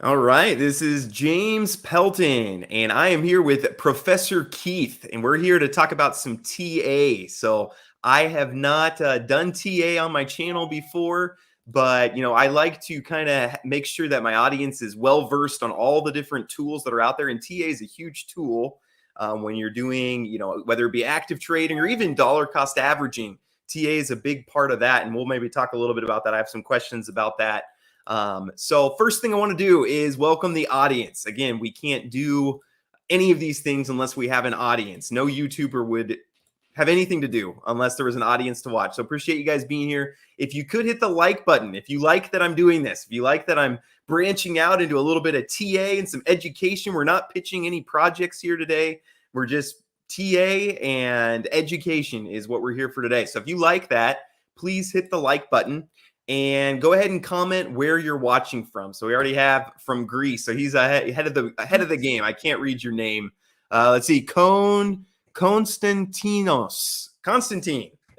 All right, this is James Pelton, and I am here with Professor Keith, and we're here to talk about some TA. So I have not done TA on my channel before, but I like to kind of make sure that my audience is well versed on all the different tools that are out there. And TA is a huge tool when you're doing, whether it be active trading or even dollar cost averaging. TA is a big part of that, and we'll maybe talk a little bit about that. I have some questions about that. So first thing I want to do is welcome the audience. Again, we can't do any of these things unless we have an audience. No YouTuber would have anything to do unless there was an audience to watch. So appreciate you guys being here. If you could hit the like button, if you like that I'm doing this, if you like that I'm branching out into a little bit of TA and some education, we're not pitching any projects here today. We're just TA and education is what we're here for today. So if you like that, please hit the like button. And go ahead and comment where you're watching from. So we already have from Greece. So he's ahead of the game. I can't read your name. Let's see, Constantine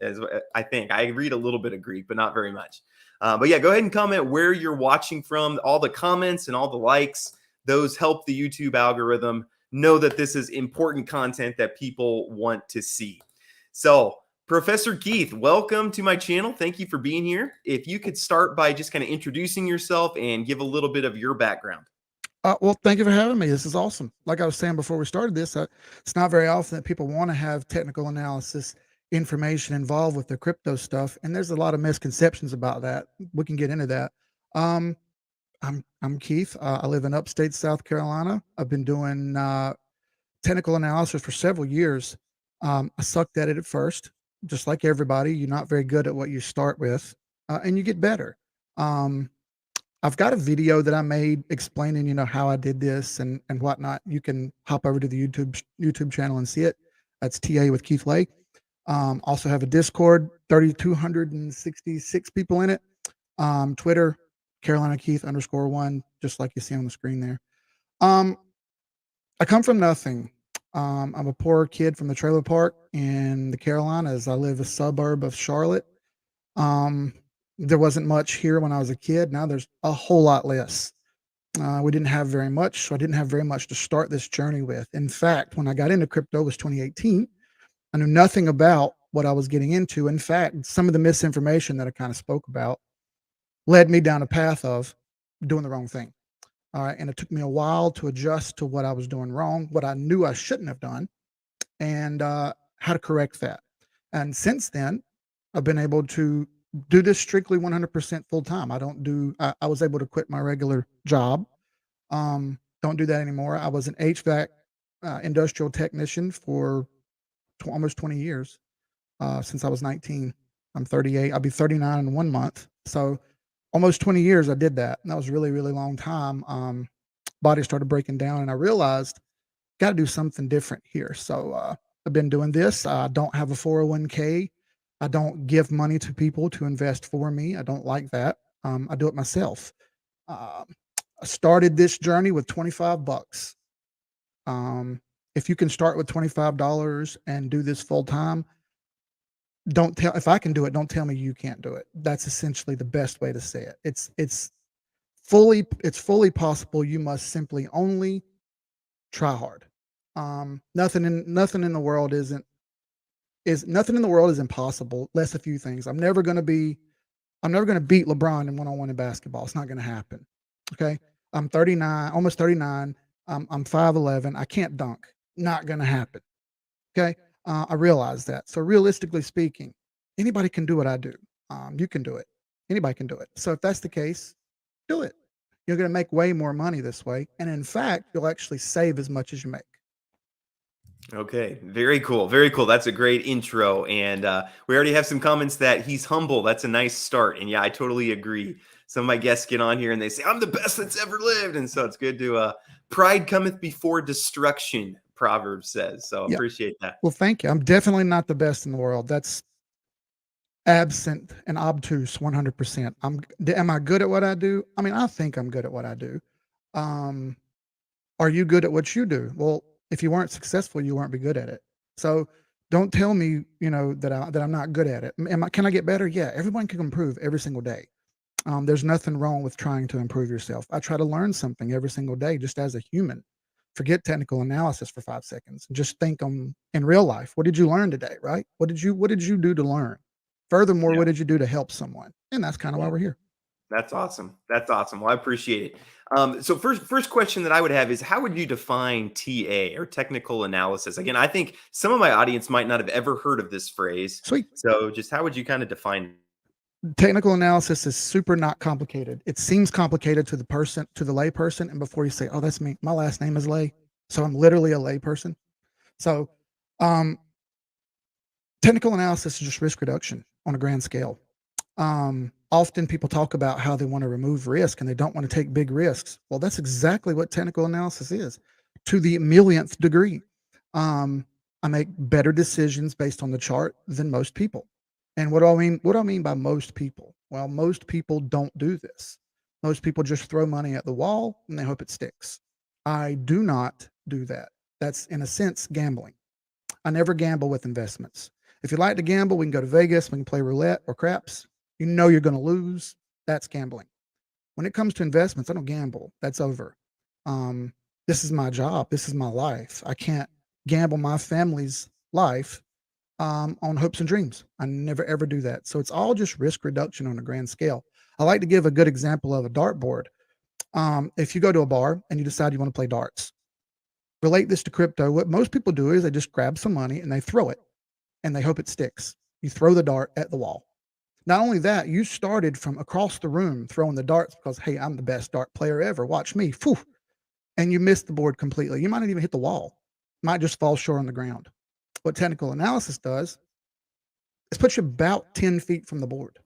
is, I think. I read a little bit of Greek, but not very much. But yeah, go ahead and comment where you're watching from. All the comments and all the likes, those help the YouTube algorithm know that this is important content that people want to see. So Professor Keith, welcome to my channel. Thank you for being here. If you could start by just kind of introducing yourself and give a little bit of your background. Well, thank you for having me. This is awesome. Like I was saying before we started this, it's not very often that people want to have technical analysis information involved with the crypto stuff, and there's a lot of misconceptions about that. We can get into that. Um, I'm Keith. I live in upstate South Carolina. I've been doing technical analysis for several years. I sucked at it at first, just like everybody. You're not very good at what you start with, and you get better. Um, I've got a video that I made explaining, how I did this and whatnot. You can hop over to the YouTube channel and see it. That's TA with Keith Lake. Also have a Discord, 3,266 people in it. Twitter, Carolina Keith _1, just like you see on the screen there. I come from nothing. I'm a poor kid from the trailer park in the Carolinas. I live a suburb of Charlotte. There wasn't much here when I was a kid. Now there's a whole lot less. We didn't have very much, so I didn't have very much to start this journey with. In fact, when I got into crypto, it was 2018. I knew nothing about what I was getting into. In fact, some of the misinformation that I kind of spoke about led me down a path of doing the wrong thing. All right. And it took me a while to adjust to what I was doing wrong, what I knew I shouldn't have done, and how to correct that. And since then, I've been able to do this strictly 100% full time. I was able to quit my regular job. Don't do that anymore. I was an HVAC industrial technician for almost 20 years since I was 19. I'm 38. I'll be 39 in 1 month. So almost 20 years I did that. And that was really, really long time. Body started breaking down and I realized got to do something different here. So I've been doing this. I don't have a 401k. I don't give money to people to invest for me. I don't like that. I do it myself. I started this journey with 25 bucks. If you can start with $25 and do this full time, if I can do it, don't tell me you can't do it. That's essentially the best way to say it. It's fully possible. You must simply only try hard. Nothing in the world is impossible. Less a few things. I'm never going to beat LeBron in one-on-one in basketball. It's not going to happen. Okay. I'm 39, almost 39. I'm 5'11". I can't dunk. Not going to happen. Okay. I realize that. So realistically speaking, anybody can do what I do. You can do it. Anybody can do it. So if that's the case, do it. You're going to make way more money this way. And in fact, you'll actually save as much as you make. Okay, very cool. Very cool. That's a great intro. And we already have some comments that he's humble. That's a nice start. And yeah, I totally agree. Some of my guests get on here and they say, I'm the best that's ever lived. And so it's good to pride cometh before destruction, Proverbs says. So Yeah. appreciate that. Well, thank you. I'm definitely not the best in the world. That's absent and obtuse 100%. Am I good at what I do? I mean, I think I'm good at what I do. Are you good at what you do? Well, if you weren't successful, you weren't be good at it. So don't tell me, that I'm not good at it. Can I get better? Yeah, everyone can improve every single day. There's nothing wrong with trying to improve yourself. I try to learn something every single day just as a human. Forget technical analysis for 5 seconds and just think in real life. What did you learn today, right? What did you do to learn? Furthermore, Yeah. what did you do to help someone? And that's kind of why Yeah. we're here. That's awesome. That's awesome. Well, I appreciate it. So first question that I would have is how would you define TA or technical analysis? Again, I think some of my audience might not have ever heard of this phrase. Sweet. So just how would you kind of define? Technical analysis is super not complicated. It seems complicated to the lay person. And before you say, oh, that's me, my last name is Lay. So I'm literally a lay person. So um, technical analysis is just risk reduction on a grand scale. Often people talk about how they want to remove risk and they don't want to take big risks. Well, that's exactly what technical analysis is to the millionth degree. Um, I make better decisions based on the chart than most people. And what do I mean? What do I mean by most people? Well, most people don't do this. Most people just throw money at the wall and they hope it sticks. I do not do that. That's in a sense gambling. I never gamble with investments. If you like to gamble, we can go to Vegas, we can play roulette or craps. You know you're going to lose. That's gambling. When it comes to investments, I don't gamble. That's over. Um, this is my job. This is my life. I can't gamble my family's life on hopes and dreams. I never ever do that. So it's all just risk reduction on a grand scale. I like to give a good example of a dartboard. If you go to a bar and you decide you want to play darts, relate this to crypto. What most people do is they just grab some money and they throw it and they hope it sticks. You throw the dart at the wall. Not only that, you started from across the room throwing the darts because, hey, I'm the best dart player ever. Watch me. Phew. And you missed the board completely. You might not even hit the wall. Might just fall short on the ground. What technical analysis does is put you about 10 feet from the board.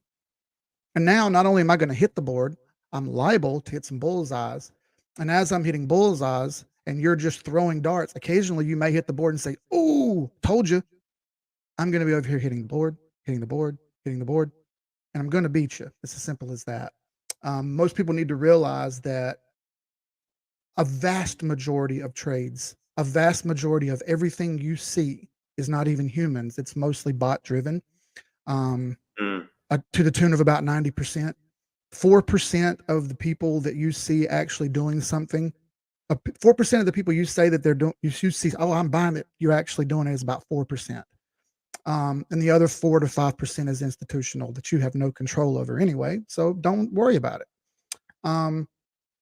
And now not only am I going to hit the board, I'm liable to hit some bullseyes. And as I'm hitting bullseyes and you're just throwing darts, occasionally you may hit the board and say, "Ooh, told you." I'm going to be over here hitting the board, hitting the board, hitting the board, and I'm going to beat you. It's as simple as that. Most people need to realize that a vast majority of trades, a vast majority of everything you see is not even humans. It's mostly bot driven, um, Mm, to the tune of about 90%. 4% of the people that you see actually doing something, 4% of the people you say that they're doing, you see, oh, I'm buying it, you're actually doing it is about 4%. And the other 4 to 5% is institutional that you have no control over anyway. So don't worry about it. Um,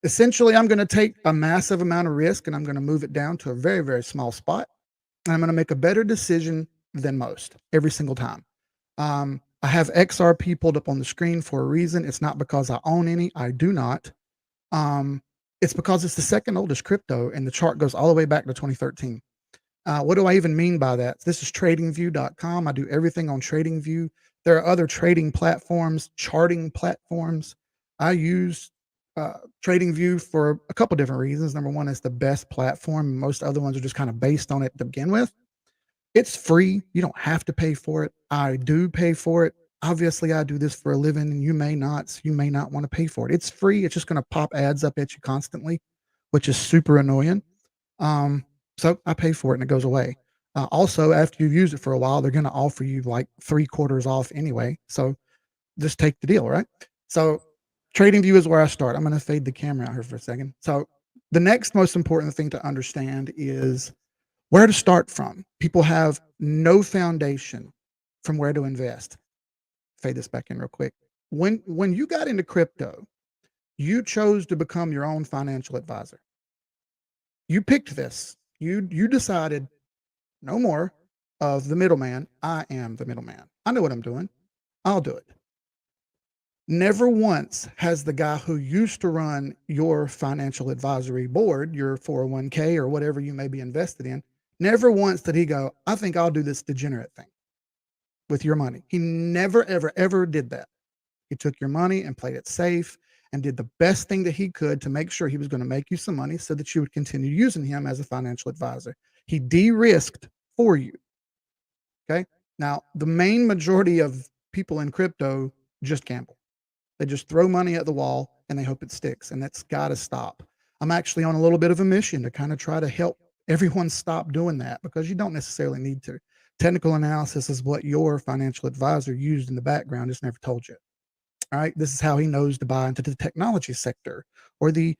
Essentially, I'm going to take a massive amount of risk and I'm going to move it down to a very, very small spot. And I'm going to make a better decision than most every single time. I have XRP pulled up on the screen for a reason. It's not because I own any. I do not. Um, it's because it's the second oldest crypto, and the chart goes all the way back to 2013. What do I even mean by that? This is tradingview.com. I do everything on TradingView. There are other trading platforms, charting platforms. I use TradingView for a couple different reasons. Number one, it's the best platform. Most other ones are just kind of based on it to begin with. It's free. You don't have to pay for it. I do pay for it. Obviously, I do this for a living, and you may not. So you may not want to pay for it. It's free. It's just going to pop ads up at you constantly, which is super annoying. Um, so I pay for it and it goes away. Also, after you've used it for a while, they're going to offer you like 3/4 off anyway. So just take the deal, right? So TradingView is where I start. I'm going to fade the camera out here for a second. So the next most important thing to understand is where to start from. People have no foundation from where to invest. Fade this back in real quick. When you got into crypto, you chose to become your own financial advisor. You picked this. You decided no more of the middleman. I am the middleman. I know what I'm doing. I'll do it. Never once has the guy who used to run your financial advisory board, your 401k or whatever you may be invested in, never once did he go, I think I'll do this degenerate thing with your money. He never, ever, ever did that. He took your money and played it safe and did the best thing that he could to make sure he was going to make you some money so that you would continue using him as a financial advisor. He de-risked for you. Okay. Now, the main majority of people in crypto just gamble. They just throw money at the wall and they hope it sticks. And that's got to stop. I'm actually on a little bit of a mission to kind of try to help everyone stop doing that because you don't necessarily need to. Technical analysis is what your financial advisor used in the background, just never told you. All right. This is how he knows to buy into the technology sector or the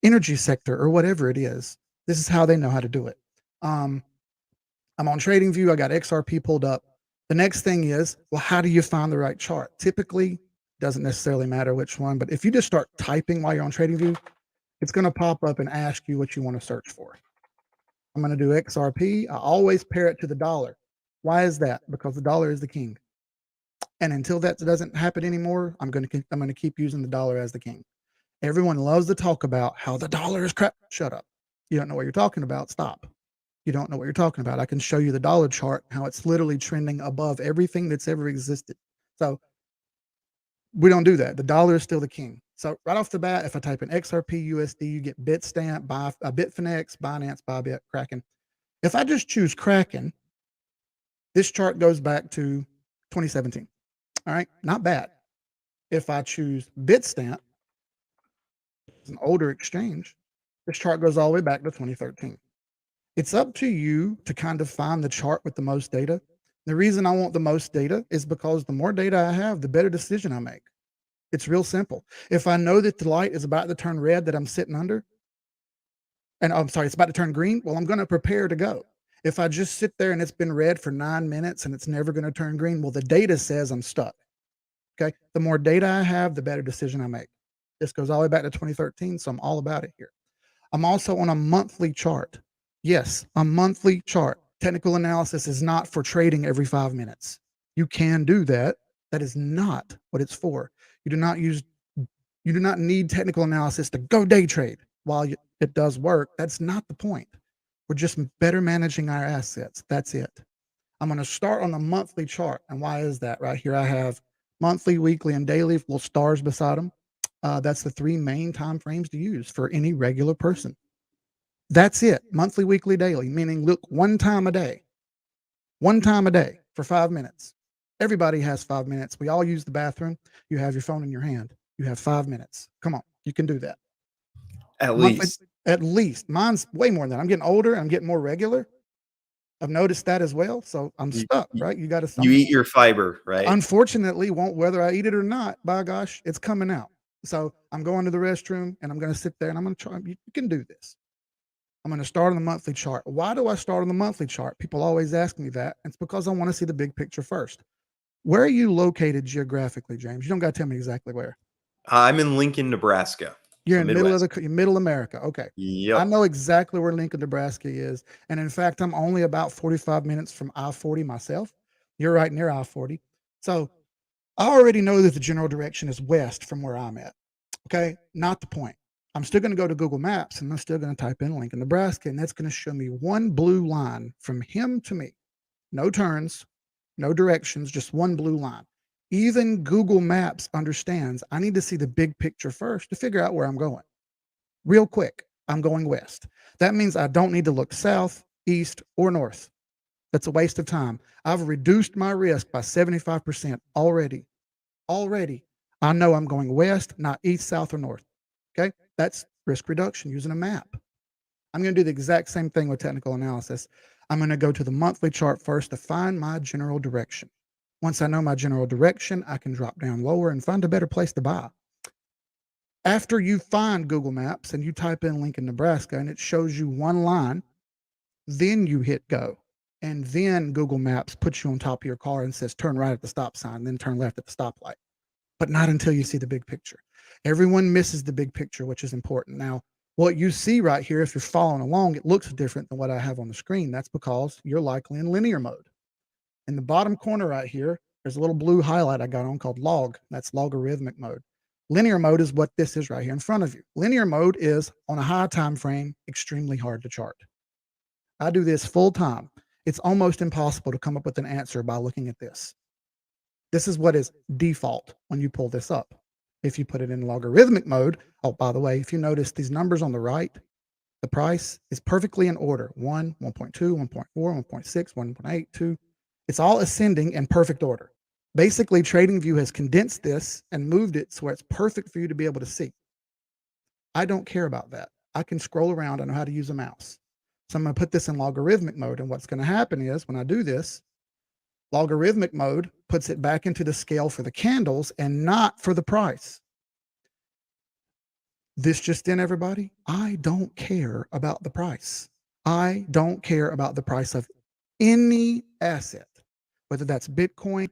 energy sector or whatever it is. This is how they know how to do it. I'm on TradingView. I got XRP pulled up. The next thing is, well, how do you find the right chart? Typically, doesn't necessarily matter which one, but if you just start typing while you're on TradingView, it's going to pop up and ask you what you want to search for. I'm going to do XRP. I always pair it to the dollar. Why is that? Because the dollar is the king. And until that doesn't happen anymore, I'm going to keep using the dollar as the king. Everyone loves to talk about how the dollar is crap. Shut up. You don't know what you're talking about. Stop. You don't know what you're talking about. I can show you the dollar chart, how it's literally trending above everything that's ever existed. So we don't do that. The dollar is still the king. So right off the bat, if I type in XRP USD, you get Bitstamp, Bitfinex, Binance, Bybit, Kraken. If I just choose Kraken, this chart goes back to 2017. All right, not bad. If I choose Bitstamp, it's an older exchange, this chart goes all the way back to 2013. It's up to you to kind of find the chart with the most data. The reason I want the most data is because the more data I have, the better decision I make. It's real simple. If I know that the light is about to turn red that I'm sitting under, and I'm sorry, it's about to turn green, well, I'm going to prepare to go. If I just sit there and it's been red for 9 minutes and it's never going to turn green, well, the data says I'm stuck. Okay. The more data I have, the better decision I make. This goes all the way back to 2013, so I'm all about it here. I'm also on a monthly chart. Yes, a monthly chart. Technical analysis is not for trading every 5 minutes. You can do that. That is not what it's for. You do not need technical analysis to go day trade. While it does work, that's not the point. We're just better managing our assets. That's it. I'm going to start on the monthly chart. And why is that? Right here, I have monthly, weekly, and daily little stars beside them. That's the 3 main time frames to use for any regular person. That's it. Monthly, weekly, daily, meaning look one time a day for 5 minutes. Everybody has 5 minutes. We all use the bathroom. You have your phone in your hand. You have 5 minutes. Come on, you can do that. At Monthly, least. at least. Mine's way more than that. I'm getting older. I'm getting more regular. I've noticed that as well. So I'm You, stuck, you right? You got to. you eat your fiber, right? Unfortunately, whether I eat it or not, by gosh, it's coming out. So I'm going to the restroom and I'm going to sit there and I'm going to try. You can do this. I'm going to start on the monthly chart. Why do I start on the monthly chart? People always ask me that. It's because I want to see the big picture first. Where are you located geographically, James? You don't got to tell me exactly where. I'm in Lincoln, Nebraska. You're So in Midwest. middle America. Okay. I Yep. know exactly where Lincoln, Nebraska is. And in fact, I'm only about 45 minutes from I-40 myself. You're right near I-40. So I already know that the general direction is west from where I'm at. Okay. Not the point. I'm still going to go to Google Maps and I'm still going to type in Lincoln, Nebraska. And that's going to show me one blue line from him to me. No turns, no directions, just one blue line. Even Google Maps understands I need to see the big picture first to figure out where I'm going. Real quick, I'm going west. That means I don't need to look south, east, or north. That's a waste of time. I've reduced my risk by 75% already. Already. I know I'm going west, not east, south, or north. Okay. That's risk reduction using a map. I'm going to do the exact same thing with technical analysis. I'm going to go to the monthly chart first to find my general direction. Once I know my general direction, I can drop down lower and find a better place to buy. After you find Google Maps and you type in Lincoln, Nebraska, and it shows you one line, then you hit go. And then Google Maps puts you on top of your car and says, turn right at the stop sign, then turn left at the stoplight. But not until you see the big picture. Everyone misses the big picture, which is important. Now, what you see right here, if you're following along, it looks different than what I have on the screen. That's because you're likely in linear mode. In the bottom corner right here, there's a little blue highlight I got on called log. That's logarithmic mode. Linear mode is what this is right here in front of you. Linear mode is on a high time frame, extremely hard to chart. I do this full time. It's almost impossible to come up with an answer by looking at this. This is what is default when you pull this up. If you put it in logarithmic mode, oh, by the way, if you notice these numbers on the right, the price is perfectly in order. 1, 1.2, 1.4, 1.6, 1.8, 2. It's all ascending in perfect order. Basically, TradingView has condensed this and moved it so it's perfect for you to be able to see. I don't care about that. I can scroll around. I know how to use a mouse. So I'm going to put this in logarithmic mode. And what's going to happen is when I do this, Logarithmic mode puts it back into the scale for the candles and not for the price. This just in, everybody, I don't care about the price. I don't care about the price of any asset, whether that's Bitcoin,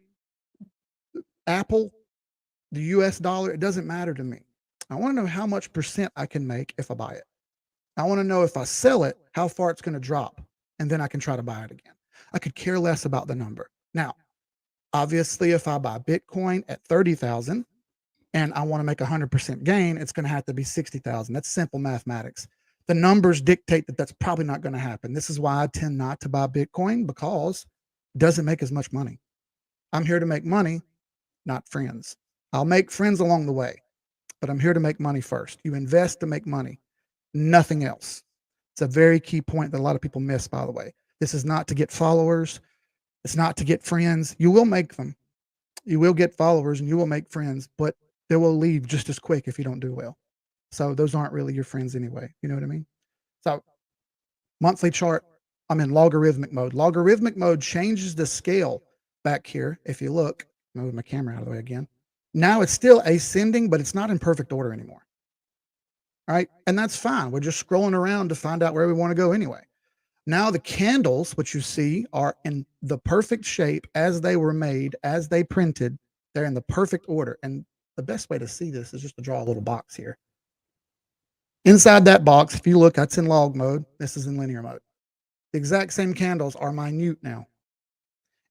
Apple, the US dollar, it doesn't matter to me. I want to know how much percent I can make if I buy it. I want to know if I sell it, how far it's going to drop, and then I can try to buy it again. I could care less about the number. Now, obviously, if I buy Bitcoin at 30,000 and I want to make 100% gain, it's going to have to be 60,000. That's simple mathematics. The numbers dictate that that's probably not going to happen. This is why I tend not to buy Bitcoin, because it doesn't make as much money. I'm here to make money, not friends. I'll make friends along the way, but I'm here to make money first. You invest to make money, nothing else. It's a very key point that a lot of people miss, by the way. This is not to get followers. It's not to get friends. You will make them. You will get followers and you will make friends, but they will leave just as quick if you don't do well. So those aren't really your friends anyway. You know what I mean? So monthly chart, I'm in logarithmic mode. Logarithmic mode changes the scale back here. If you look, move my camera out of the way again. Now it's still ascending, but it's not in perfect order anymore. All right. And that's fine. We're just scrolling around to find out where we want to go anyway. Now the candles, which you see, are in the perfect shape as they were made, as they printed. They're in the perfect order. And the best way to see this is just to draw a little box here. Inside that box, if you look, that's in log mode. This is in linear mode. The exact same candles are minute now.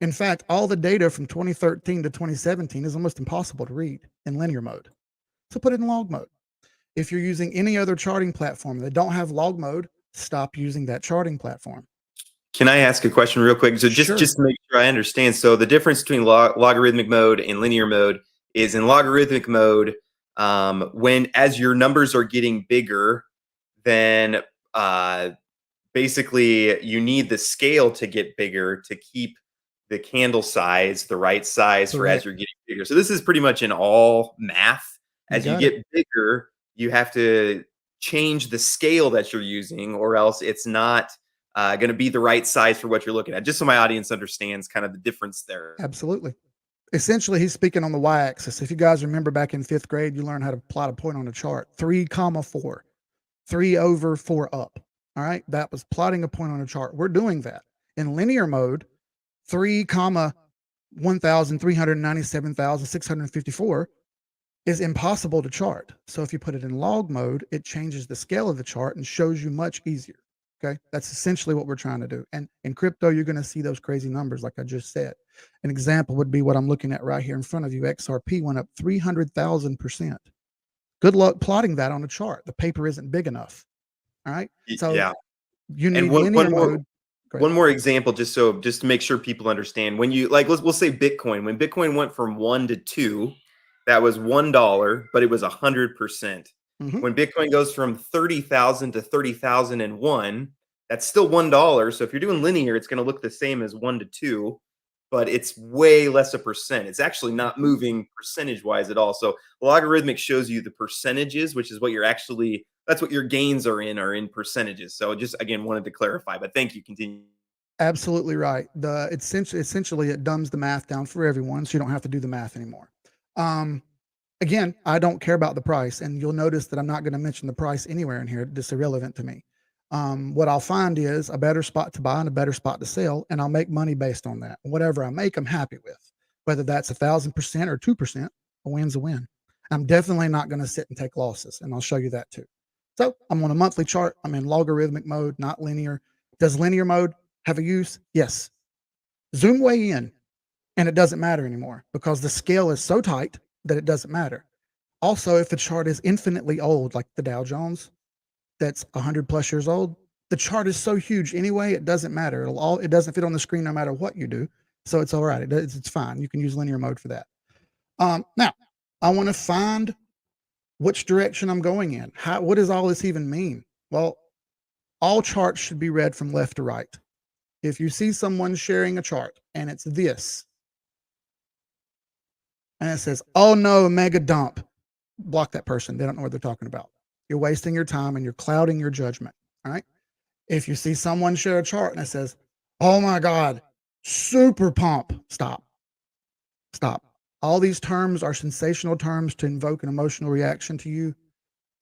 In fact, all the data from 2013 to 2017 is almost impossible to read in linear mode. So put it in log mode. If you're using any other charting platform that don't have log mode, stop using that charting platform. Can I ask a question real quick? So just to make sure I understand. So the difference between logarithmic mode and linear mode is in logarithmic mode, when as your numbers are getting bigger, then basically you need the scale to get bigger to keep the candle size the right size for as you're getting bigger. So this is pretty much in all math. As you get bigger, you have to change the scale that you're using, or else it's not going to be the right size for what you're looking at. Just so my audience understands kind of the difference there. Absolutely. Essentially, he's speaking on the y-axis. If you guys remember back in 5th grade, you learned how to plot a point on a chart. 3, 4, 3 over, 4 up. All right. That was plotting a point on a chart. We're doing that in linear mode. 3, 1,397,654 is impossible to chart. So if you put it in log mode, it changes the scale of the chart and shows you much easier. Okay. That's essentially what we're trying to do. And in crypto, you're going to see those crazy numbers, like I just said. An example would be what I'm looking at right here in front of you. XRP went up 300,000%. Good luck plotting that on a chart. The paper isn't big enough. All right. So yeah, you need linear mode. One more example, just to make sure people understand. When you we'll say Bitcoin. When Bitcoin went from 1 to 2, that was $1, but it was 100%. When Bitcoin goes from 30,000 to 30,001, that's still $1. So if you're doing linear, it's going to look the same as 1 to 2, but it's way less a percent. It's actually not moving percentage-wise at all. So logarithmic shows you the percentages, which is what you're actually, that's what your gains are in percentages. So just, again, wanted to clarify, but thank you. Continue. Absolutely right. Essentially it dumbs the math down for everyone, so you don't have to do the math anymore. Again, I don't care about the price, and you'll notice that I'm not going to mention the price anywhere in here. It's irrelevant to me. What I'll find is a better spot to buy and a better spot to sell, and I'll make money based on that. Whatever I make, I'm happy with. Whether that's 1,000% or 2%, a win's a win. I'm definitely not going to sit and take losses, and I'll show you that too. So I'm on a monthly chart. I'm in logarithmic mode, not linear. Does linear mode have a use? Yes. Zoom way in, and it doesn't matter anymore because the scale is so tight that it doesn't matter. Also, if the chart is infinitely old, like the Dow Jones, that's 100 plus years old, the chart is so huge anyway, it doesn't matter. It doesn't fit on the screen no matter what you do. So it's all right. It's fine. You can use linear mode for that. Now, I want to find which direction I'm going in. What does all this even mean? Well, all charts should be read from left to right. If you see someone sharing a chart and it's this, and it says, oh no, mega dump, block that person. They don't know what they're talking about. You're wasting your time and you're clouding your judgment. All right. If you see someone share a chart and it says, oh my God, super pump. Stop. Stop. All these terms are sensational terms to invoke an emotional reaction to you.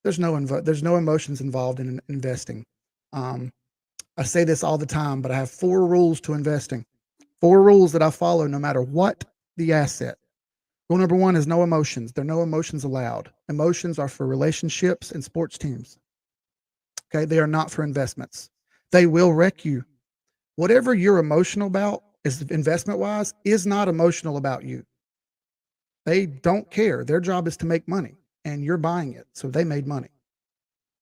There's no emotions involved in investing. I say this all the time, but I have 4 rules to investing. 4 rules that I follow no matter what the asset. Rule number 1 is no emotions. There are no emotions allowed. Emotions are for relationships and sports teams. Okay, they are not for investments. They will wreck you. Whatever you're emotional about, is investment wise, is not emotional about you. They don't care. Their job is to make money, and you're buying it, so they made money.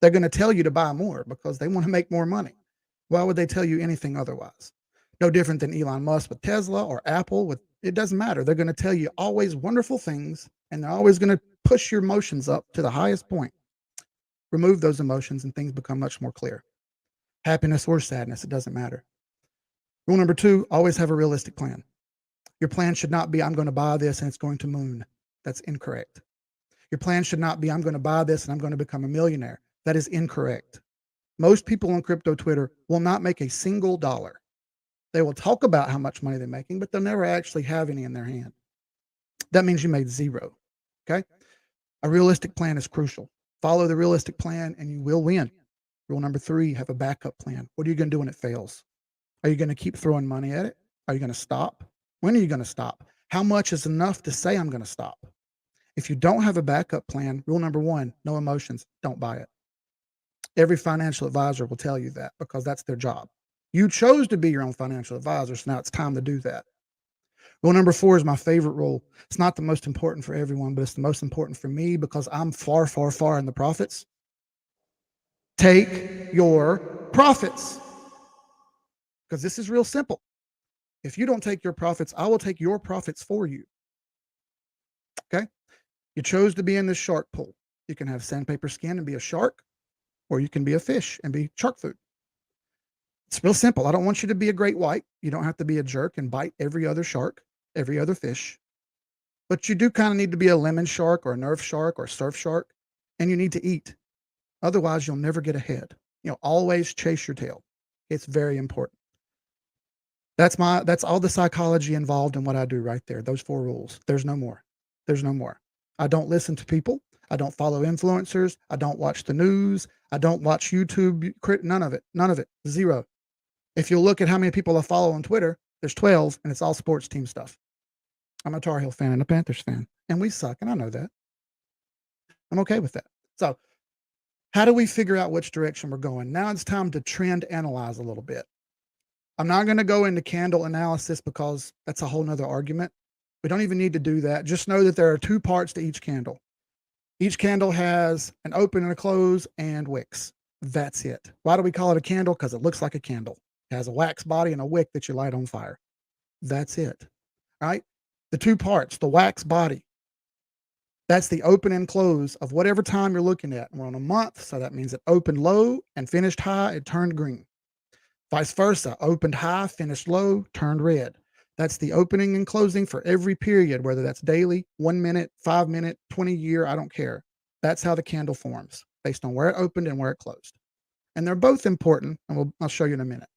They're going to tell you to buy more because they want to make more money. Why would they tell you anything otherwise? No different than Elon Musk with Tesla or Apple with, it doesn't matter. They're going to tell you always wonderful things, and they're always going to push your emotions up to the highest point. Remove those emotions and things become much more clear. Happiness or sadness, it doesn't matter. Rule number 2, always have a realistic plan. Your plan should not be, I'm going to buy this and it's going to moon. That's incorrect. Your plan should not be, I'm going to buy this and I'm going to become a millionaire. That is incorrect. Most people on crypto Twitter will not make a single dollar. They will talk about how much money they're making, but they'll never actually have any in their hand. That means you made zero. Okay? A realistic plan is crucial. Follow the realistic plan and you will win. Rule number 3, have a backup plan. What are you going to do when it fails? Are you going to keep throwing money at it? Are you going to stop? When are you going to stop? How much is enough to say I'm going to stop? If you don't have a backup plan, rule number 1, no emotions, don't buy it. Every financial advisor will tell you that because that's their job. You chose to be your own financial advisor, so now it's time to do that. Rule number 4 is my favorite rule. It's not the most important for everyone, but it's the most important for me because I'm far, far, far in the profits. Take your profits. Because this is real simple. If you don't take your profits, I will take your profits for you. Okay? You chose to be in this shark pool. You can have sandpaper skin and be a shark, or you can be a fish and be shark food. It's real simple. I don't want you to be a great white. You don't have to be a jerk and bite every other shark, every other fish. But you do kind of need to be a lemon shark or a nerf shark or a surf shark, and you need to eat. Otherwise, you'll never get ahead. Always chase your tail. It's very important. That's all the psychology involved in what I do right there. Those 4 rules. There's no more. There's no more. I don't listen to people. I don't follow influencers. I don't watch the news. I don't watch YouTube. None of it. None of it. Zero. If you look at how many people I follow on Twitter, there's 12, and it's all sports team stuff. I'm a Tar Heel fan and a Panthers fan, and we suck, and I know that. I'm okay with that. So how do we figure out which direction we're going? Now it's time to trend analyze a little bit. I'm not going to go into candle analysis because that's a whole nother argument. We don't even need to do that. Just know that there are 2 parts to each candle. Each candle has an open and a close and wicks. That's it. Why do we call it a candle? Because it looks like a candle. It has a wax body and a wick that you light on fire. That's it. All right? The 2 parts, the wax body, that's the open and close of whatever time you're looking at. We're on a month, so that means it opened low and finished high, it turned green. Vice versa, opened high, finished low, turned red. That's the opening and closing for every period, whether that's daily, 1 minute, 5 minute, 20 year, I don't care. That's how the candle forms, based on where it opened and where it closed. And they're both important, and I'll show you in a minute.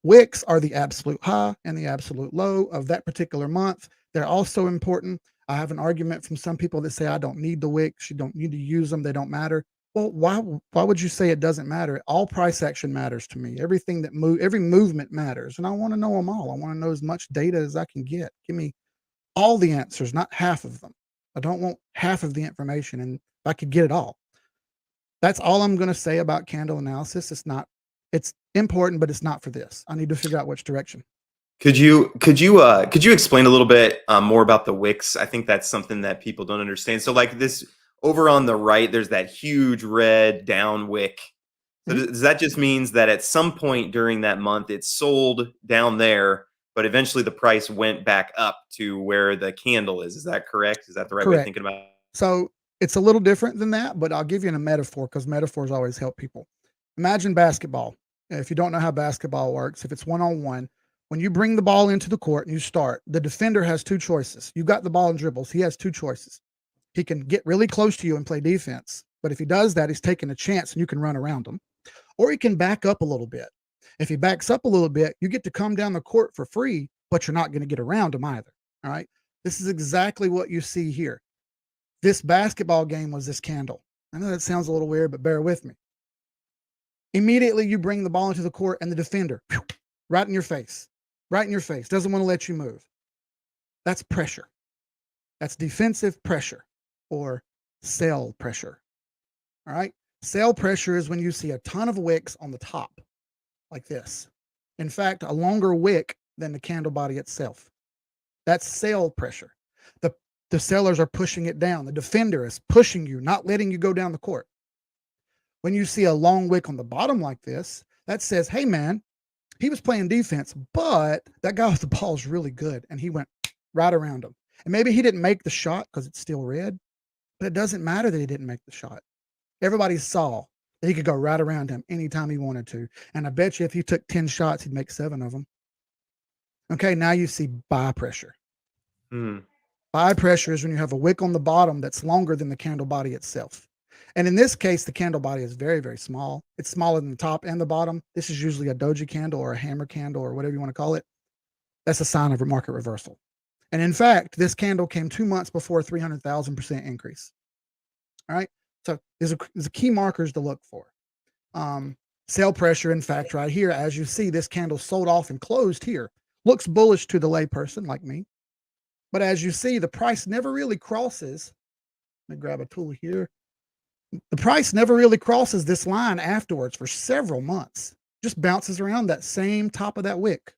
Wicks are the absolute high and the absolute low of that particular month. They're also important. I have an argument from some people that say I don't need the wicks, you don't need to use them, they don't matter. Well, why would you say it doesn't matter? All price action matters to me. Everything that every movement matters, and I want to know them all. I want to know as much data as I can get. Give me all the answers, not half of them. I don't want half of the information, and if I could get it all. That's all I'm going to say about candle analysis. It's important, but it's not for this. I need to figure out which direction. Could you explain a little bit more about the wicks? I think that's something that people don't understand. So like this over on the right, there's that huge red down wick. So does that just means that at some point during that month it sold down there, but eventually the price went back up to where the candle is? Is that correct? Is that the right way of thinking about it? So it's a little different than that, but I'll give you a metaphor because metaphors always help people. Imagine basketball. If you don't know how basketball works, if it's one-on-one, when you bring the ball into the court and you start, the defender has 2 choices. You got the ball and dribbles. He has 2 choices. He can get really close to you and play defense. But if he does that, he's taking a chance and you can run around him. Or he can back up a little bit. If he backs up a little bit, you get to come down the court for free but you're not going to get around them either. All right. This is exactly what you see here. This basketball game was this candle. I know that sounds a little weird, but bear with me. Immediately, you bring the ball into the court and the defender, right in your face, doesn't want to let you move. That's pressure. That's defensive pressure or sell pressure. All right. Sell pressure is when you see a ton of wicks on the top like this. In fact, a longer wick than the candle body itself. That's sell pressure. The sellers are pushing it down. The defender is pushing you, not letting you go down the court. When you see a long wick on the bottom like this, that says, hey, man, he was playing defense, but that guy with the ball is really good, and he went right around him. And maybe he didn't make the shot because it's still red, but it doesn't matter that he didn't make the shot. Everybody saw that he could go right around him anytime he wanted to. And I bet you if he took 10 shots, he'd make 7 of them. Okay, now you see buy pressure. Buy pressure is when you have a wick on the bottom that's longer than the candle body itself. And in this case, the candle body is very, very small. It's smaller than the top and the bottom. This is usually a doji candle or a hammer candle or whatever you want to call it. That's a sign of a market reversal. And in fact, this candle came 2 months before a 300,000% increase. All right. So there's key markers to look for. Sell pressure, in fact, right here, as you see, this candle sold off and closed here. Looks bullish to the layperson like me. But as you see, the price never really crosses. Let me grab a tool here. The price never really crosses this line afterwards for several months. Just bounces around that same top of that wick.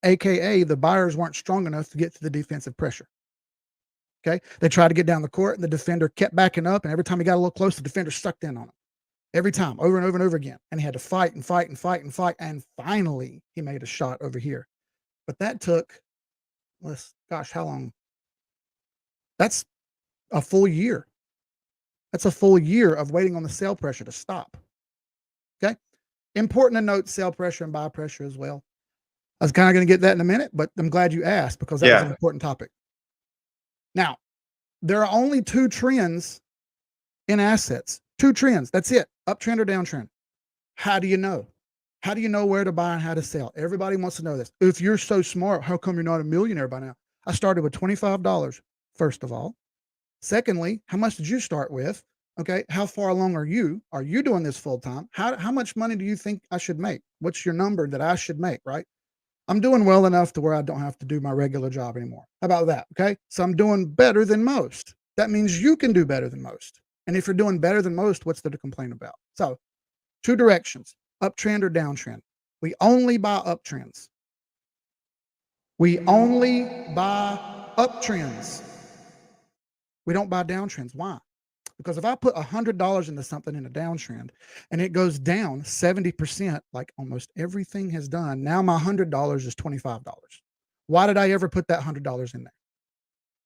AKA, the buyers weren't strong enough to get to the defensive pressure. Okay. They tried to get down the court, and the defender kept backing up. And every time he got a little close, the defender sucked in on him. Every time, over and over and over again. And he had to fight and fight and fight and fight. And finally, he made a shot over here. But that took, gosh, how long? That's a full year. That's a full year of waiting on the sell pressure to stop. Okay. Important to note sell pressure and buy pressure as well. I was kind of going to get that in a minute, but I'm glad you asked because that was an important topic. Now, there are only 2 trends in assets. 2 trends. That's it. Uptrend or downtrend. How do you know? How do you know where to buy and how to sell? Everybody wants to know this. If you're so smart, how come you're not a millionaire by now? I started with $25, first of all. Secondly, how much did you start with? Okay, how far along are you? Are you doing this full time? How much money do you think I should make? What's your number that I should make, right? I'm doing well enough to where I don't have to do my regular job anymore. How about that? Okay, so I'm doing better than most. That means you can do better than most. And if you're doing better than most, what's there to complain about? So 2 directions, uptrend or downtrend. We only buy uptrends. We only buy uptrends. We don't buy downtrends. Why? Because if I put $100 into something in a downtrend and it goes down 70%, like almost everything has done, now my $100 is $25. Why did I ever put that $100 in there?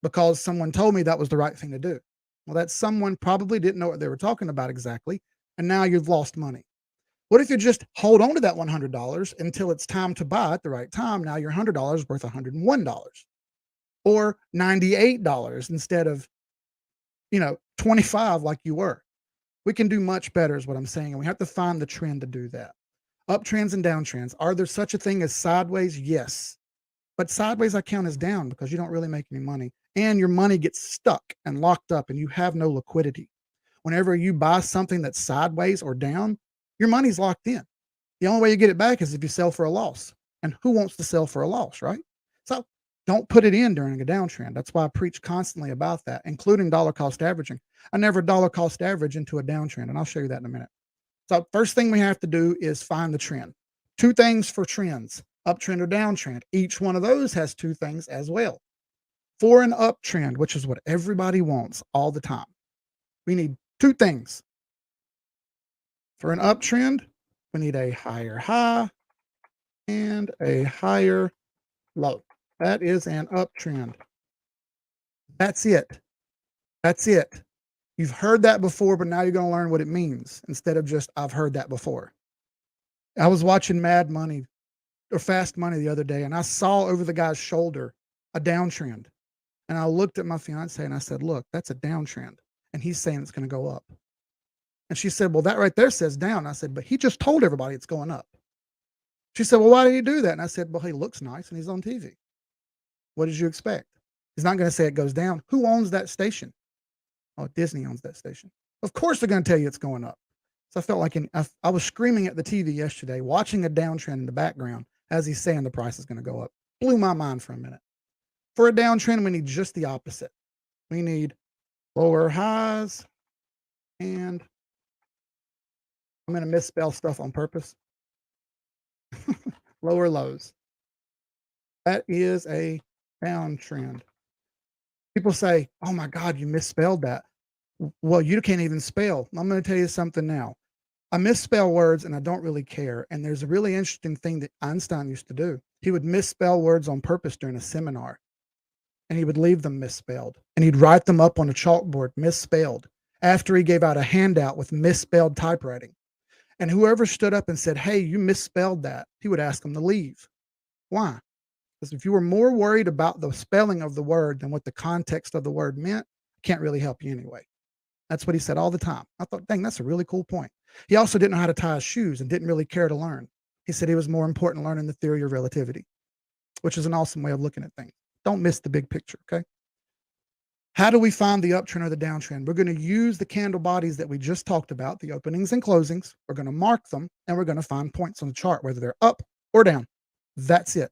Because someone told me that was the right thing to do. Well, that someone probably didn't know what they were talking about exactly, and now you've lost money. What if you just hold on to that $100 until it's time to buy at the right time? Now your $100 is worth $101 or $98 instead of 25 like you were. We can do much better is what I'm saying. And we have to find the trend to do that. Uptrends and downtrends. Are there such a thing as sideways? Yes. But sideways I count as down because you don't really make any money and your money gets stuck and locked up and you have no liquidity. Whenever you buy something that's sideways or down, your money's locked in. The only way you get it back is if you sell for a loss. And who wants to sell for a loss, right? So don't put it in during a downtrend. That's why I preach constantly about that, including dollar cost averaging. I never dollar cost average into a downtrend, and I'll show you that in a minute. So first thing we have to do is find the trend. 2 things for trends, uptrend or downtrend. Each one of those has 2 things as well. For an uptrend, which is what everybody wants all the time, we need 2 things. For an uptrend, we need a higher high and a higher low. That is an uptrend. That's it. That's it. You've heard that before, but now you're going to learn what it means instead of just, I've heard that before. I was watching Mad Money or Fast Money the other day, and I saw over the guy's shoulder a downtrend. And I looked at my fiance and I said, look, that's a downtrend. And he's saying it's going to go up. And she said, well, that right there says down. I said, but he just told everybody it's going up. She said, well, why did he do that? And I said, well, he looks nice and he's on TV. What did you expect? He's not going to say it goes down. Who owns that station? Oh, Disney owns that station. Of course they're going to tell you it's going up. So I felt like I was screaming at the TV yesterday, watching a downtrend in the background as he's saying the price is going to go up. Blew my mind for a minute. For a downtrend, we need just the opposite. We need lower highs, and I'm going to misspell stuff on purpose. Lower lows. That is a downtrend. People say, oh my God, you misspelled that. Well, you can't even spell. I'm going to tell you something now. I misspell words and I don't really care. And there's a really interesting thing that Einstein used to do. He would misspell words on purpose during a seminar, and he would leave them misspelled, and he'd write them up on a chalkboard misspelled after he gave out a handout with misspelled typewriting. And whoever stood up and said, hey, you misspelled that, he would ask them to leave. Why? Because if you were more worried about the spelling of the word than what the context of the word meant, I can't really help you anyway. That's what he said all the time. I thought, dang, that's a really cool point. He also didn't know how to tie his shoes and didn't really care to learn. He said it was more important learning the theory of relativity, which is an awesome way of looking at things. Don't miss the big picture, okay? How do we find the uptrend or the downtrend? We're going to use the candle bodies that we just talked about, the openings and closings. We're going to mark them, and we're going to find points on the chart, whether they're up or down. That's it.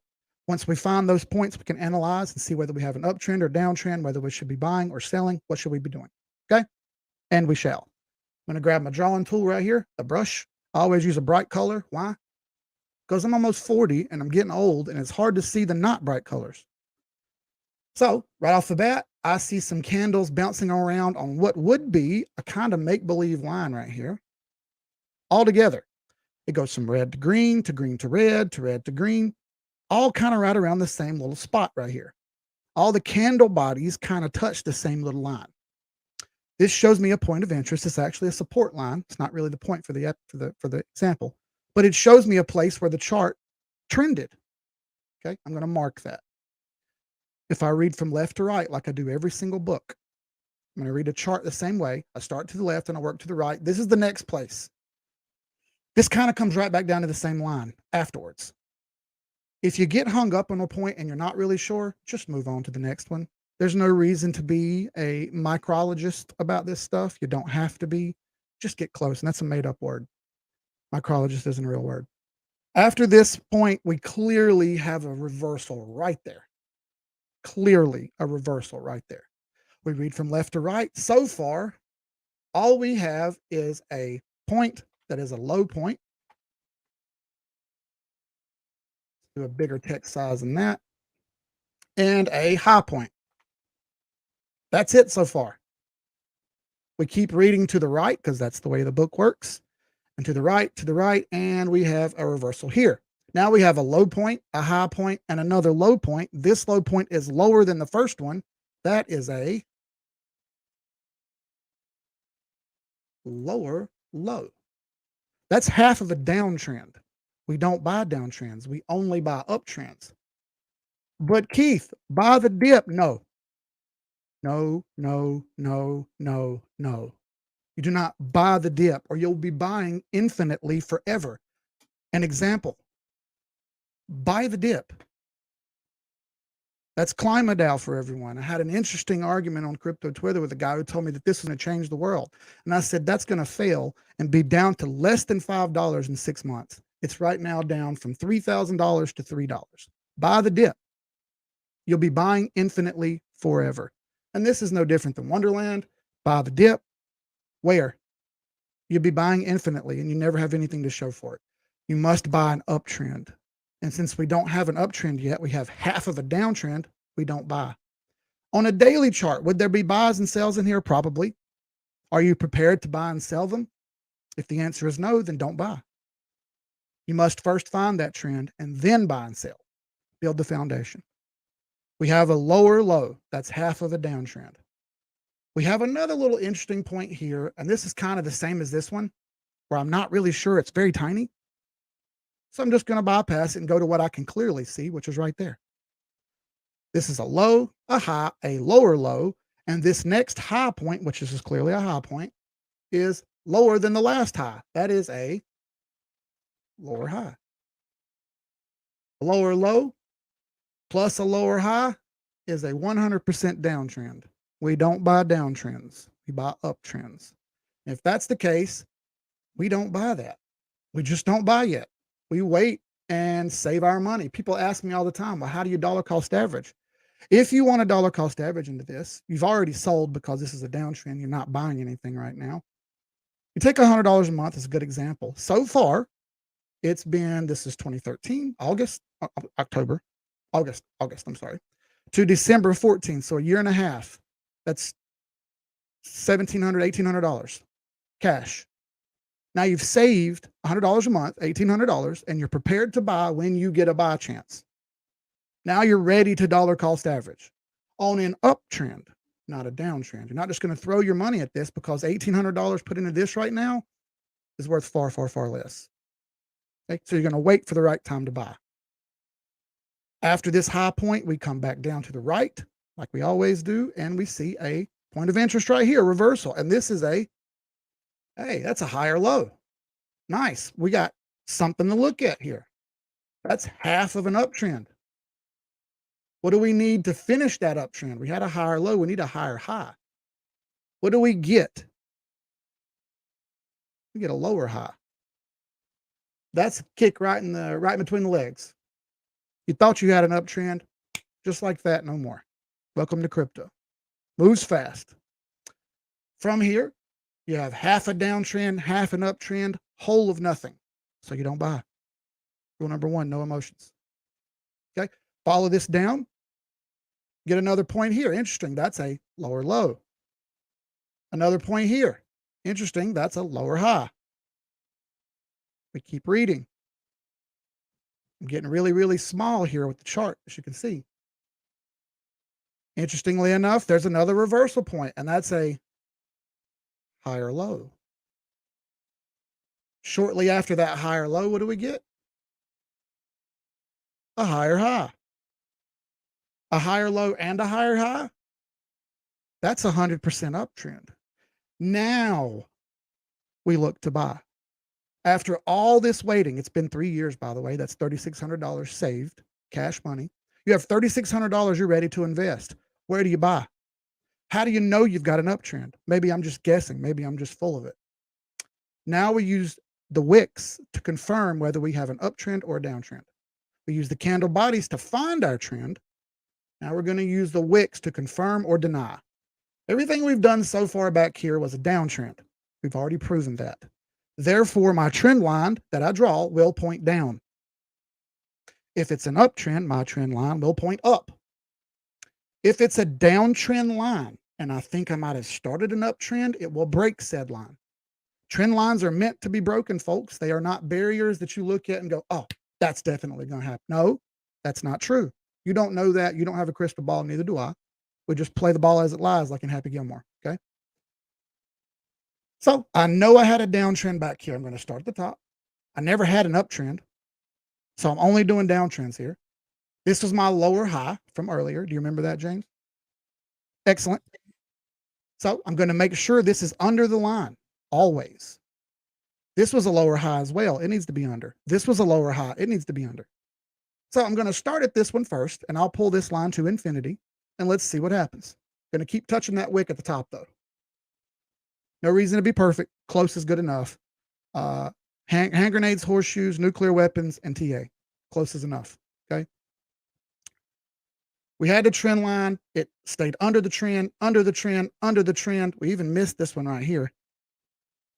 Once we find those points, we can analyze and see whether we have an uptrend or downtrend, whether we should be buying or selling. What should we be doing? Okay? And we shall. I'm going to grab my drawing tool right here, a brush. I always use a bright color. Why? Because I'm almost 40 and I'm getting old, and it's hard to see the not bright colors. So right off the bat, I see some candles bouncing around on what would be a kind of make-believe line right here. All together. It goes from red to green to red to red to green, all kind of right around the same little spot right here. All the candle bodies kind of touch the same little line. This shows me a point of interest. It's actually a support line. It's not really the point for the example, but it shows me a place where the chart trended. Okay, I'm going to mark that. If I read from left to right, like I do every single book, I'm going to read a chart the same way. I start to the left and I work to the right. This is the next place. This kind of comes right back down to the same line afterwards. If you get hung up on a point and you're not really sure, just move on to the next one. There's no reason to be a micrologist about this stuff. You don't have to be. Just get close. And that's a made-up word. Micrologist isn't a real word. After this point, we clearly have a reversal right there. Clearly a reversal right there. We read from left to right. So far, all we have is a point that is a low point. Do a bigger text size than that. And a high point. That's it so far. We keep reading to the right because that's the way the book works. And to the right, and we have a reversal here. Now we have a low point, a high point, and another low point. This low point is lower than the first one. That is a lower low. That's half of a downtrend. We don't buy downtrends. We only buy uptrends. But Keith, buy the dip. No. No, no, no, no, no. You do not buy the dip, or you'll be buying infinitely forever. An example, buy the dip. That's Climadow for everyone. I had an interesting argument on crypto Twitter with a guy who told me that this is going to change the world. And I said, that's going to fail and be down to less than $5 in 6 months. It's right now down from $3,000 to $3. Buy the dip. You'll be buying infinitely forever. And this is no different than Wonderland. Buy the dip. Where? You'll be buying infinitely and you never have anything to show for it. You must buy an uptrend. And since we don't have an uptrend yet, we have half of a downtrend, we don't buy. On a daily chart, would there be buys and sells in here? Probably. Are you prepared to buy and sell them? If the answer is no, then don't buy. You must first find that trend and then buy and sell. Build the foundation. We have a lower low. That's half of a downtrend. We have another little interesting point here, and this is kind of the same as this one, where I'm not really sure. It's very tiny. So I'm just going to bypass it and go to what I can clearly see, which is right there. This is a low, a high, a lower low, and this next high point, which is clearly a high point, is lower than the last high. That is a lower high. A lower low plus a lower high is a 100% downtrend. We don't buy downtrends. We buy uptrends. If that's the case, we don't buy that. We just don't buy yet. We wait and save our money. People ask me all the time, well, how do you dollar cost average? If you want a dollar cost average into this, you've already sold because this is a downtrend. You're not buying anything right now. You take $100 a month as a good example. So far, it's been, this is 2013, August, I'm sorry, to December 14th. So a year and a half. That's $1,700, $1,800 cash. Now you've saved $100 a month, $1,800, and you're prepared to buy when you get a buy chance. Now you're ready to dollar cost average on an uptrend, not a downtrend. You're not just going to throw your money at this because $1,800 put into this right now is worth far, far, far less. Okay? So you're going to wait for the right time to buy. After this high point, we come back down to the right, like we always do, and we see a point of interest right here, reversal. And this is hey, that's a higher low. Nice. We got something to look at here. That's half of an uptrend. What do we need to finish that uptrend? We had a higher low. We need a higher high. What do we get? We get a lower high. That's a kick right between the legs. You thought you had an uptrend, just like that, no more. Welcome to crypto. Moves fast. From here, you have half a downtrend, half an uptrend, whole of nothing. So you don't buy. Rule number one, no emotions. Okay. Follow this down. Get another point here. Interesting. That's a lower low. Another point here. Interesting. That's a lower high. We keep reading. I'm getting really, really small here with the chart, as you can see. Interestingly enough, there's another reversal point, and that's a higher low. Shortly after that higher low, what do we get? A higher high. A higher low and a higher high? That's 100% uptrend. Now we look to buy. After all this waiting, it's been 3 years, by the way. That's $3,600 saved, cash money. You have $3,600 you're ready to invest. Where do you buy? How do you know you've got an uptrend? Maybe I'm just guessing. Maybe I'm just full of it. Now we use the wicks to confirm whether we have an uptrend or a downtrend. We use the candle bodies to find our trend. Now we're going to use the wicks to confirm or deny. Everything we've done so far back here was a downtrend. We've already proven that. Therefore, my trend line that I draw will point down. If it's an uptrend, my trend line will point up. If it's a downtrend line, and I think I might have started an uptrend, it will break said line. Trend lines are meant to be broken, folks. They are not barriers that you look at and go, oh, that's definitely going to happen. No, that's not true. You don't know that. You don't have a crystal ball. Neither do I. We just play the ball as it lies, like in Happy Gilmore. Okay. So I know I had a downtrend back here. I'm going to start at the top. I never had an uptrend. So I'm only doing downtrends here. This was my lower high from earlier. Do you remember that, James? Excellent. So I'm going to make sure this is under the line always. This was a lower high as well. It needs to be under. This was a lower high. It needs to be under. So I'm going to start at this one first, and I'll pull this line to infinity, and let's see what happens. Going to keep touching that wick at the top, though. No reason to be perfect. Close is good enough. Hand grenades, horseshoes, nuclear weapons, and TA. Close is enough. Okay. We had the trend line. It stayed under the trend, under the trend, under the trend. We even missed this one right here.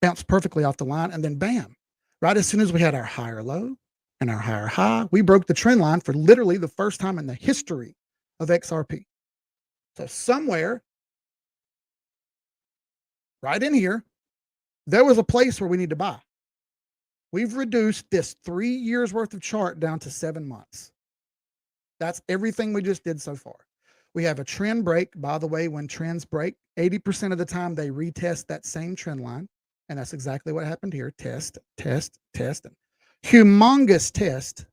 Bounced perfectly off the line, and then bam. Right as soon as we had our higher low and our higher high, we broke the trend line for literally the first time in the history of XRP. So somewhere right in here, there was a place where we need to buy. We've reduced this 3 years worth of chart down to 7 months. That's everything we just did so far. We have a trend break. By the way, when trends break, 80% of the time they retest that same trend line. And that's exactly what happened here. Test, test, test. Humongous test,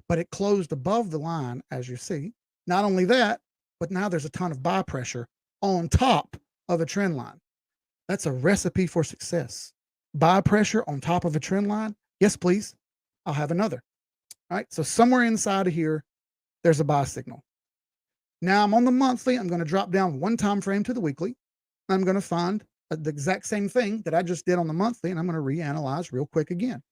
but it closed above the line, as you see. Not only that, but now there's a ton of buy pressure on top of a trend line. That's a recipe for success. Buy pressure on top of a trend line. Yes, please. I'll have another. right? So somewhere inside of here, there's a buy signal. Now I'm on the monthly. I'm going to drop down one time frame to the weekly. I'm going to find the exact same thing that I just did on the monthly, and I'm going to reanalyze real quick again.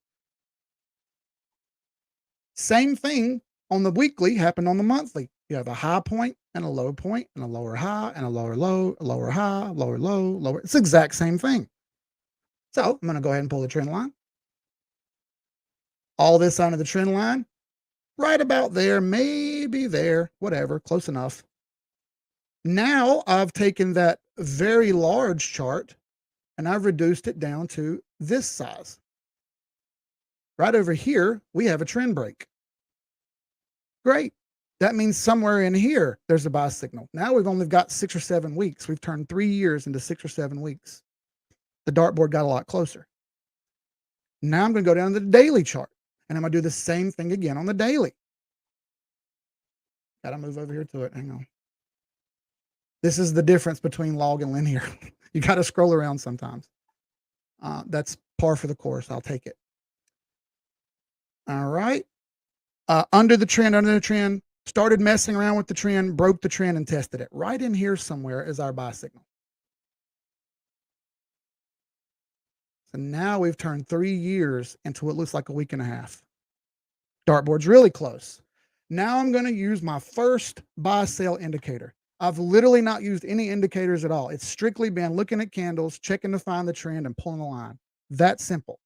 Same thing on the weekly happened on the monthly. You have a high point and a low point and a lower high and a lower low, a lower high, lower low, lower. It's the exact same thing. So I'm going to go ahead and pull the trend line. All this onto the trend line, right about there, maybe there, whatever, close enough. Now I've taken that very large chart and I've reduced it down to this size. Right over here, we have a trend break. Great. That means somewhere in here, there's a buy signal. Now we've only got 6 or 7 weeks. We've turned 3 years into 6 or 7 weeks. The dartboard got a lot closer. Now I'm going to go down to the daily chart, and I'm going to do the same thing again on the daily. Got to move over here to it. Hang on. This is the difference between log and linear. You got to scroll around sometimes. That's par for the course. I'll take it. All right. Under the trend, started messing around with the trend, broke the trend, and tested it. Right in here somewhere is our buy signal. So now we've turned 3 years into what looks like a week and a half. Dartboard's really close. Now I'm going to use my first buy sell indicator. I've literally not used any indicators at all. It's strictly been looking at candles, checking to find the trend, and pulling the line. That simple.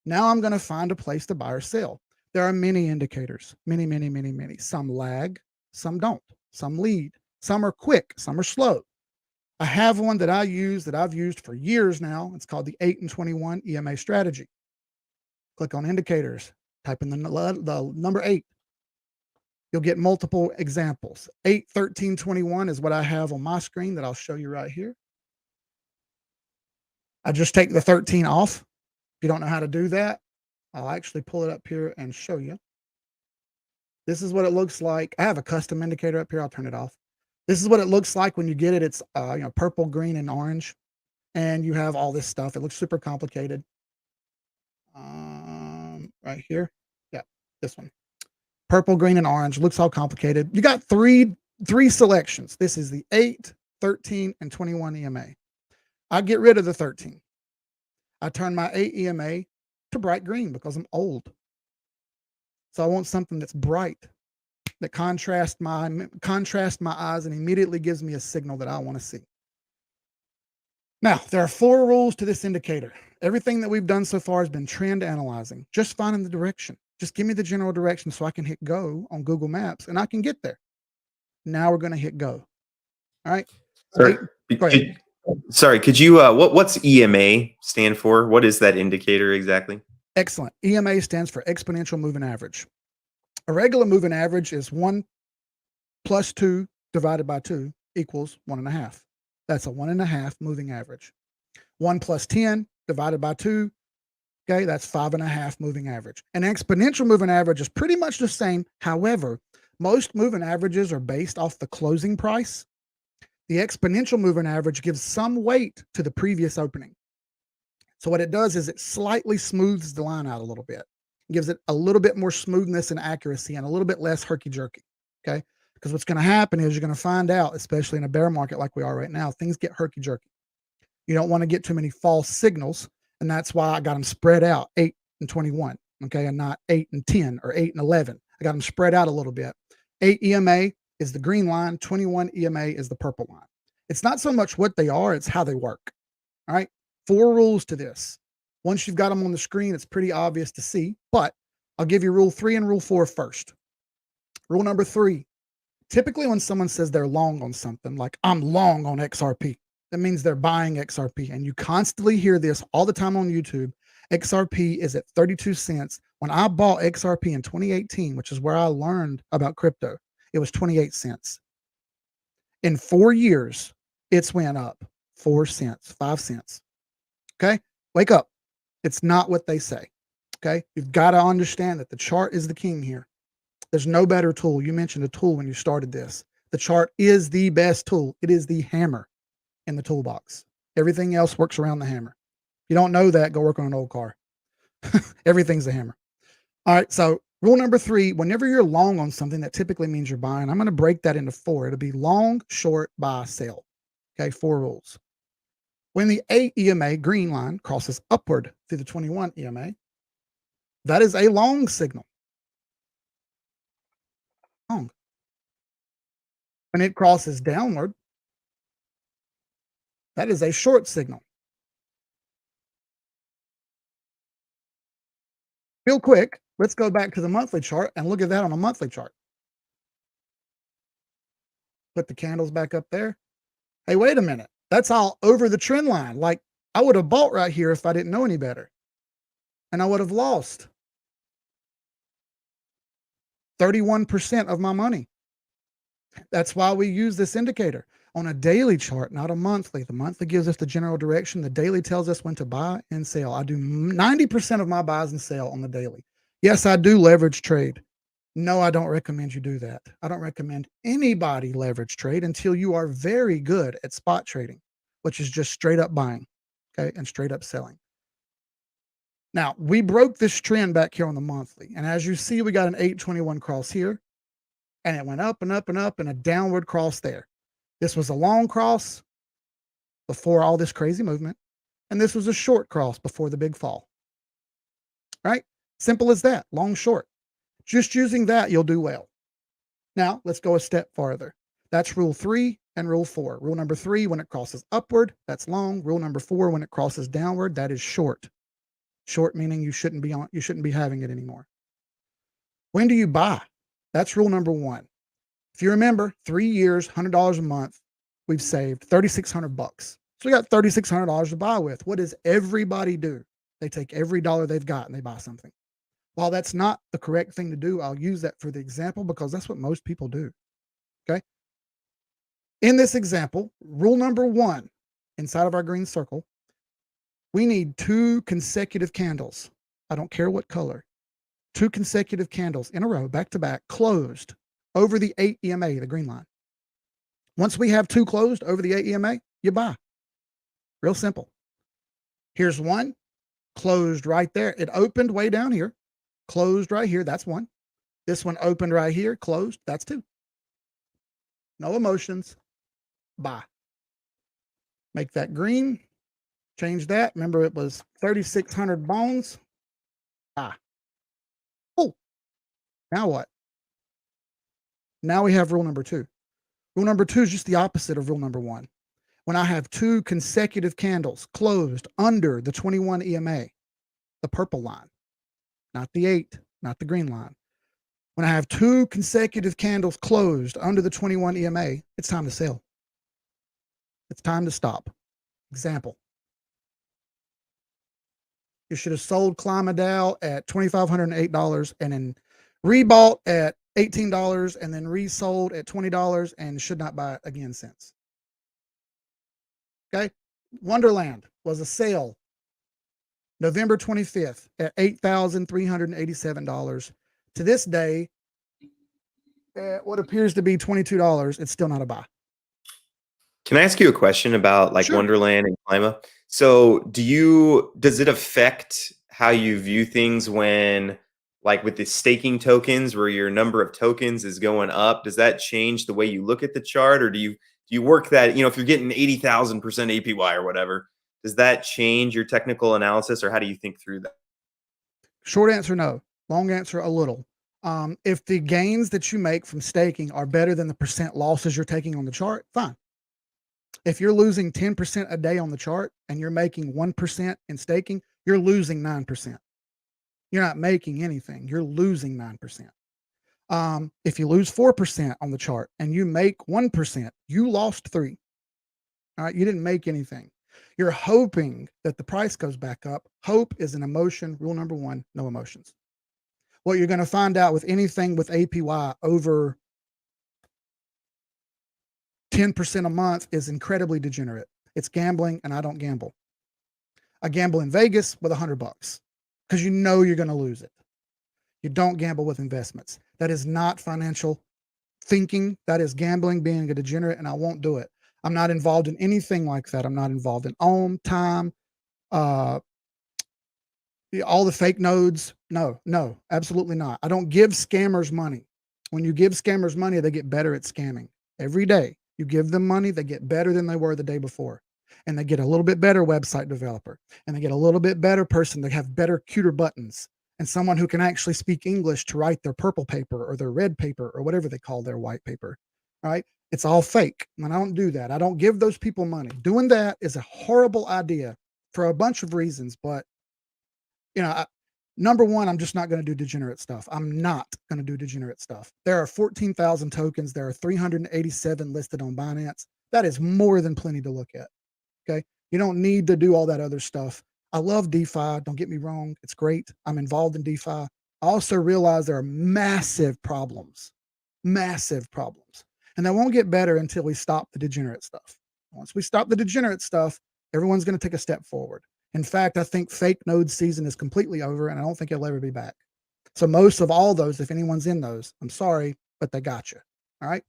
Now I'm going to find a place to buy or sell. There are many indicators, many. Some lag, some don't. Some lead. Some are quick, some are slow. I have one that I've used for years now. It's called the 8 and 21 EMA strategy. Click on indicators, type in the number 8. You'll get multiple examples. 8, 13, 21 is what I have on my screen that I'll show you right here. I just take the 13 off. If you don't know how to do that, I'll actually pull it up here and show you. This is what it looks like. I have a custom indicator up here. I'll turn it off. This is what it looks like when you get it. It's purple, green, and orange, and you have all this stuff. It looks super complicated. Right here, yeah, this one, purple, green, and orange. Looks all complicated. You got three selections. This is the 8, 13, and 21 EMA. I get rid of the 13. I turn my 8 EMA to bright green because I'm old. So I want something that's bright, that contrasts my eyes and immediately gives me a signal that I want to see. Now, there are 4 rules to this indicator. Everything that we've done so far has been trend analyzing, just finding the direction. Just give me the general direction so I can hit go on Google Maps and I can get there. Now we're going to hit go. All right. Sorry, could you, what's EMA stand for? What is that indicator exactly? Excellent. EMA stands for exponential moving average. A regular moving average is 1 plus 2 divided by 2 equals 1.5. That's a 1.5 moving average. 1 plus 10 divided by 2, okay, that's 5.5 moving average. An exponential moving average is pretty much the same. However, most moving averages are based off the closing price. The exponential moving average gives some weight to the previous opening. So what it does is it slightly smooths the line out a little bit. It gives it a little bit more smoothness and accuracy and a little bit less herky-jerky, okay? Because what's going to happen is you're going to find out, especially in a bear market like we are right now, things get herky-jerky. You don't want to get too many false signals, and that's why I got them spread out, 8 and 21, okay, and not 8 and 10 or 8 and 11. I got them spread out a little bit. 8 EMA is the green line, 21 EMA is the purple line. It's not so much what they are, it's how they work, all right? 4 rules to this. Once you've got them on the screen, it's pretty obvious to see, but I'll give you rule 3 and rule 4 first. Rule number 3, typically when someone says they're long on something, like I'm long on XRP, that means they're buying XRP. And you constantly hear this all the time on YouTube. XRP is at 32 cents. When I bought XRP in 2018, which is where I learned about crypto, it was 28 cents. In 4 years, it's went up 4 cents, 5 cents. Okay, wake up. It's not what they say. Okay, you've got to understand that the chart is the king here. There's no better tool. You mentioned a tool when you started this. The chart is the best tool. It is the hammer in the toolbox. Everything else works around the hammer. If you don't know that, go work on an old car. Everything's a hammer. All right, so Rule number 3, whenever you're long on something, that typically means you're buying. I'm going to break that into 4. It'll be long, short, buy, sell. Okay, 4 rules. When the 8 EMA green line crosses upward through the 21 EMA, that is a long signal. Long. When it crosses downward, that is a short signal. Real quick, let's go back to the monthly chart and look at that on a monthly chart. Put the candles back up there. Hey, wait a minute. That's all over the trend line. Like, I would have bought right here if I didn't know any better. And I would have lost 31% of my money. That's why we use this indicator on a daily chart, not a monthly. The monthly gives us the general direction. The daily tells us when to buy and sell. I do 90% of my buys and sell on the daily. Yes, I do leverage trade. No, I don't recommend you do that. I don't recommend anybody leverage trade until you are very good at spot trading, which is just straight up buying, okay, and straight up selling. Now, we broke this trend back here on the monthly, and as you see, we got an 821 cross here, and it went up and up and up and a downward cross there. This was a long cross before all this crazy movement, and this was a short cross before the big fall. Right? Simple as that, long, short. Just using that, you'll do well. Now, let's go a step farther. That's rule 3 and rule 4. Rule number 3, when it crosses upward, that's long. Rule number 4, when it crosses downward, that is short. Short meaning you shouldn't be having it anymore. When do you buy? That's rule number 1. If you remember, 3 years, $100 a month, we've saved $3,600. So we got $3,600 to buy with. What does everybody do? They take every dollar they've got and they buy something. While that's not the correct thing to do, I'll use that for the example because that's what most people do. Okay. In this example, rule number 1, inside of our green circle, we need 2 consecutive candles. I don't care what color. 2 consecutive candles in a row, back to back, closed over the 8 EMA, the green line. Once we have 2 closed over the 8 EMA, you buy. Real simple. Here's one closed right there. It opened way down here, closed right here. That's 1. This one opened right here, closed. That's 2. No emotions. Buy. Make that green. Change that. Remember, it was 3,600 bones. Buy. Oh, now what? Now we have rule number 2. Rule number 2 is just the opposite of rule number 1. When I have 2 consecutive candles closed under the 21 EMA, the purple line, not the 8, not the green line. When I have 2 consecutive candles closed under the 21 EMA, it's time to sell. It's time to stop. Example. You should have sold Climadow at $2,508 and then rebought at $18 and then resold at $20 and should not buy it again since. Okay. Wonderland was a sale November 25th at $8,387. To this day, at what appears to be $22, it's still not a buy. Can I ask you a question about like Sure. Wonderland and Clima? So does it affect how you view things when, like with the staking tokens where your number of tokens is going up? Does that change the way you look at the chart, or do you work that, if you're getting 80,000% APY or whatever, does that change your technical analysis, or how do you think through that? Short answer, no. Long answer, a little. If the gains that you make from staking are better than the percent losses you're taking on the chart, fine. If you're losing 10% a day on the chart and you're making 1% in staking, you're losing 9%. You're not making anything. You're losing 9%. If you lose 4% on the chart and you make 1%, you lost 3. All right. You didn't make anything. You're hoping that the price goes back up. Hope is an emotion. Rule number 1, no emotions. What you're going to find out with anything with APY over 10% a month is incredibly degenerate. It's gambling, and I don't gamble. I gamble in Vegas with $100 because you know you're going to lose it. You don't gamble with investments. That is not financial thinking. That is gambling, being a degenerate, and I won't do it. I'm not involved in anything like that. I'm not involved in time, All the fake nodes. No, no, absolutely not. I don't give scammers money. When you give scammers money, they get better at scamming. Every day you give them money, they get better than they were the day before. And they get a little bit better website developer. And they get a little bit better person. They have better, cuter buttons. And someone who can actually speak English to write their purple paper or their red paper or whatever they call their white paper. All right. It's all fake. And I don't do that. I don't give those people money. Doing that is a horrible idea for a bunch of reasons. But, you know, number one, I'm just not going to do degenerate stuff. I'm not going to do degenerate stuff. There are 14,000 tokens. There are 387 listed on Binance. That is more than plenty to look at. Okay. You don't need to do all that other stuff. I love DeFi. Don't get me wrong. It's great. I'm involved in DeFi. I also realize there are massive problems. And they won't get better until we stop the degenerate stuff. Once we stop the degenerate stuff, everyone's going to take a step forward. In fact, I think fake node season is completely over, and I don't think it'll ever be back. So most of all those, if anyone's in those, I'm sorry, but they got you. All right.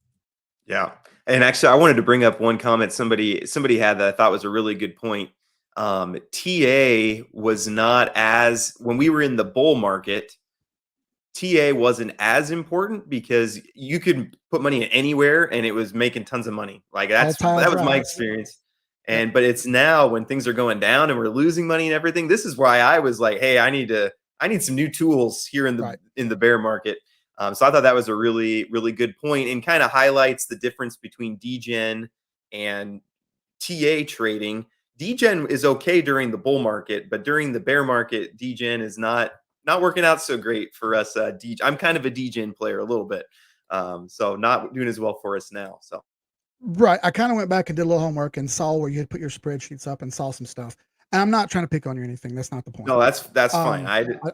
Yeah. And actually, I wanted to bring up one comment somebody had that I thought was a really good point. TA was not as, when we were in the bull market, TA wasn't as important because you could put money in anywhere and it was making tons of money. Like that was my experience. And but it's now when things are going down and we're losing money and everything. This is why I was like, hey, I need some new tools here in the bear market. So I thought that was a really, really good point and kind of highlights the difference between degen and TA trading. Degen is okay during the bull market, but during the bear market, degen is not working out so great for us. I'm kind of a degen player a little bit, so not doing as well for us now. So right, I kind of went back and did a little homework and saw where you had put your spreadsheets up and saw some stuff. And I'm not trying to pick on you or anything. That's not the point. No, that's fine.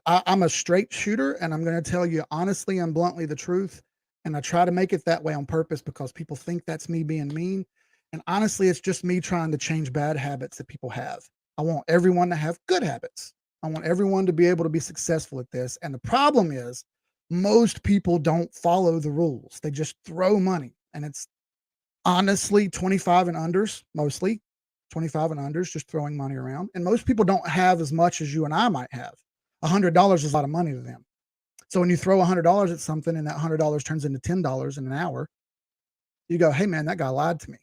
I'm a straight shooter, and I'm going to tell you honestly and bluntly the truth. And I try to make it that way on purpose because people think that's me being mean. And honestly, it's just me trying to change bad habits that people have. I want everyone to have good habits. I want everyone to be able to be successful at this. And the problem is, most people don't follow the rules. They just throw money. And it's honestly 25 and unders, mostly 25 and unders, just throwing money around. And most people don't have as much as you and I might have. $100 is a lot of money to them. So when you throw $100 at something and that $100 turns into $10 in an hour, you go, hey, man, that guy lied to me.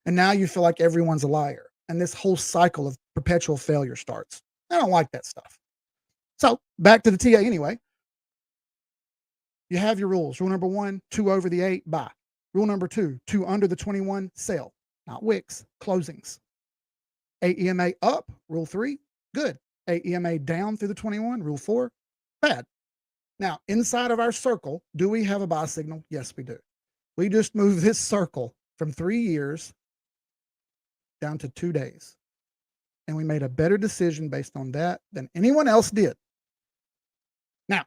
And now you feel like everyone's a liar. And this whole cycle of perpetual failure starts. I don't like that stuff. So back to the TA anyway. You have your rules. Rule number 1, 2 over the 8, buy. Rule number 2, 2 under the 21, sell. Not wicks, closings. 8 EMA up, rule 3, good. 8 EMA down through the 21, rule 4, bad. Now, inside of our circle, do we have a buy signal? Yes, we do. We just moved this circle from 3 years down to 2 days. And we made a better decision based on that than anyone else did. Now,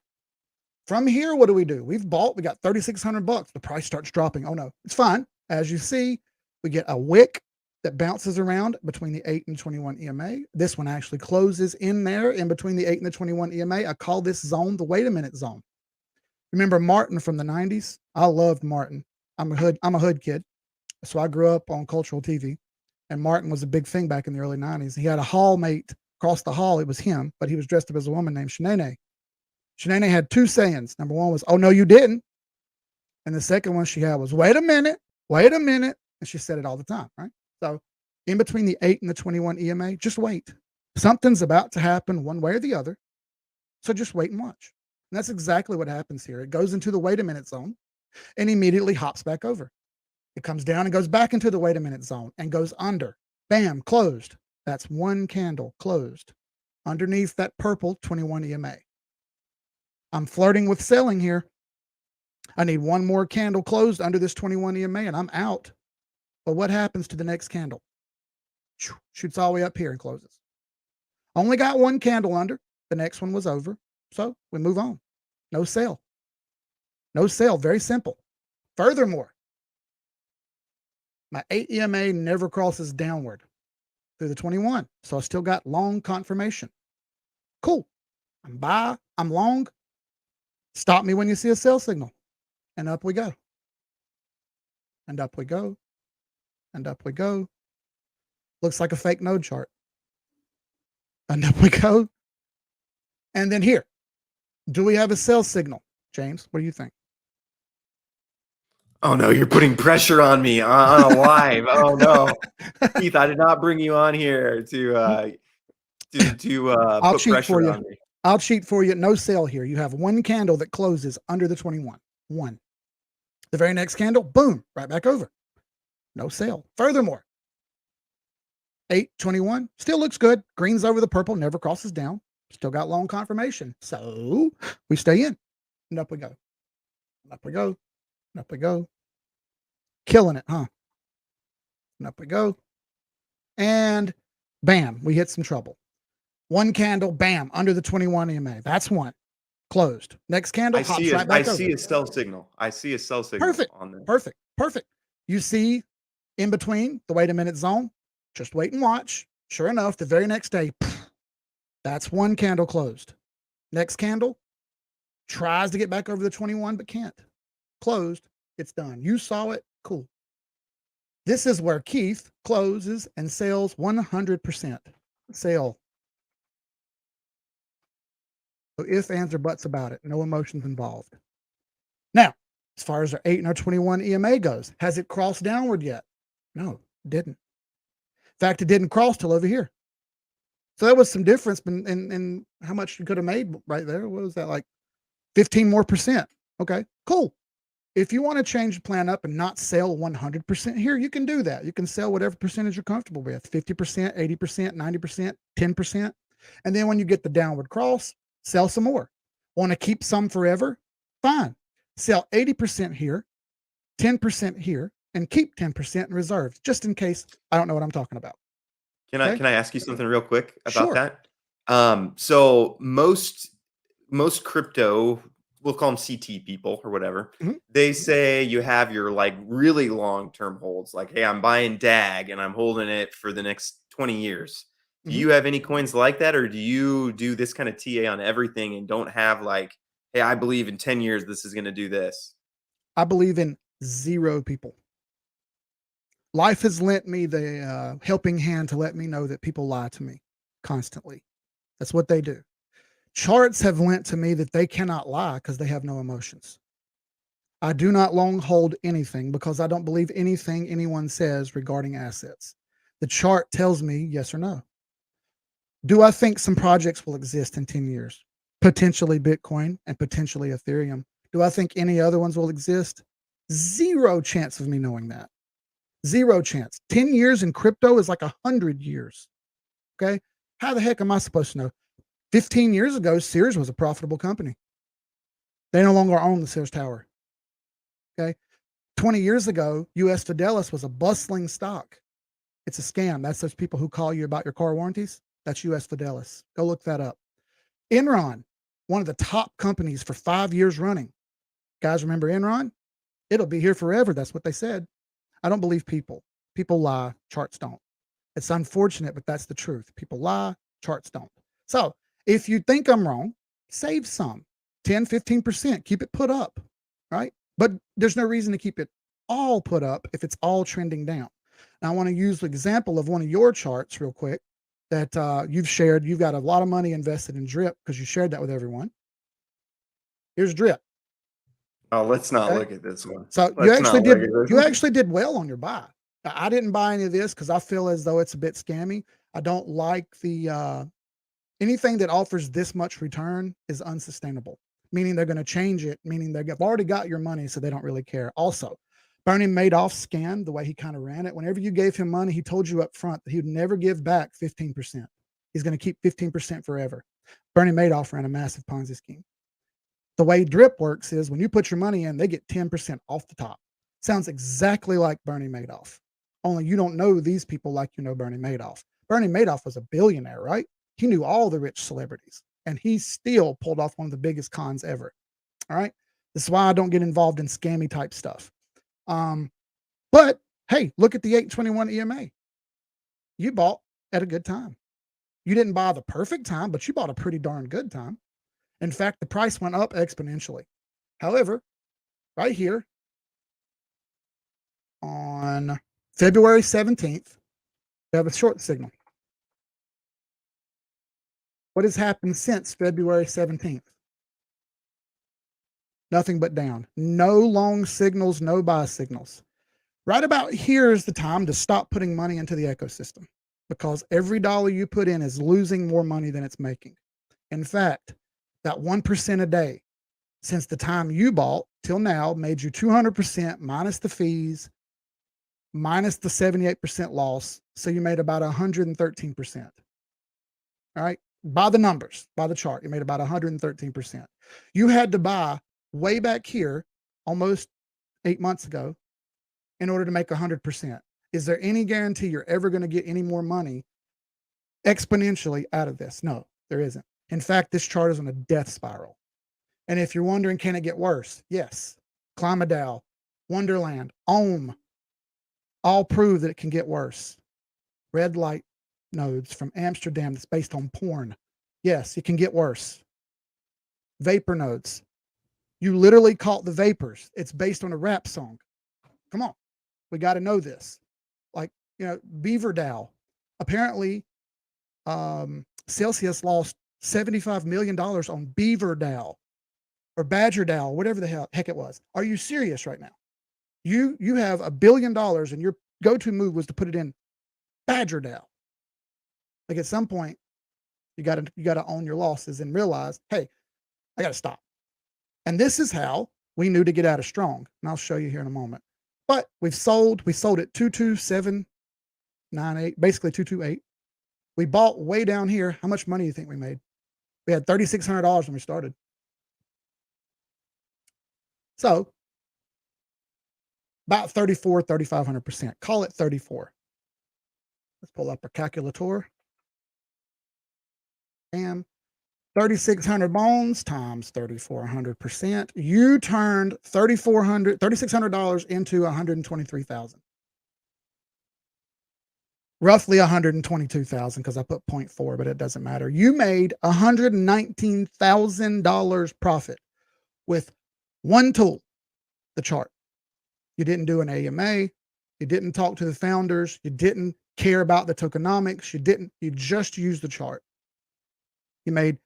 from here, what do? We've bought, we got $3,600. The price starts dropping. Oh no, it's fine. As you see, we get a wick that bounces around between the 8 and 21 EMA. This one actually closes in there in between the 8 and the 21 EMA. I call this zone the wait a minute zone. Remember Martin from the 90s? I loved Martin. I'm a hood kid. So I grew up on cultural TV. And Martin was a big thing back in the early 90s. He had a hallmate across the hall. It was him, but he was dressed up as a woman named Shanae. Shanae had 2 sayings. Number 1 was, oh, no, you didn't. And the second one she had was, wait a minute. And she said it all the time, right? So in between the 8 and the 21 EMA, just wait. Something's about to happen one way or the other. So just wait and watch. And that's exactly what happens here. It goes into the wait a minute zone and immediately hops back over. It comes down and goes back into the wait a minute zone and goes under. Bam, closed. That's 1 candle closed underneath that purple 21 EMA. I'm flirting with selling here. I need 1 more candle closed under this 21 EMA and I'm out. But what happens to the next candle? Shoots all the way up here and closes. Only got 1 candle under. The next one was over. So we move on. No sale. No sale. Very simple. Furthermore, my 8 EMA never crosses downward through the 21. So I still got long confirmation. Cool. I'm buy. I'm long. Stop me when you see a sell signal. And up we go. And up we go. And up we go. Looks like a fake node chart. And up we go. And then here, do we have a sell signal? James, what do you think? Oh no, you're putting pressure on me on a live. Oh no, Keith, I did not bring you on here to I'll put cheat for pressure you. on me. I'll cheat for you. No sell here. You have one candle that closes under the 21. One. The very next candle, boom, right back over. No sale. Furthermore, 821 still looks good. Green's over the purple, never crosses down. Still got long confirmation. So we stay in. And up we go. Up we go. Up we go. Killing it, huh? And up we go. And bam, we hit some trouble. One candle, bam, under the 21 EMA. That's one. Closed. Next candle, hops right back over. I see a sell signal. I see a sell signal Perfect. on there. Perfect. Perfect. You see in between the wait a minute zone, just wait and watch. Sure enough, the very next day, that's one candle closed. Next candle tries to get back over the 21, but can't. Closed. It's done. You saw it. Cool. This is where Keith closes and sells 100%. Sale. So if, ands, or buts about it. No emotions involved. Now, as far as our 8 and our 21 EMA goes, has it crossed downward yet? No, it didn't. In fact, it didn't cross till over here. So that was some difference in how much you could have made right there. What was that, like 15 more percent? Okay, cool. If you want to change the plan up and not sell 100% here, you can do that. You can sell whatever percentage you're comfortable with, 50%, 80%, 90%, 10%. And then when you get the downward cross, sell some more. Want to keep some forever? Fine. Sell 80% here, 10% here, and keep 10% in reserves, just in case I don't know what I'm talking about. Can I ask you something real quick about Sure. that? So most crypto, we'll call them CT people or whatever. Mhm. They say you have your like really long-term holds, like, hey, I'm buying DAG and I'm holding it for the next 20 years. Do Mhm. you have any coins like that, or do you do this kind of TA on everything and don't have like, hey, I believe in 10 years this is going to do this? I believe in zero people. Life has lent me the helping hand to let me know that people lie to me constantly. That's what they do. Charts have lent to me that they cannot lie because they have no emotions. I do not long hold anything because I don't believe anything anyone says regarding assets. The chart tells me yes or no. Do I think some projects will exist in 10 years? Potentially Bitcoin and potentially Ethereum. Do I think any other ones will exist? Zero chance of me knowing that. Zero chance. 10 years in crypto is like 100 years. Okay. How the heck am I supposed to know? 15 years ago, Sears was a profitable company. They no longer own the Sears Tower. Okay. 20 years ago, US Fidelis was a bustling stock. It's a scam. That's those people who call you about your car warranties. That's US Fidelis. Go look that up. Enron, one of the top companies for 5 years running. Guys, remember Enron? It'll be here forever. That's what they said. I don't believe people. People lie, charts don't. It's unfortunate, but that's the truth. People lie, charts don't. So if you think I'm wrong, save some 10, 15%, keep it put up, right? But there's no reason to keep it all put up if it's all trending down. Now, I want to use the example of one of your charts real quick that you've shared. You've got a lot of money invested in Drip because you shared that with everyone. Here's Drip. Oh, let's not Okay. look at this one. So you Let's actually not look did at this you one. actually did well on your buy. I didn't buy any of this because I feel as though it's a bit scammy. I don't like the anything that offers this much return is unsustainable, meaning they're going to change it, meaning they've already got your money, so they don't really care. Also, Bernie Madoff's scam, the way he kind of ran it, whenever you gave him money, he told you up front that he would never give back 15%. He's going to keep 15% forever. Bernie Madoff ran a massive Ponzi scheme. The way Drip works is when you put your money in, they get 10% off the top. Sounds exactly like Bernie Madoff. Only you don't know these people like you know Bernie Madoff. Bernie Madoff was a billionaire, right? He knew all the rich celebrities, and he still pulled off one of the biggest cons ever. All right. This is why I don't get involved in scammy type stuff. But hey, look at the 821 EMA. You bought at a good time. You didn't buy the perfect time, but you bought a pretty darn good time. In fact, the price went up exponentially. However, right here on February 17th, we have a short signal. What has happened since February 17th? Nothing but down. No long signals, no buy signals. Right about here is the time to stop putting money into the ecosystem, because every dollar you put in is losing more money than it's making. In fact, that 1% a day since the time you bought till now made you 200% minus the fees, minus the 78% loss. So you made about 113%. All right. By the numbers, by the chart, you made about 113%. You had to buy way back here almost 8 months ago in order to make 100%. Is there any guarantee you're ever going to get any more money exponentially out of this? No, there isn't. In fact, this chart is on a death spiral. And if you're wondering, can it get worse? Yes. Climadow, Wonderland, Ohm, all prove that it can get worse. Red light nodes from Amsterdam that's based on porn. Yes, it can get worse. Vapor nodes. You literally caught the vapors. It's based on a rap song. Come on. We got to know this. Like, Beaver Dow. Apparently, Celsius lost $75 million on Beaver Dow or Badger Dow, whatever the heck it was. Are you serious right now? You have $1 billion and your go-to move was to put it in Badger Dow. Like, at some point, you got to own your losses and realize, hey, I got to stop. And this is how we knew to get out of strong. And I'll show you here in a moment. But we sold at 22798, basically 228. We bought way down here. How much money do you think we made? We had $3,600 when we started. So about 3,500%. Call it 34. Let's pull up our calculator. And 3,600 bones times 3,400%. You turned $3,600 into 123,000. Roughly 122,000 because I put 0.4, but it doesn't matter. You made $119,000 profit with one tool, the chart. You didn't do an AMA. You didn't talk to the founders. You didn't care about the tokenomics. You just used the chart. You made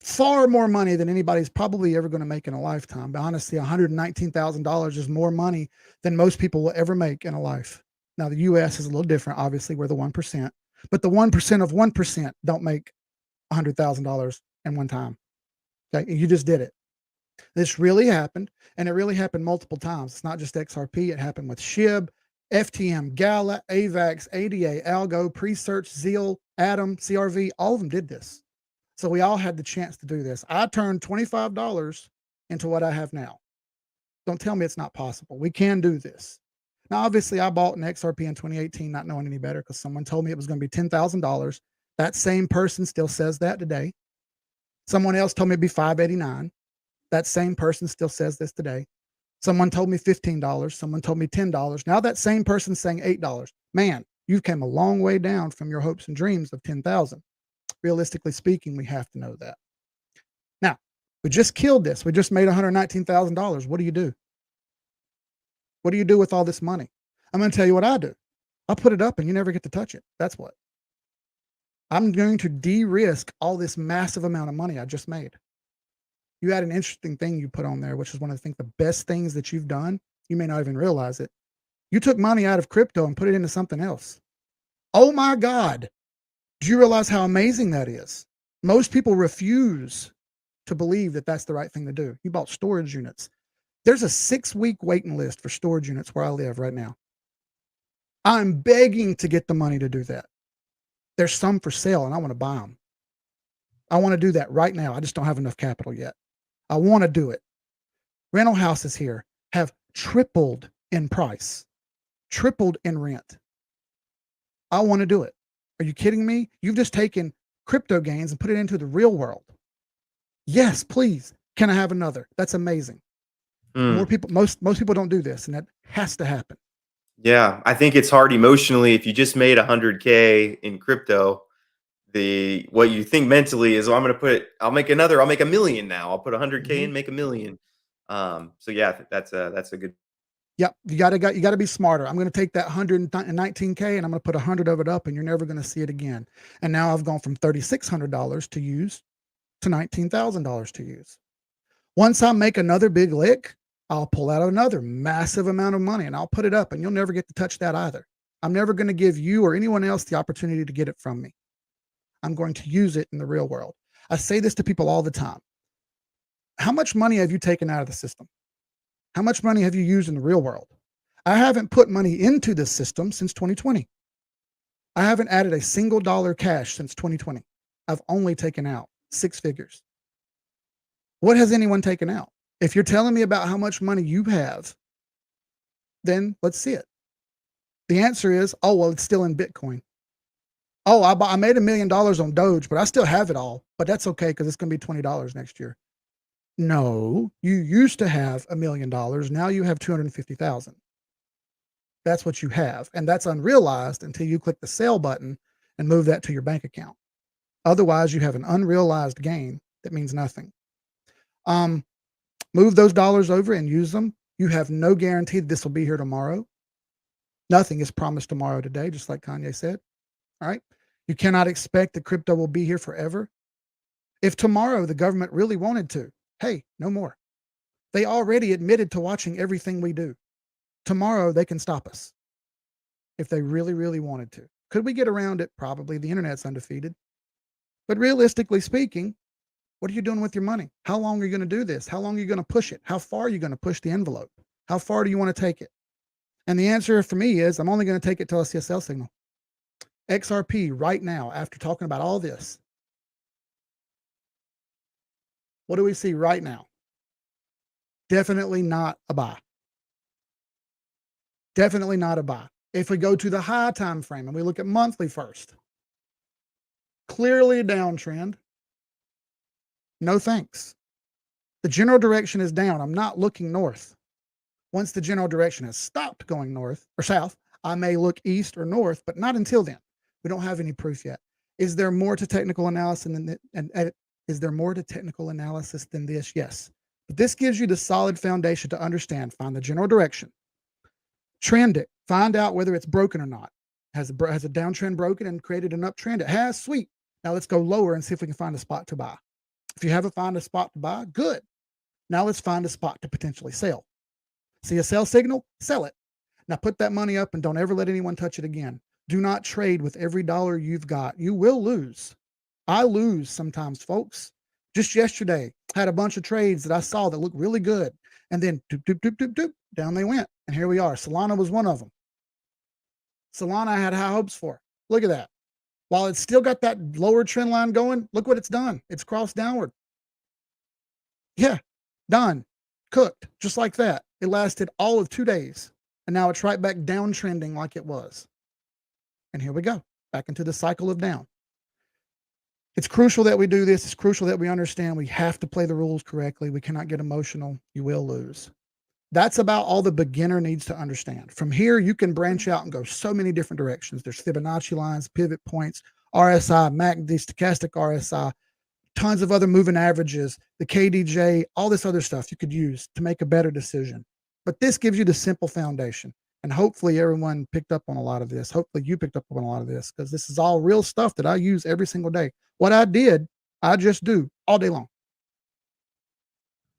far more money than anybody's probably ever going to make in a lifetime. But honestly, $119,000 is more money than most people will ever make in a life. Now, the US is a little different. Obviously, we're the 1%, but the 1% of 1% don't make $100,000 in one time. Okay. You just did it. This really happened, and it really happened multiple times. It's not just XRP. It happened with SHIB, FTM, Gala, AVAX, ADA, Algo, Presearch, Zeal, Atom, CRV. All of them did this. So we all had the chance to do this. I turned $25 into what I have now. Don't tell me it's not possible. We can do this. Now, obviously, I bought an XRP in 2018, not knowing any better, because someone told me it was going to be $10,000. That same person still says that today. Someone else told me it'd be $589. That same person still says this today. Someone told me $15. Someone told me $10. Now that same person's saying $8. Man, you came a long way down from your hopes and dreams of 10,000. Realistically speaking, we have to know that. Now, we just killed this. We just made $119,000. What do you do? What do you do with all this money? I'm going to tell you what I do. I'll put it up and you never get to touch it. That's what. I'm going to de-risk all this massive amount of money I just made. You had an interesting thing you put on there, which is one of the best things that you've done. You may not even realize it. You took money out of crypto and put it into something else. Oh my God. Do you realize how amazing that is? Most people refuse to believe that that's the right thing to do. You bought storage units. There's a 6-week waiting list for storage units where I live right now. I'm begging to get the money to do that. There's some for sale and I want to buy them. I want to do that right now. I just don't have enough capital yet. I want to do it. Rental houses here have tripled in price, tripled in rent. I want to do it. Are you kidding me? You've just taken crypto gains and put it into the real world. Yes, please. Can I have another? That's amazing. More people, most people don't do this, and that has to happen. Yeah, I think it's hard emotionally if you just made 100K in crypto. What you think mentally is, oh, I'll make $1 million now. I'll put 100K and make $1 million. So yeah, that's a good Yep, you gotta be smarter. I'm gonna take that 119K and I'm gonna put 100 of it up, and you're never gonna see it again. And now I've gone from $3,600 to use to $19,000 to use. Once I make another big lick, I'll pull out another massive amount of money and I'll put it up, and you'll never get to touch that either. I'm never gonna give you or anyone else the opportunity to get it from me. I'm going to use it in the real world. I say this to people all the time. How much money have you taken out of the system? How much money have you used in the real world? I haven't put money into this system since 2020. I haven't added a single dollar cash since 2020. I've only taken out six figures. What has anyone taken out? If you're telling me about how much money you have, then let's see it. The answer is, oh, well, it's still in Bitcoin. Oh, I made $1 million on Doge, but I still have it all. But that's okay because it's going to be $20 next year. No, you used to have $1 million. Now you have 250,000. That's what you have. And that's unrealized until you click the sell button and move that to your bank account. Otherwise, you have an unrealized gain that means nothing. Move those dollars over and use them. You have no guarantee that this will be here tomorrow. Nothing is promised tomorrow today, just like Kanye said. All right. You cannot expect that crypto will be here forever. If tomorrow the government really wanted to, hey, no more. They already admitted to watching everything we do. Tomorrow they can stop us if they really, really wanted to. Could we get around it? Probably. The internet's undefeated. But realistically speaking, what are you doing with your money? How long are you going to do this? How long are you going to push it? How far are you going to push the envelope? How far do you want to take it? And the answer for me is I'm only going to take it till I see a sell signal. XRP right now, after talking about all this, what do we see right now? Definitely not a buy. Definitely not a buy. If we go to the high time frame and we look at monthly first, clearly a downtrend. No thanks. The general direction is down. I'm not looking north. Once the general direction has stopped going north or south, I may look east or north, but not until then. We don't have any proof yet. Is there more to technical analysis is there more to technical analysis than this? Yes. But this gives you the solid foundation to understand. Find the general direction. Trend it. Find out whether it's broken or not. Has a downtrend broken and created an uptrend? It has. Sweet. Now let's go lower and see if we can find a spot to buy. If you haven't found a spot to buy, good. Now let's find a spot to potentially sell. See a sell signal? Sell it. Now put that money up and don't ever let anyone touch it again. Do not trade with every dollar you've got. You will lose. I lose sometimes, folks. Just yesterday, had a bunch of trades that I saw that looked really good. And then doop, doop, doop, doop, doop, down they went. And here we are. Solana was one of them. Solana I had high hopes for. Look at that. While it's still got that lower trend line going, look what it's done. It's crossed downward. Yeah, done. Cooked. Just like that. It lasted all of 2 days. And now it's right back downtrending like it was. And here we go. Back into the cycle of down. It's crucial that we do this. It's crucial that we understand we have to play the rules correctly. We cannot get emotional. You will lose. That's about all the beginner needs to understand. From here, you can branch out and go so many different directions. There's Fibonacci lines, pivot points, RSI, MACD, stochastic RSI, tons of other moving averages, the KDJ, all this other stuff you could use to make a better decision. But this gives you the simple foundation. And hopefully everyone picked up on a lot of this. Hopefully you picked up on a lot of this because this is all real stuff that I use every single day. What I did, I just do all day long.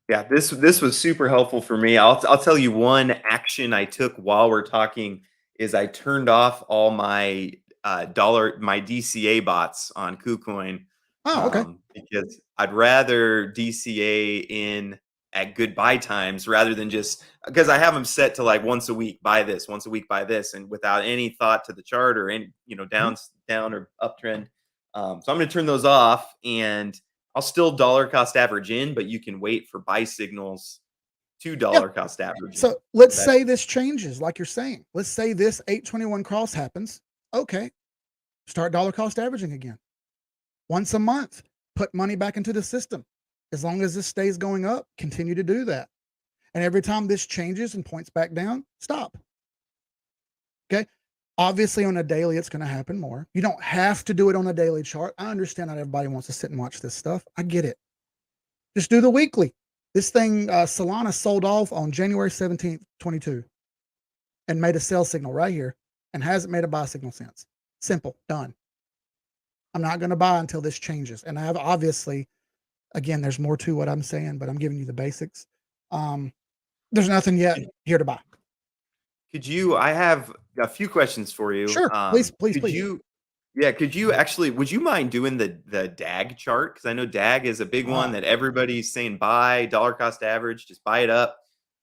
Yeah, this was super helpful for me. I'll tell you one action I took while we're talking is I turned off all my my DCA bots on KuCoin, Oh, okay. because I'd rather DCA in at good buy times rather than just because I have them set to like once a week buy this, once a week buy this, and without any thought to the chart or any Mhm. down or uptrend. So I'm going to turn those off, and I'll still dollar cost average in, but you can wait for buy signals to Yeah. dollar cost average in. So let's So that say this changes, like you're saying. Let's say this 821 cross happens. Okay. Start dollar cost averaging again. Once a month, put money back into the system. As long as this stays going up, continue to do that. And every time this changes and points back down, stop. Okay. Obviously, on a daily, it's going to happen more. You don't have to do it on a daily chart. I understand not everybody wants to sit and watch this stuff. I get it. Just do the weekly. This thing, Solana sold off on January 17th, 22. and made a sell signal right here and hasn't made a buy signal since. Simple, done. I'm not going to buy until this changes. And I have obviously, again, there's more to what I'm saying, but I'm giving you the basics. There's nothing yet here to buy. I have a few questions for you. Sure, please. Could you actually, would you mind doing the DAG chart? Because I know DAG is a big one that everybody's saying buy, dollar cost average, just buy it up.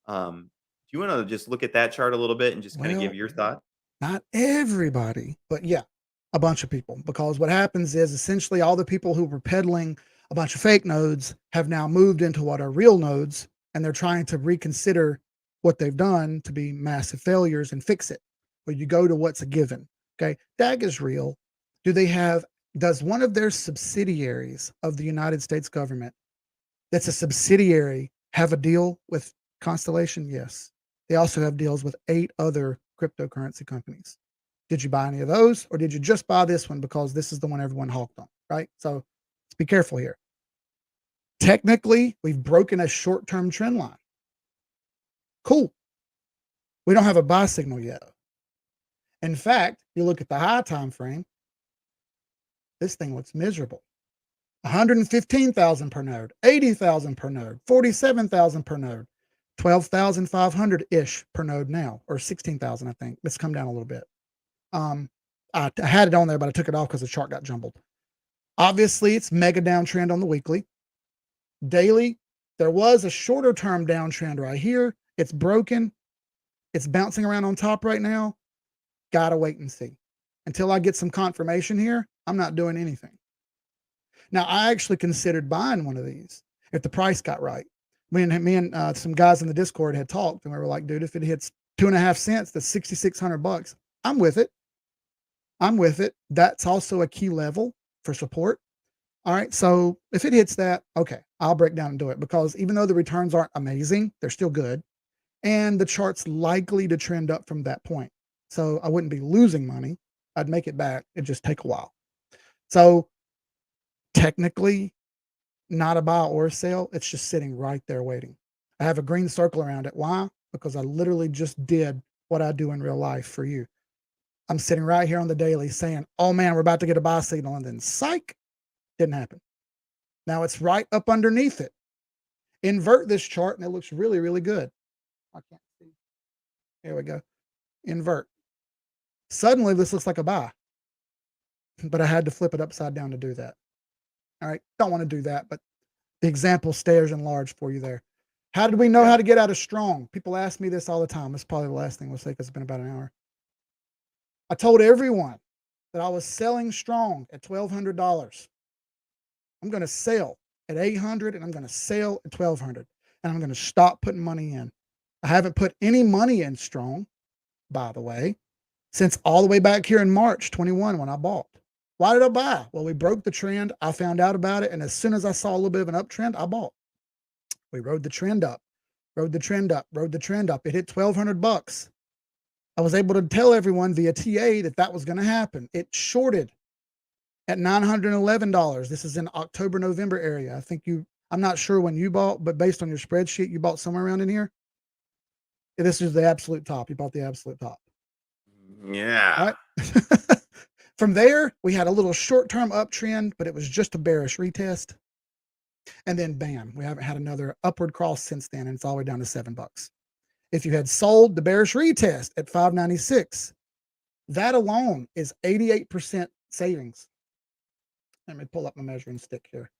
Do you want to just look at that chart a little bit and just kind of give your thought? Not everybody, but yeah, a bunch of people. Because what happens is essentially all the people who were peddling a bunch of fake nodes have now moved into what are real nodes, and they're trying to reconsider what they've done to be massive failures and fix it. But you go to what's a given. Okay, DAG is real. Does one of their subsidiaries of the United States government that's a subsidiary have a deal with Constellation? Yes. They also have deals with 8 other cryptocurrency companies. Did you buy any of those, or did you just buy this one because this is the one everyone hawked on, right? So let's be careful here. Technically, we've broken a short-term trend line. Cool. We don't have a buy signal yet. In fact, you look at the high time frame, this thing looks miserable. 115,000 per node, 80,000 per node, 47,000 per node, 12,500-ish per node now, or 16,000, I think. It's come down a little bit. I had it on there, but I took it off because the chart got jumbled. Obviously, it's mega downtrend on the weekly. Daily, there was a shorter term downtrend right here. It's broken. It's bouncing around on top right now. Gotta wait and see. Until I get some confirmation here, I'm not doing anything. Now, I actually considered buying one of these if the price got right. Me and some guys in the Discord had talked, and we were like, dude, if it hits 2.5 cents, that's $6,600. I'm with it. That's also a key level for support. All right. So if it hits that, okay, I'll break down and do it, because even though the returns aren't amazing, they're still good. And the chart's likely to trend up from that point. So I wouldn't be losing money. I'd make it back. It'd just take a while. So technically, not a buy or a sell. It's just sitting right there waiting. I have a green circle around it. Why? Because I literally just did what I do in real life for you. I'm sitting right here on the daily saying, oh man, we're about to get a buy signal, and then psych, didn't happen. Now it's right up underneath it. Invert this chart and it looks really, really good. I can't see. Here we go. Invert. Suddenly this looks like a buy, but I had to flip it upside down to do that. All right. Don't want to do that, but the example stares enlarged for you there. How did we know how to get out of strong? People ask me this all the time. It's probably the last thing we'll say because it's been about an hour. I told everyone that I was selling strong at $1,200. I'm going to sell at $800 and I'm going to sell at $1,200, and I'm going to stop putting money in. I haven't put any money in strong, by the way, since all the way back here in March 21 when I bought. Why did I buy? Well, we broke the trend. I found out about it, and as soon as I saw a little bit of an uptrend, I bought. We rode the trend up, rode the trend up, rode the trend up. It hit $1,200. I was able to tell everyone via TA that was going to happen. It shorted at $911. This is in October, November area. I think I'm not sure when you bought, but based on your spreadsheet, you bought somewhere around in here. This is the absolute top. You bought the absolute top. Yeah. All right. From there, we had a little short-term uptrend, but it was just a bearish retest. And then bam, we haven't had another upward cross since then, and it's all the way down to $7. If you had sold the bearish retest at $5.96, that alone is 88% savings. Let me pull up my measuring stick here.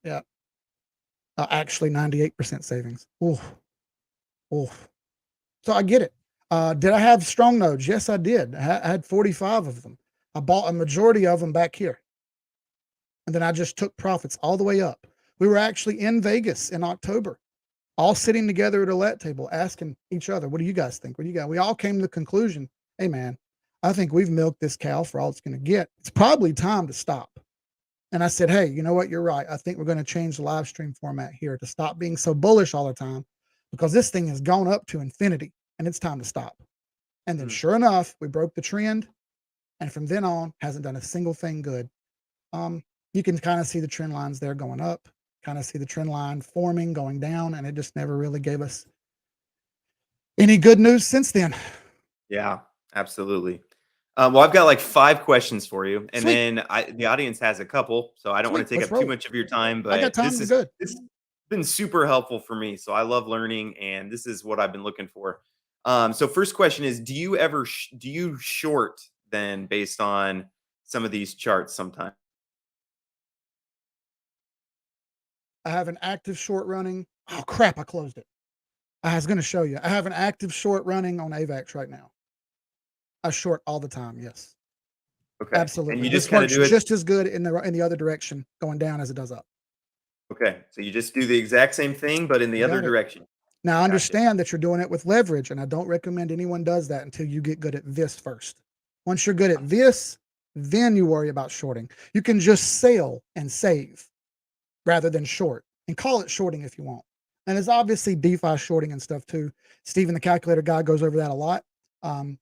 Yeah. Actually 98% savings. Oof. So I get it. Did I have strong nodes? Yes, I did. I had 45 of them. I bought a majority of them back here. And then I just took profits all the way up. We were actually in Vegas in October, all sitting together at a roulette table, asking each other, what do you guys think? What do you got? We all came to the conclusion, hey man, I think we've milked this cow for all it's going to get. It's probably time to stop. And I said, hey, you know what? You're right. I think we're going to change the live stream format here to stop being so bullish all the time, because this thing has gone up to infinity and it's time to stop. And then sure enough, we broke the trend. And from then on, hasn't done a single thing good. You can kind of see the trend lines there going up, kind of see the trend line forming, going down, and it just never really gave us Any good news since then? Yeah, absolutely. Well, I've got like 5 questions for you, and Sweet, then the audience has a couple, so I don't want sweet. to take Let's up too roll. much of your time. I got But time. We're good. this has been super helpful for me. So I love learning, and this is what I've been looking for. So first question is: Do you ever do you short then based on some of these charts? Sometimes. I have an active short running. Oh crap! I closed it. I was going to show you. I have an active short running on AVAX right now. I short all the time. Yes, Okay, and absolutely. you just This kind of works do it. just as good in the other direction, going down as it does up. Okay, so you just do the exact same thing, but in the You other got it. direction. Now, Gotcha. understand that you're doing it with leverage, and I don't recommend anyone does that until you get good at this first. Once you're good at this, then you worry about shorting. You can just sell and save rather than short, and call it shorting if you want. And there's obviously DeFi shorting and stuff too. Steven, the calculator guy, goes over that a lot.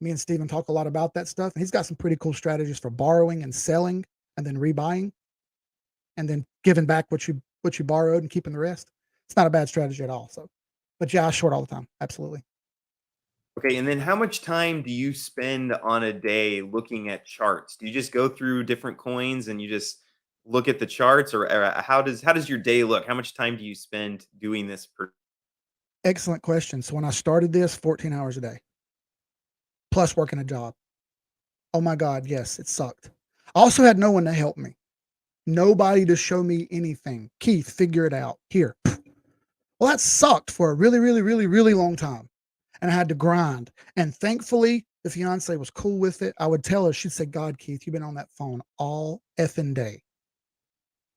Me and Steven talk a lot about that stuff, and he's got some pretty cool strategies for borrowing and selling, and then rebuying, and then giving back what you borrowed and keeping the rest. It's not a bad strategy at all. So, but yeah, I short all the time. Absolutely. Okay, and then how much time do you spend on a day looking at charts? Do you just go through different coins and you just look at the charts, or how does your day look? How much time do you spend doing this per? Excellent question. So when I started this, 14 hours a day, plus working a job. Oh my God, yes, it sucked. I also had no one to help me. Nobody to show me anything. Keith, figure it out. Here. Well, that sucked for a really, really, really, really long time. And I had to grind. And thankfully, the fiance was cool with it. I would tell her, she'd say, God, Keith, you've been on that phone all effing day.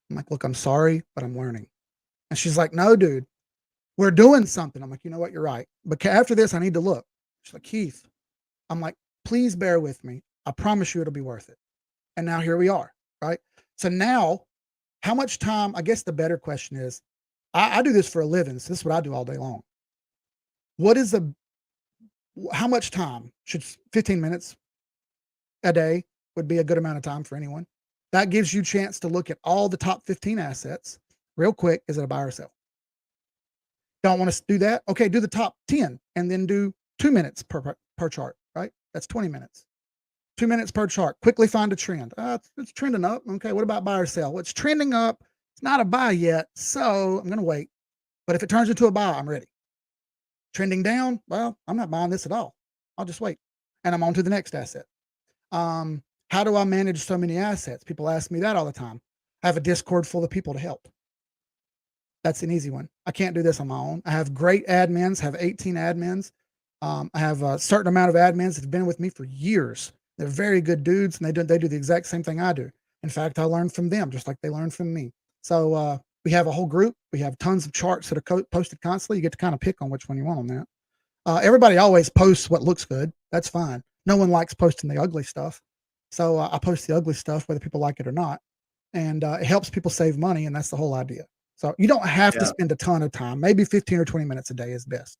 I'm like, look, I'm sorry, but I'm learning. And she's like, no, dude, we're doing something. I'm like, you know what? You're right. But after this, I need to look. She's like, Keith, I'm like, please bear with me. I promise you it'll be worth it. And now here we are. Right. So now, how much time? I guess the better question is, I do this for a living. So this is what I do all day long. What is the, how much time should 15 minutes a day would be a good amount of time for anyone? That gives you a chance to look at all the top 15 assets real quick. Is it a buy or sell? Don't want to do that? Okay, do the top 10 and then do 2 minutes per chart, right? That's 20 minutes. 2 minutes per chart. Quickly find a trend. It's trending up. Okay, what about buy or sell? Well, it's trending up. It's not a buy yet, so I'm going to wait. But if it turns into a buy, I'm ready. Trending down, well, I'm not buying this at all. I'll just wait. And I'm on to the next asset. How do I manage so many assets? People ask me that all the time. I have a Discord full of people to help. That's an easy one. I can't do this on my own. I have great admins, have 18 admins. I have a certain amount of admins that have been with me for years. They're very good dudes, and they do the exact same thing I do. In fact, I learned from them just like they learned from me. So we have a whole group. We have tons of charts that are posted constantly. You get to kind of pick on which one you want on that. Everybody always posts what looks good. That's fine. No one likes posting the ugly stuff. So I post the ugly stuff, whether people like it or not. And it helps people save money. And that's the whole idea. So you don't have to Yeah. spend a ton of time. Maybe 15 or 20 minutes a day is best.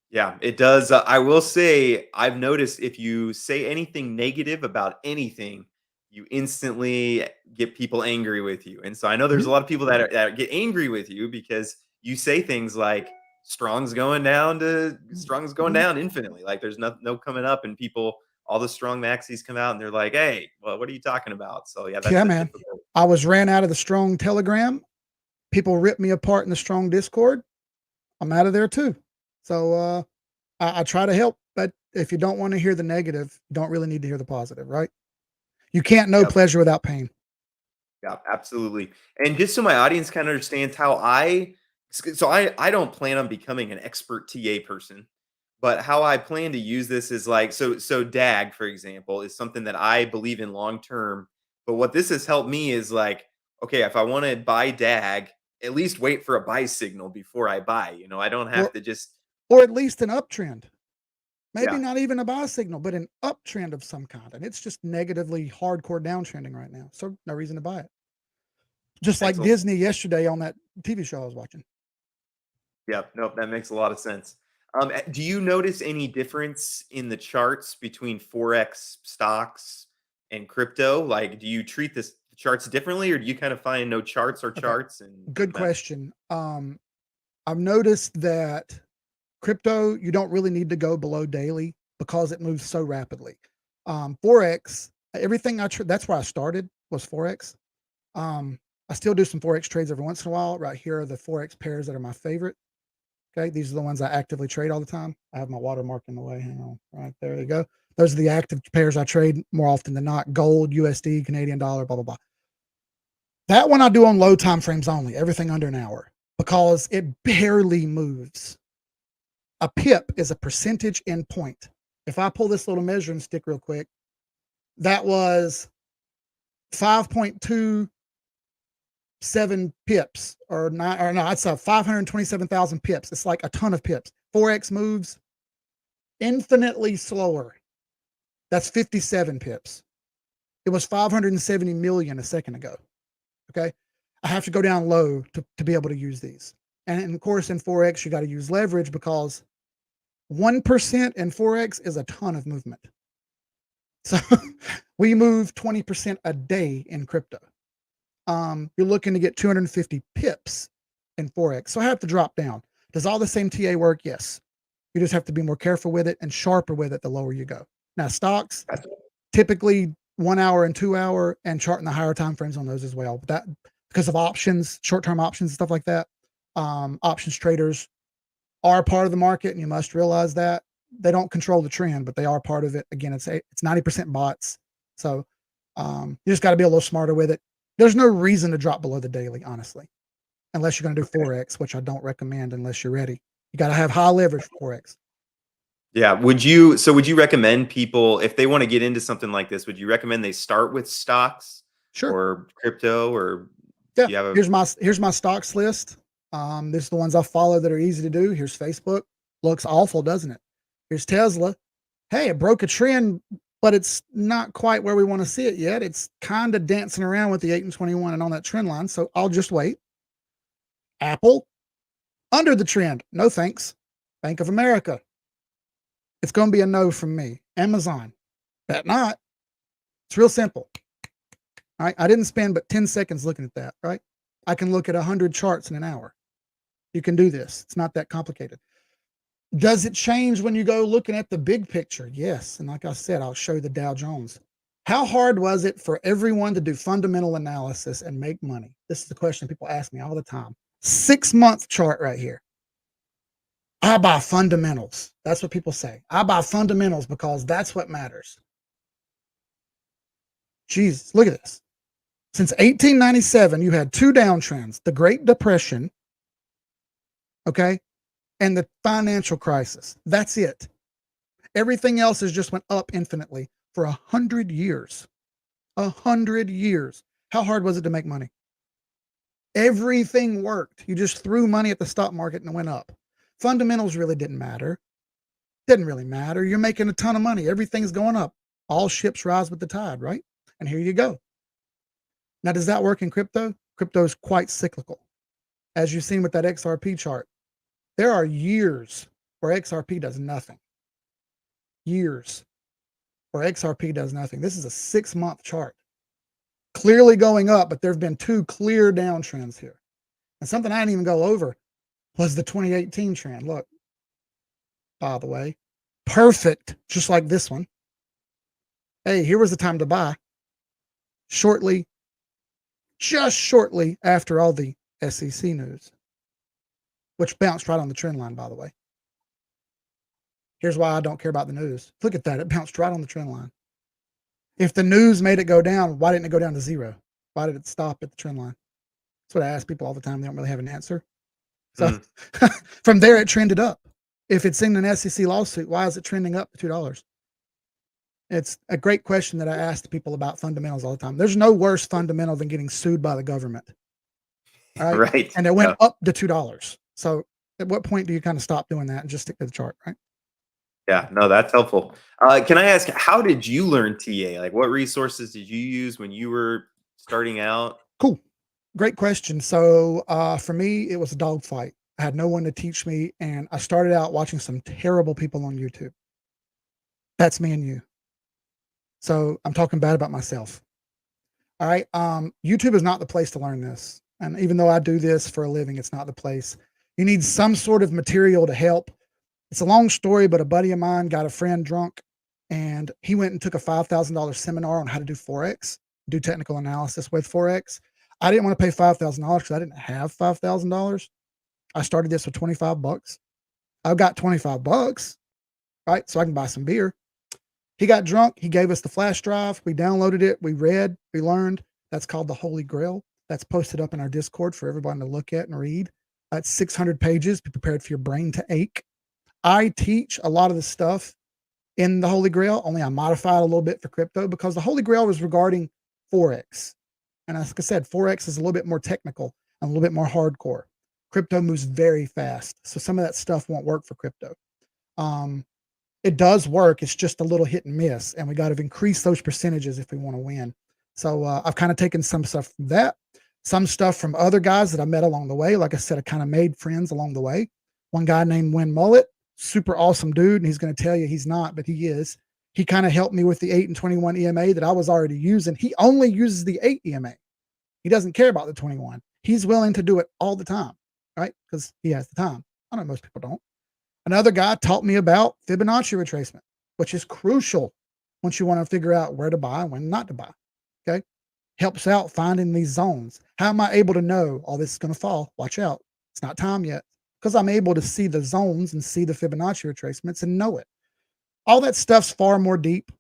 Yeah, it does. I will say, I've noticed if you say anything negative about anything, you instantly get people angry with you. And so I know there's Mhm. a lot of people that get angry with you because you say things like strong's going Mhm. down infinitely. Like there's no coming up, and people, all the strong maxis come out and they're like, hey, well, what are you talking about? So yeah, that's Yeah, a man. difficult. I was ran out of the strong Telegram. People ripped me apart in the strong Discord. I'm out of there too. So I try to help, but if you don't want to hear the negative, you don't really need to hear the positive, right? You can't know Yep. pleasure without pain. Yeah, absolutely. And just so my audience kind of understands how I don't plan on becoming an expert TA person, but how I plan to use this is like so DAG, for example, is something that I believe in long term. But what this has helped me is like, okay, if I want to buy DAG, at least wait for a buy signal before I buy. I don't have Or to just. or at least an uptrend. Maybe Yeah, not even a buy signal, but an uptrend of some kind. And it's just negatively hardcore downtrending right now. So no reason to buy it. Just like excellent. Disney yesterday on that TV show I was watching. Yeah, nope, that makes a lot of sense. Do you notice any difference in the charts between forex stocks and crypto? Like, do you treat this charts differently, or do you kind of find no charts or Okay. charts and Good doesn't matter? question. I've noticed that Crypto, you don't really need to go below daily because it moves so rapidly. Forex, everything that's where I started was Forex. I still do some Forex trades every once in a while. Right here are the Forex pairs that are my favorite. Okay, these are the ones I actively trade all the time. I have my watermark in the way. Hang on, right there you go. Those are the active pairs I trade more often than not: gold, USD, Canadian dollar, blah blah blah. That one I do on low time frames only, everything under an hour, because it barely moves. A pip is a percentage in point. If I pull this little measuring stick real quick, that was 5.27 pips, or not, or no, it's 527,000 pips. It's like a ton of pips. Forex moves infinitely slower. That's 57 pips. It was 570 million a second ago. Okay. I have to go down low to be able to use these. And of course, in Forex, you got to use leverage because 1% in Forex is a ton of movement. So we move 20% a day in crypto. You're looking to get 250 pips in Forex. So I have to drop down. Does all the same TA work? Yes. You just have to be more careful with it and sharper with it the lower you go. Now, stocks, typically 1 hour and 2 hour, and charting the higher time frames on those as well. But that because of options, short-term options and stuff like that. Options traders are part of the market, and you must realize that they don't control the trend, but they are part of it. Again, it's 90% bots. So you just got to be a little smarter with it. There's no reason to drop below the daily, honestly, unless you're going to do Forex, which I don't recommend unless you're ready. You got to have high leverage for Forex. Yeah. Would you recommend people, if they want to get into something like this, would you recommend they start with stocks Sure. or crypto, or Yeah. do you have Here's my stocks list. This is the ones I follow that are easy to do. Here's Facebook. Looks awful, doesn't it? Here's Tesla. Hey, it broke a trend, but it's not quite where we want to see it yet. It's kind of dancing around with the 8 and 21 and on that trend line. So I'll just wait. Apple, under the trend. No thanks. Bank of America. It's going to be a no from me. Amazon. Bet not. It's real simple. All right. I didn't spend but 10 seconds looking at that, right? I can look at 100 charts in an hour. You can do this. It's not that complicated. Does it change when you go looking at the big picture? Yes. And like I said, I'll show you the Dow Jones. How hard was it for everyone to do fundamental analysis and make money? This is the question people ask me all the time. 6-month chart right here. I buy fundamentals. That's what people say. I buy fundamentals because that's what matters. Jesus, look at this. Since 1897, you had 2 downtrends, the Great Depression, okay, and the financial crisis. That's it. Everything else has just went up infinitely for 100 years. 100 years. How hard was it to make money? Everything worked. You just threw money at the stock market and it went up. Fundamentals really didn't matter. Didn't really matter. You're making a ton of money. Everything's going up. All ships rise with the tide, right? And here you go. Now, does that work in crypto? Crypto is quite cyclical. As you've seen with that XRP chart, there are years where XRP does nothing. Years where XRP does nothing. This is a 6-month chart. Clearly going up, but there have been 2 clear downtrends here. And something I didn't even go over was the 2018 trend. Look, by the way, perfect, just like this one. Hey, here was the time to buy. Just shortly after all the SEC news, which bounced right on the trend line, by the way. Here's why I don't care about the news. Look at that. It bounced right on the trend line. If the news made it go down, why didn't it go down to 0? Why did it stop at the trend line? That's what I ask people all the time. They don't really have an answer. So from there, it trended up. If it's in an SEC lawsuit, why is it trending up to $2? It's a great question that I ask people about fundamentals all the time. There's no worse fundamental than getting sued by the government. All right. right? And it went up to $2. So at what point do you kind of stop doing that and just stick to the chart, right? Yeah, no, that's helpful. Can I ask, how did you learn TA? Like, what resources did you use when you were starting out? Cool. Great question. So for me, it was a dogfight. I had no one to teach me, and I started out watching some terrible people on YouTube. That's me and you. So I'm talking bad about myself. All right. YouTube is not the place to learn this. And even though I do this for a living, it's not the place. You need some sort of material to help. It's a long story, but a buddy of mine got a friend drunk, and he went and took a $5,000 seminar on how to do Forex, do technical analysis with Forex. I didn't want to pay $5,000 because I didn't have $5,000. I started this with 25 bucks. I've got 25 bucks, right? So I can buy some beer. He got drunk. He gave us the flash drive. We downloaded it. We read, we learned. That's called the Holy Grail. That's posted up in our Discord for everyone to look at and read. It's 600 pages. Be prepared for your brain to ache. I teach a lot of the stuff in the Holy Grail, only I modified a little bit for crypto because the Holy Grail was regarding Forex. And like I said, Forex is a little bit more technical and a little bit more hardcore. Crypto moves very fast. So some of that stuff won't work for crypto. It does work. It's just a little hit and miss. And we got to increase those percentages if we want to win. So I've kind of taken some stuff from that, some stuff from other guys that I met along the way. Like I said, I kind of made friends along the way. One guy named Win Mullet, super awesome dude. And he's going to tell you he's not, but he is. He kind of helped me with the 8 and 21 EMA that I was already using. He only uses the 8 EMA. He doesn't care about the 21. He's willing to do it all the time, right? Because he has the time. I know most people don't. Another guy taught me about Fibonacci retracement, which is crucial once you want to figure out where to buy and when not to buy. Okay. Helps out finding these zones. How am I able to know, oh, this is going to fall? Watch out. It's not time yet. Because I'm able to see the zones and see the Fibonacci retracements and know it. All that stuff's far more deep,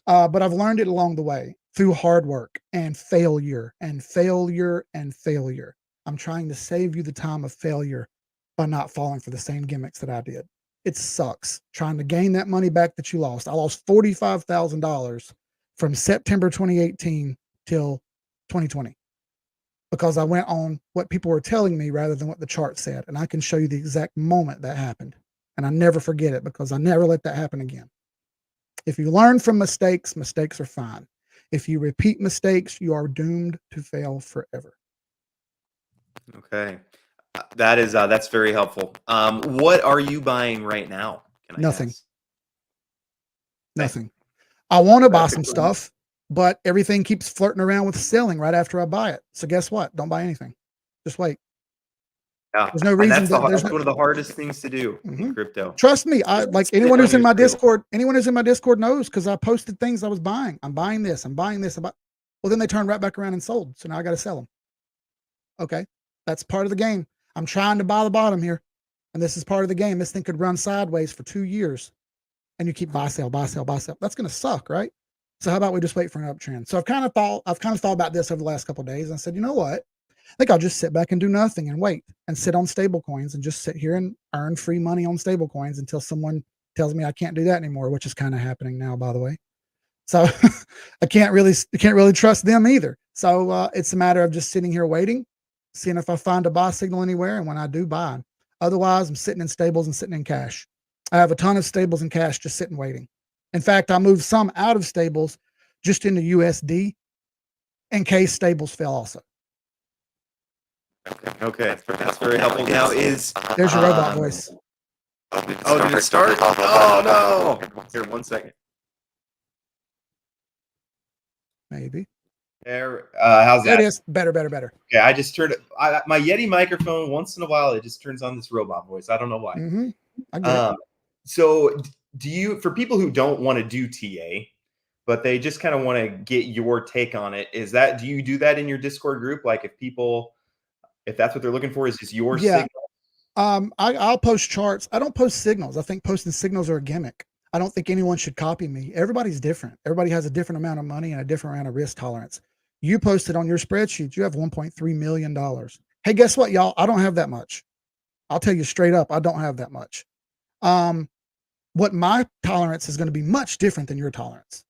but I've learned it along the way through hard work and failure and failure and failure. I'm trying to save you the time of failure by not falling for the same gimmicks that I did. It sucks trying to gain that money back that you lost. I lost $45,000 from September 2018 till 2020 because I went on what people were telling me rather than what the chart said. And I can show you the exact moment that happened. And I never forget it because I never let that happen again. If you learn from mistakes, mistakes are fine. If you repeat mistakes, you are doomed to fail forever. Okay. That's very helpful. What are you buying right now? Can I Nothing. ask? Nothing. I want to buy some stuff, but everything keeps flirting around with selling right after I buy it. So guess what? Don't buy anything. Just wait. Yeah. There's no reason. That's one of the hardest things to do in crypto. Trust me. I like anyone who's in my Discord. Anyone who's in my Discord knows because I posted things I was buying. I'm buying this. I'm buying this. Well, then they turned right back around and sold. So now I got to sell them. Okay, that's part of the game. I'm trying to buy the bottom here, and this is part of the game. This thing could run sideways for 2 years, and you keep buy sell buy sell buy sell. That's going to suck, right? So how about we just wait for an uptrend? So I've kind of thought about this over the last couple of days. And I said, you know what? I think I'll just sit back and do nothing and wait and sit on stable coins and just sit here and earn free money on stable coins until someone tells me I can't do that anymore, which is kind of happening now, by the way. So I can't really trust them either. So it's a matter of just sitting here waiting, seeing if I find a buy signal anywhere, and when I do, buy. Otherwise, I'm sitting in stables and sitting in cash. I have a ton of stables and cash just sitting waiting. In fact, I moved some out of stables just into USD in case stables fell also. Okay. That's very helpful. Now there's your robot voice. Oh, did it start? Oh no! Here, 1 second. Maybe. There. How's that? There it is. Better. Okay, I just turned my Yeti microphone. Once in a while, it just turns on this robot voice. I don't know why. I get it. So, do you, for people who don't want to do TA, but they just kind of want to get your take on it, do you do that in your Discord group? Like, if that's what they're looking for, is just your signal? I'll post charts. I don't post signals. I think posting signals are a gimmick. I don't think anyone should copy me. Everybody's different. Everybody has a different amount of money and a different amount of risk tolerance. You posted on your spreadsheet, you have $1.3 million. Hey, guess what, y'all? I don't have that much. I'll tell you straight up, I don't have that much. What my tolerance is going to be much different than your tolerance.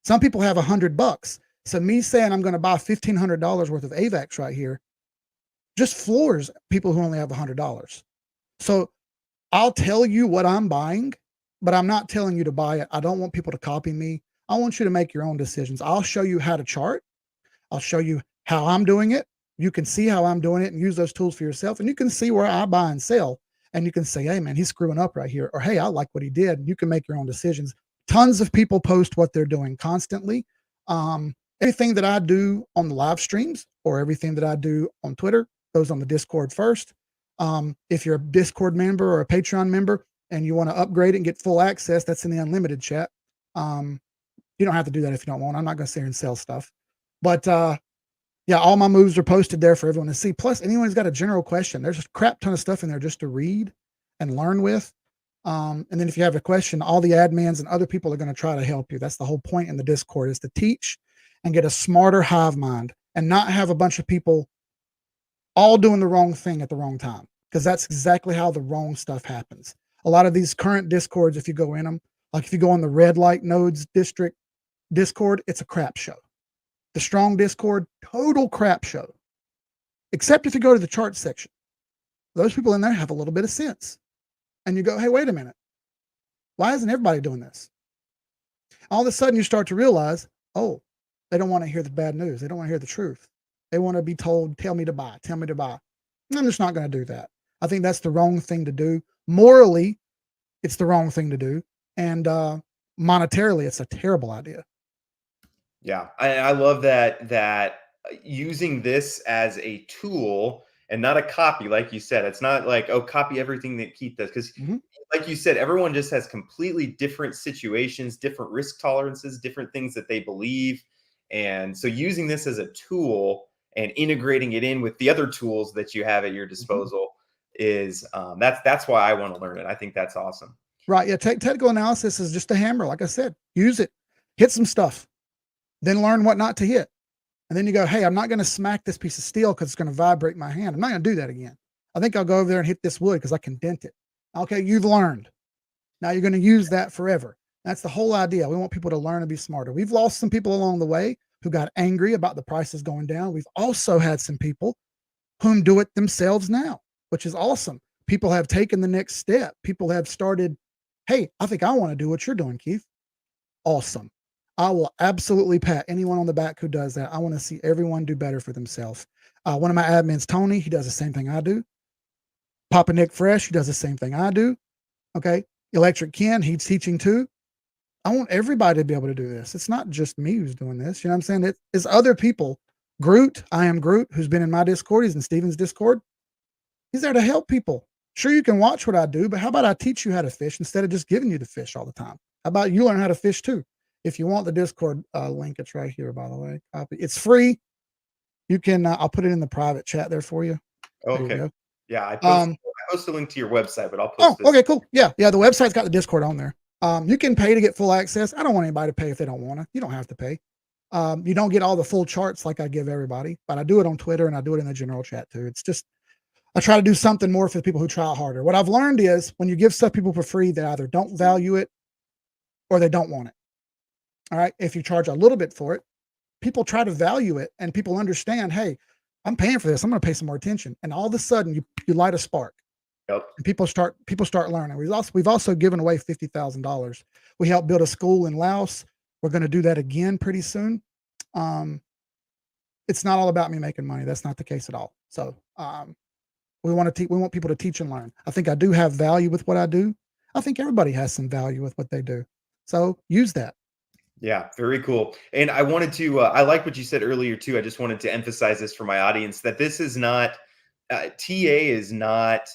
Some people have $100. So me saying I'm going to buy $1,500 worth of AVAX right here just floors people who only have $100. So I'll tell you what I'm buying, but I'm not telling you to buy it. I don't want people to copy me. I want you to make your own decisions. I'll show you how to chart. I'll show you how I'm doing it. You can see how I'm doing it and use those tools for yourself. And you can see where I buy and sell. And you can say, hey, man, he's screwing up right here. Or, hey, I like what he did. You can make your own decisions. Tons of people post what they're doing constantly. Everything that I do on the live streams or everything that I do on Twitter goes on the Discord first. If you're a Discord member or a Patreon member, and you want to upgrade it and get full access, that's in the unlimited chat. You don't have to do that if you don't want. I'm not going to sit here and sell stuff, but yeah, all my moves are posted there for everyone to see. Plus, anyone who's got a general question, there's a crap ton of stuff in there just to read and learn with. And then if you have a question, all the admins and other people are going to try to help you. That's the whole point in the Discord, is to teach and get a smarter hive mind and not have a bunch of people all doing the wrong thing at the wrong time, because that's exactly how the wrong stuff happens. A lot of these current Discords, if you go in them, like if you go on the red light nodes district Discord, it's a crap show. The strong Discord, total crap show. Except if you go to the chart section. Those people in there have a little bit of sense. And you go, hey, wait a minute. Why isn't everybody doing this? All of a sudden you start to realize, oh, they don't want to hear the bad news. They don't want to hear the truth. They want to be told, tell me to buy, tell me to buy. I'm just not going to do that. I think that's the wrong thing to do. Morally, it's the wrong thing to do. And monetarily, it's a terrible idea. Yeah, I love that using this as a tool and not a copy, like you said. It's not like, oh, copy everything that Keith does, because like you said, everyone just has completely different situations, different risk tolerances, different things that they believe. And so using this as a tool and integrating it in with the other tools that you have at your disposal is that's why I want to learn it. I think that's awesome. Right. Yeah. Technical analysis is just a hammer. Like I said, use it, hit some stuff, then learn what not to hit. And then you go, hey, I'm not going to smack this piece of steel because it's going to vibrate my hand. I'm not going to do that again. I think I'll go over there and hit this wood because I can dent it. Okay, you've learned. Now you're going to use that forever. That's the whole idea. We want people to learn and be smarter. We've lost some people along the way who got angry about the prices going down. We've also had some people whom do it themselves now, which is awesome. People have taken the next step. People have started, hey, I think I want to do what you're doing, Keith. Awesome. I will absolutely pat anyone on the back who does that. I want to see everyone do better for themselves. One of my admins, Tony, he does the same thing I do. Papa Nick Fresh, he does the same thing I do. Okay. Electric Ken, he's teaching too. I want everybody to be able to do this. It's not just me who's doing this. You know what I'm saying? It's other people. Groot, I am Groot, who's been in my Discord. He's in Steven's Discord. He's there to help people. Sure, you can watch what I do, but how about I teach you how to fish instead of just giving you the fish all the time? How about you learn how to fish too? If you want the Discord link, it's right here, by the way. It's free. You can, I'll put it in the private chat there for you. Okay. There you Yeah, I post a link to your website, but I'll post this. Okay, cool. Yeah, the website's got the Discord on there. You can pay to get full access. I don't want anybody to pay if they don't want to. You don't have to pay. You don't get all the full charts like I give everybody, but I do it on Twitter and I do it in the general chat too. It's just, I try to do something more for the people who try harder. What I've learned is when you give stuff people for free, they either don't value it or they don't want it. All right. If you charge a little bit for it, people try to value it and people understand, hey, I'm paying for this. I'm going to pay some more attention. And all of a sudden you light a spark. Yep. And people start learning. We've also given away $50,000. We helped build a school in Laos. We're going to do that again pretty soon. It's not all about me making money. That's not the case at all. So we want people to teach and learn. I think I do have value with what I do. I think everybody has some value with what they do. So use that. Yeah, very cool. And I wanted to, I like what you said earlier too. I just wanted to emphasize this for my audience, that this is not, TA is not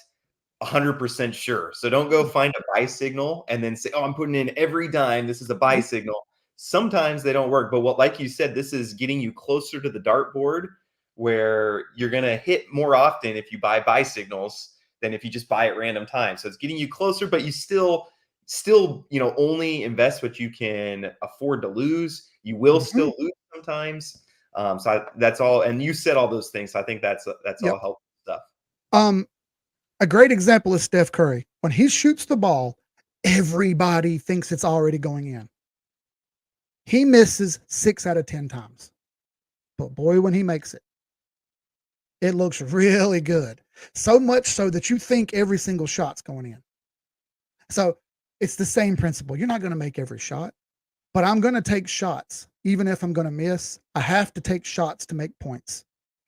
100% sure. So don't go find a buy signal and then say, oh, I'm putting in every dime. This is a buy signal. Sometimes they don't work. But like you said, this is getting you closer to the dartboard where you're going to hit more often if you buy signals than if you just buy at random times. So it's getting you closer, but you still, only invest what you can afford to lose. You will still lose sometimes. That's all. And you said all those things. So I think that's all helpful stuff. A great example is Steph Curry. When he shoots the ball, everybody thinks it's already going in. He misses 6 out of 10 times. But boy, when he makes it, it looks really good. So much so that you think every single shot's going in. So it's the same principle. You're not going to make every shot, but I'm going to take shots. Even if I'm going to miss, I have to take shots to make points.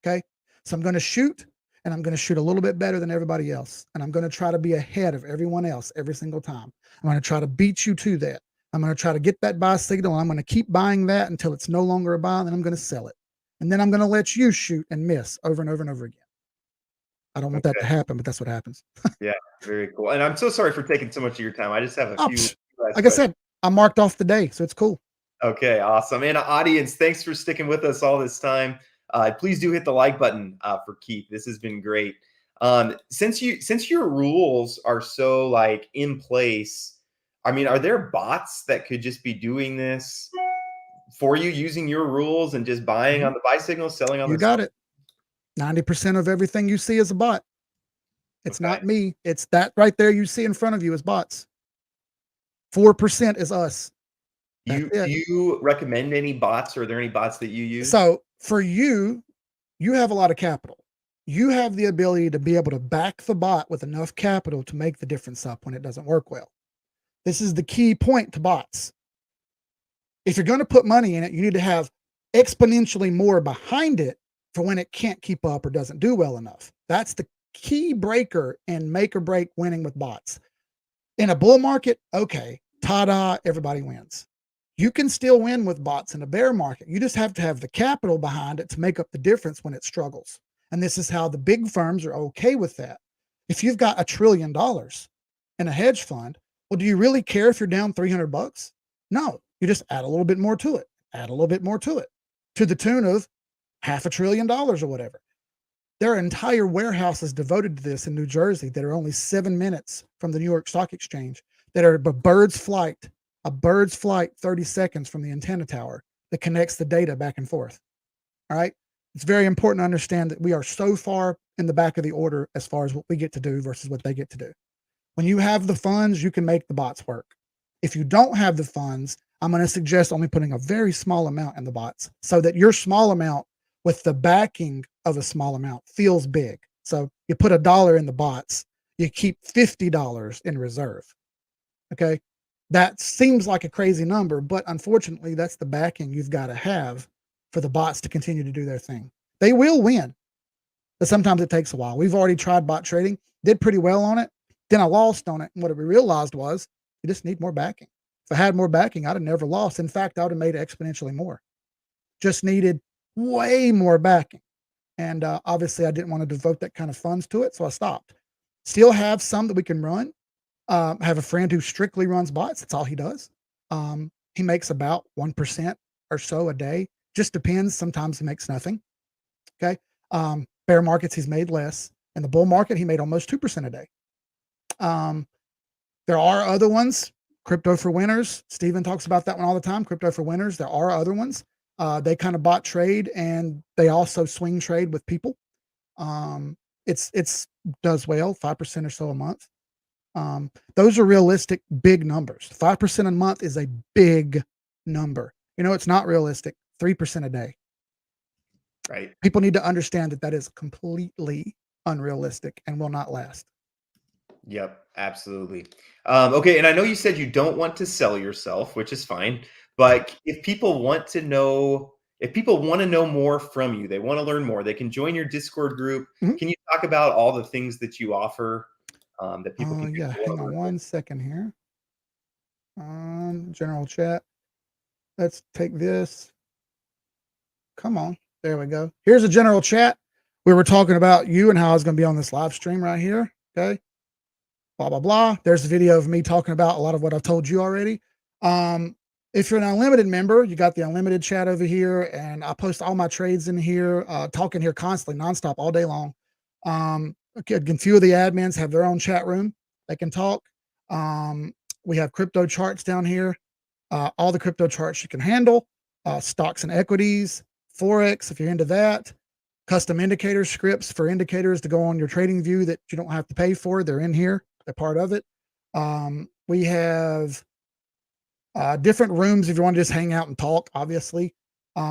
Okay. So I'm going to shoot, and I'm going to shoot a little bit better than everybody else. And I'm going to try to be ahead of everyone else every single time. I'm going to try to beat you to that. I'm going to try to get that buy signal. And I'm going to keep buying that until it's no longer a buy. And then I'm going to sell it. And then I'm going to let you shoot and miss over and over and over again. I don't want that to Okay. happen, but that's what happens. Yeah. Very cool. And I'm so sorry for taking so much of your time. I just have a Oh, few last like I questions. said, I marked off the day, so it's cool. Okay, awesome. And audience, thanks for sticking with us all this time. Please do hit the like button for Keith. This has been great. Since your rules are so like in place, I mean, are there bots that could just be doing this for you using your rules and just buying Mhm. on the buy signals, selling on You the sell? got it. 90% of everything you see is a bot. It's Okay. not me. It's that right there you see in front of you is bots. 4% is us. That's Do it. you recommend any bots? Or are there any bots that you use? So for you, you have a lot of capital. You have the ability to be able to back the bot with enough capital to make the difference up when it doesn't work well. This is the key point to bots. If you're going to put money in it, you need to have exponentially more behind it for when it can't keep up or doesn't do well enough. That's the key breaker and make or break winning with bots. In a bull market, okay, ta-da, everybody wins. You can still win with bots in a bear market. You just have to have the capital behind it to make up the difference when it struggles. And this is how the big firms are okay with that. If you've got $1 trillion in a hedge fund, well, do you really care if you're down 300 bucks? No, you just add a little bit more to it, add a little bit more to the tune of $500 billion or whatever. There are entire warehouses devoted to this in New Jersey that are only 7 minutes from the New York Stock Exchange that are a bird's flight, 30 seconds from the antenna tower that connects the data back and forth. All right. It's very important to understand that we are so far in the back of the order as far as what we get to do versus what they get to do. When you have the funds, you can make the bots work. If you don't have the funds, I'm going to suggest only putting a very small amount in the bots so that your small amount with the backing of a small amount feels big. So you put $1 in the bots, you keep $50 in reserve. Okay. That seems like a crazy number, but unfortunately, that's the backing you've got to have for the bots to continue to do their thing. They will win, but sometimes it takes a while. We've already tried bot trading, did pretty well on it. Then I lost on it. And what we realized was you just need more backing. If I had more backing, I'd have never lost. In fact, I would have made it exponentially more. Just needed way more backing. And obviously, I didn't want to devote that kind of funds to it. So I stopped. Still have some that we can run. I have a friend who strictly runs bots. That's all he does. He makes about 1% or so a day. Just depends. Sometimes he makes nothing. Okay. Bear markets, he's made less. In the bull market, he made almost 2% a day. There are other ones. Crypto for winners. Steven talks about that one all the time. Crypto for winners. There are other ones. They kind of bot trade and they also swing trade with people. It's does well, 5% or so a month. Those are realistic big numbers. 5% a month is a big number. You know, it's not realistic. 3% a day. Right. People need to understand that that is completely unrealistic and will not last. Yep, absolutely. Okay, and I know you said you don't want to sell yourself, which is fine. But if people want to know more from you, they want to learn more, they can join your Discord group. Mhm. Can you talk about all the things that you offer that people can Yeah, get hang on one second here. General chat. Let's take this. Come on. There we go. Here's a general chat. We were talking about you and how I was going to be on this live stream right here. Okay. Blah, blah, blah. There's a video of me talking about a lot of what I've told you already. If you're an unlimited member, you got the unlimited chat over here, and I post all my trades in here, talking here constantly, nonstop, all day long. A few of the admins have their own chat room. They can talk. We have crypto charts down here. All the crypto charts you can handle, stocks and equities, Forex, if you're into that, custom indicator scripts for indicators to go on your trading view that you don't have to pay for. They're in here. They're part of it. We have different rooms if you want to just hang out and talk, obviously.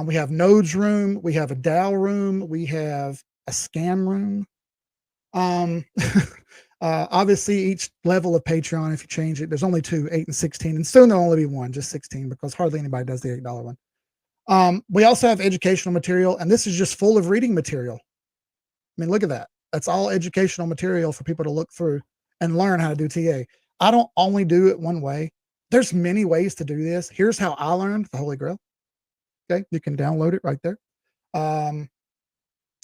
We have nodes room. We have a DAO room. We have a scam room. Obviously, each level of Patreon, if you change it, there's only two, 8 and 16, and soon there'll only be one, just 16, because hardly anybody does the $8 one. We also have educational material, and this is just full of reading material. I mean, look at that. That's all educational material for people to look through and learn how to do TA. I don't only do it one way. There's many ways to do this. Here's how I learned the Holy Grail. Okay, you can download it right there.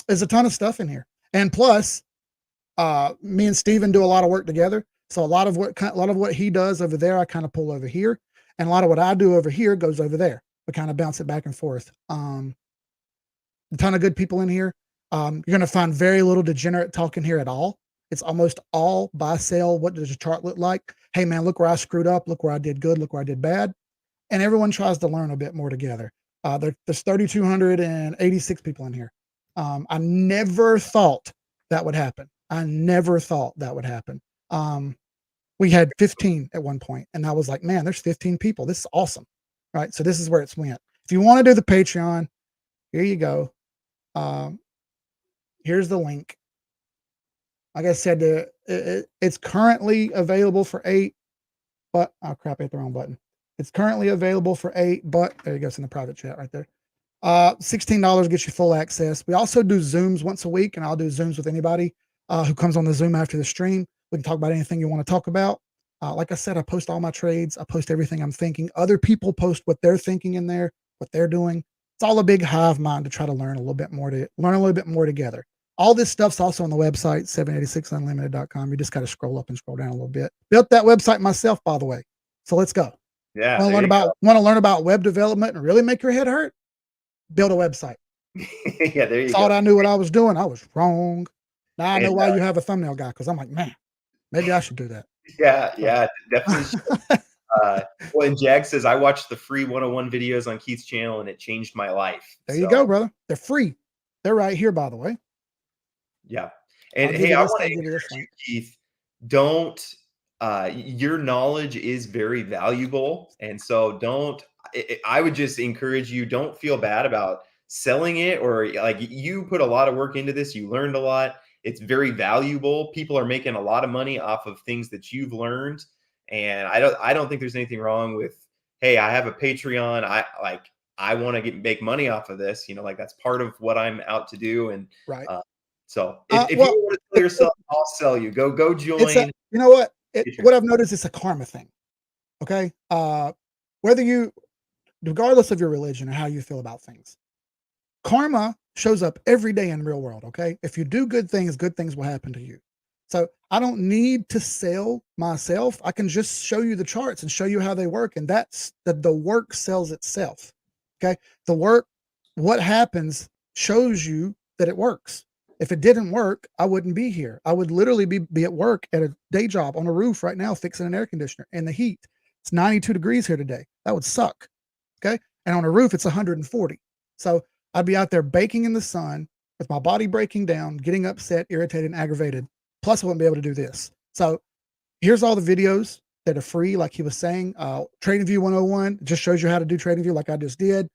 There's a ton of stuff in here, and plus, Me and Steven do a lot of work together. So a lot of what he does over there, I kind of pull over here, and a lot of what I do over here goes over there. We kind of bounce it back and forth. A ton of good people in here. You're going to find very little degenerate talk in here at all. It's almost all buy, sell. What does your chart look like? Hey man, look where I screwed up. Look where I did good. Look where I did bad. And everyone tries to learn a bit more together. There's 3,286 people in here. I never thought that would happen. I never thought that would happen. We had 15 at one point, and I was like, man, there's 15 people. This is awesome. Right. So this is where it's went. If you want to do the Patreon, here you go. Here's the link. Like I said, it's currently available for 8, but oh crap, I hit the wrong button. It's currently available for 8, but there you go. It's in the private chat right there. $16 gets you full access. We also do Zooms once a week, and I'll do Zooms with anybody who comes on the Zoom after the stream. We can talk about anything you want to talk about. Like I said, I post all my trades. I post everything I'm thinking. Other people post what they're thinking in there, what they're doing. It's all a big hive mind to try to learn a little bit more together. All this stuff's also on the website, 786unlimited.com. You just got to scroll up and scroll down a little bit. Built that website myself, by the way. So let's go. Yeah. Want to learn about web development and really make your head hurt? Build a website. Yeah, there you go. Thought I knew what I was doing. I was wrong. Now I know why you have a thumbnail guy, because I'm like, man, maybe I should do that. Yeah, definitely. Well, and Jag says, I watched the free 101 videos on Keith's channel and it changed my life. There you go, brother. They're free. They're right here, by the way. Yeah. And hey, I want to encourage you, Keith, don't, your knowledge is very valuable. And so I would just encourage you, don't feel bad about selling it, or like, you put a lot of work into this. You learned a lot. It's very valuable. People are making a lot of money off of things that you've learned. And I don't think there's anything wrong with, hey, I have a Patreon. I want to make money off of this, like that's part of what I'm out to do. And right. So if you want to sell yourself, I'll sell you. Go join. You know what? What I've noticed is a karma thing. Okay. Regardless of your religion or how you feel about things, karma shows up every day in the real world. Okay. If you do good things will happen to you. So I don't need to sell myself. I can just show you the charts and show you how they work. And that's the work sells itself. Okay. The work, what happens shows you that it works. If it didn't work, I wouldn't be here. I would literally be at work at a day job on a roof right now, fixing an air conditioner in the heat. It's 92 degrees here today. That would suck. Okay. And on a roof, it's 140. So I'd be out there baking in the sun with my body breaking down, getting upset, irritated, and aggravated. Plus, I wouldn't be able to do this. So here's all the videos that are free. Like he was saying, TradingView 101 just shows you how to do TradingView like I just did.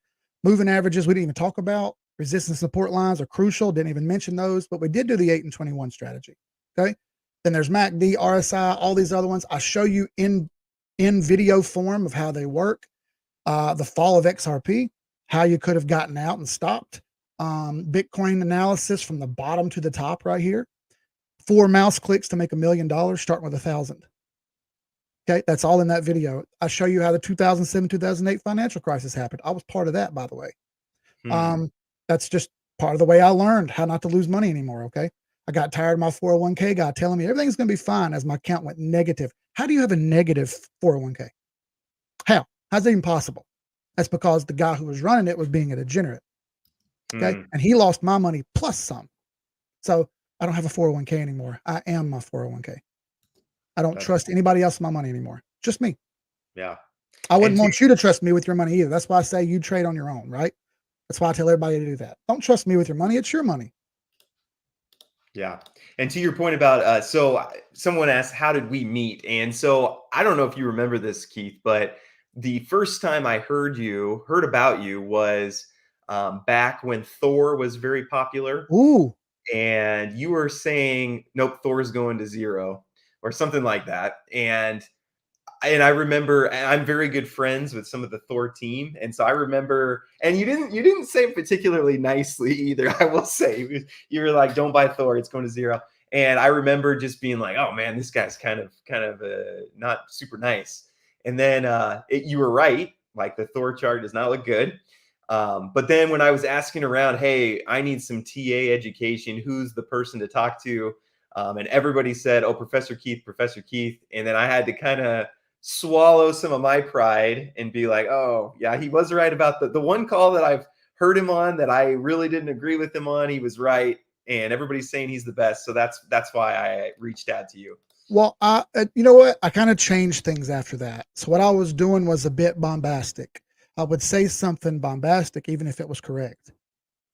Moving averages, we didn't even talk about. Resistance support lines are crucial. Didn't even mention those, but we did do the 8 and 21 strategy. Okay. Then there's MACD, RSI, all these other ones. I show you in video form of how they work. The fall of XRP, how you could have gotten out and stopped. Bitcoin analysis from the bottom to the top right here. 4 mouse clicks to make $1 million, starting with 1,000. Okay, that's all in that video. I show you how the 2007, 2008 financial crisis happened. I was part of that, by the way. That's just part of the way I learned how not to lose money anymore. Okay. I got tired of my 401k guy telling me everything's going to be fine as my account went negative. How do you have a negative 401k? How's that even possible? That's because the guy who was running it was being a degenerate. Okay. And he lost my money plus some. So I don't have a 401k anymore. I am my 401k. I don't trust anybody else with my money anymore. Just me. Yeah. I wouldn't want you to trust me with your money either. That's why I say you trade on your own, right? That's why I tell everybody to do that. Don't trust me with your money. It's your money. Yeah. And to your point about, so someone asked, how did we meet? And so I don't know if you remember this, Keith, but the first time I heard about you was back when Thor was very popular. Ooh. And you were saying, nope, Thor's going to zero or something like that. And I remember, I'm very good friends with some of the Thor team, and so I remember, and you didn't say it particularly nicely either. I will say, you were like, "Don't buy Thor; it's going to zero." And I remember just being like, "Oh man, this guy's kind of not super nice." And then you were right; like the Thor chart does not look good. But then when I was asking around, hey, I need some TA education. Who's the person to talk to? And everybody said, "Oh, Professor Keith, Professor Keith," and then I had to kind of swallow some of my pride and be like, "Oh, yeah, he was right about the one call that I've heard him on that I really didn't agree with him on. He was right, and everybody's saying he's the best." So that's why I reached out to you. Well, you know what? I kind of changed things after that. So what I was doing was a bit bombastic. I would say something bombastic, even if it was correct.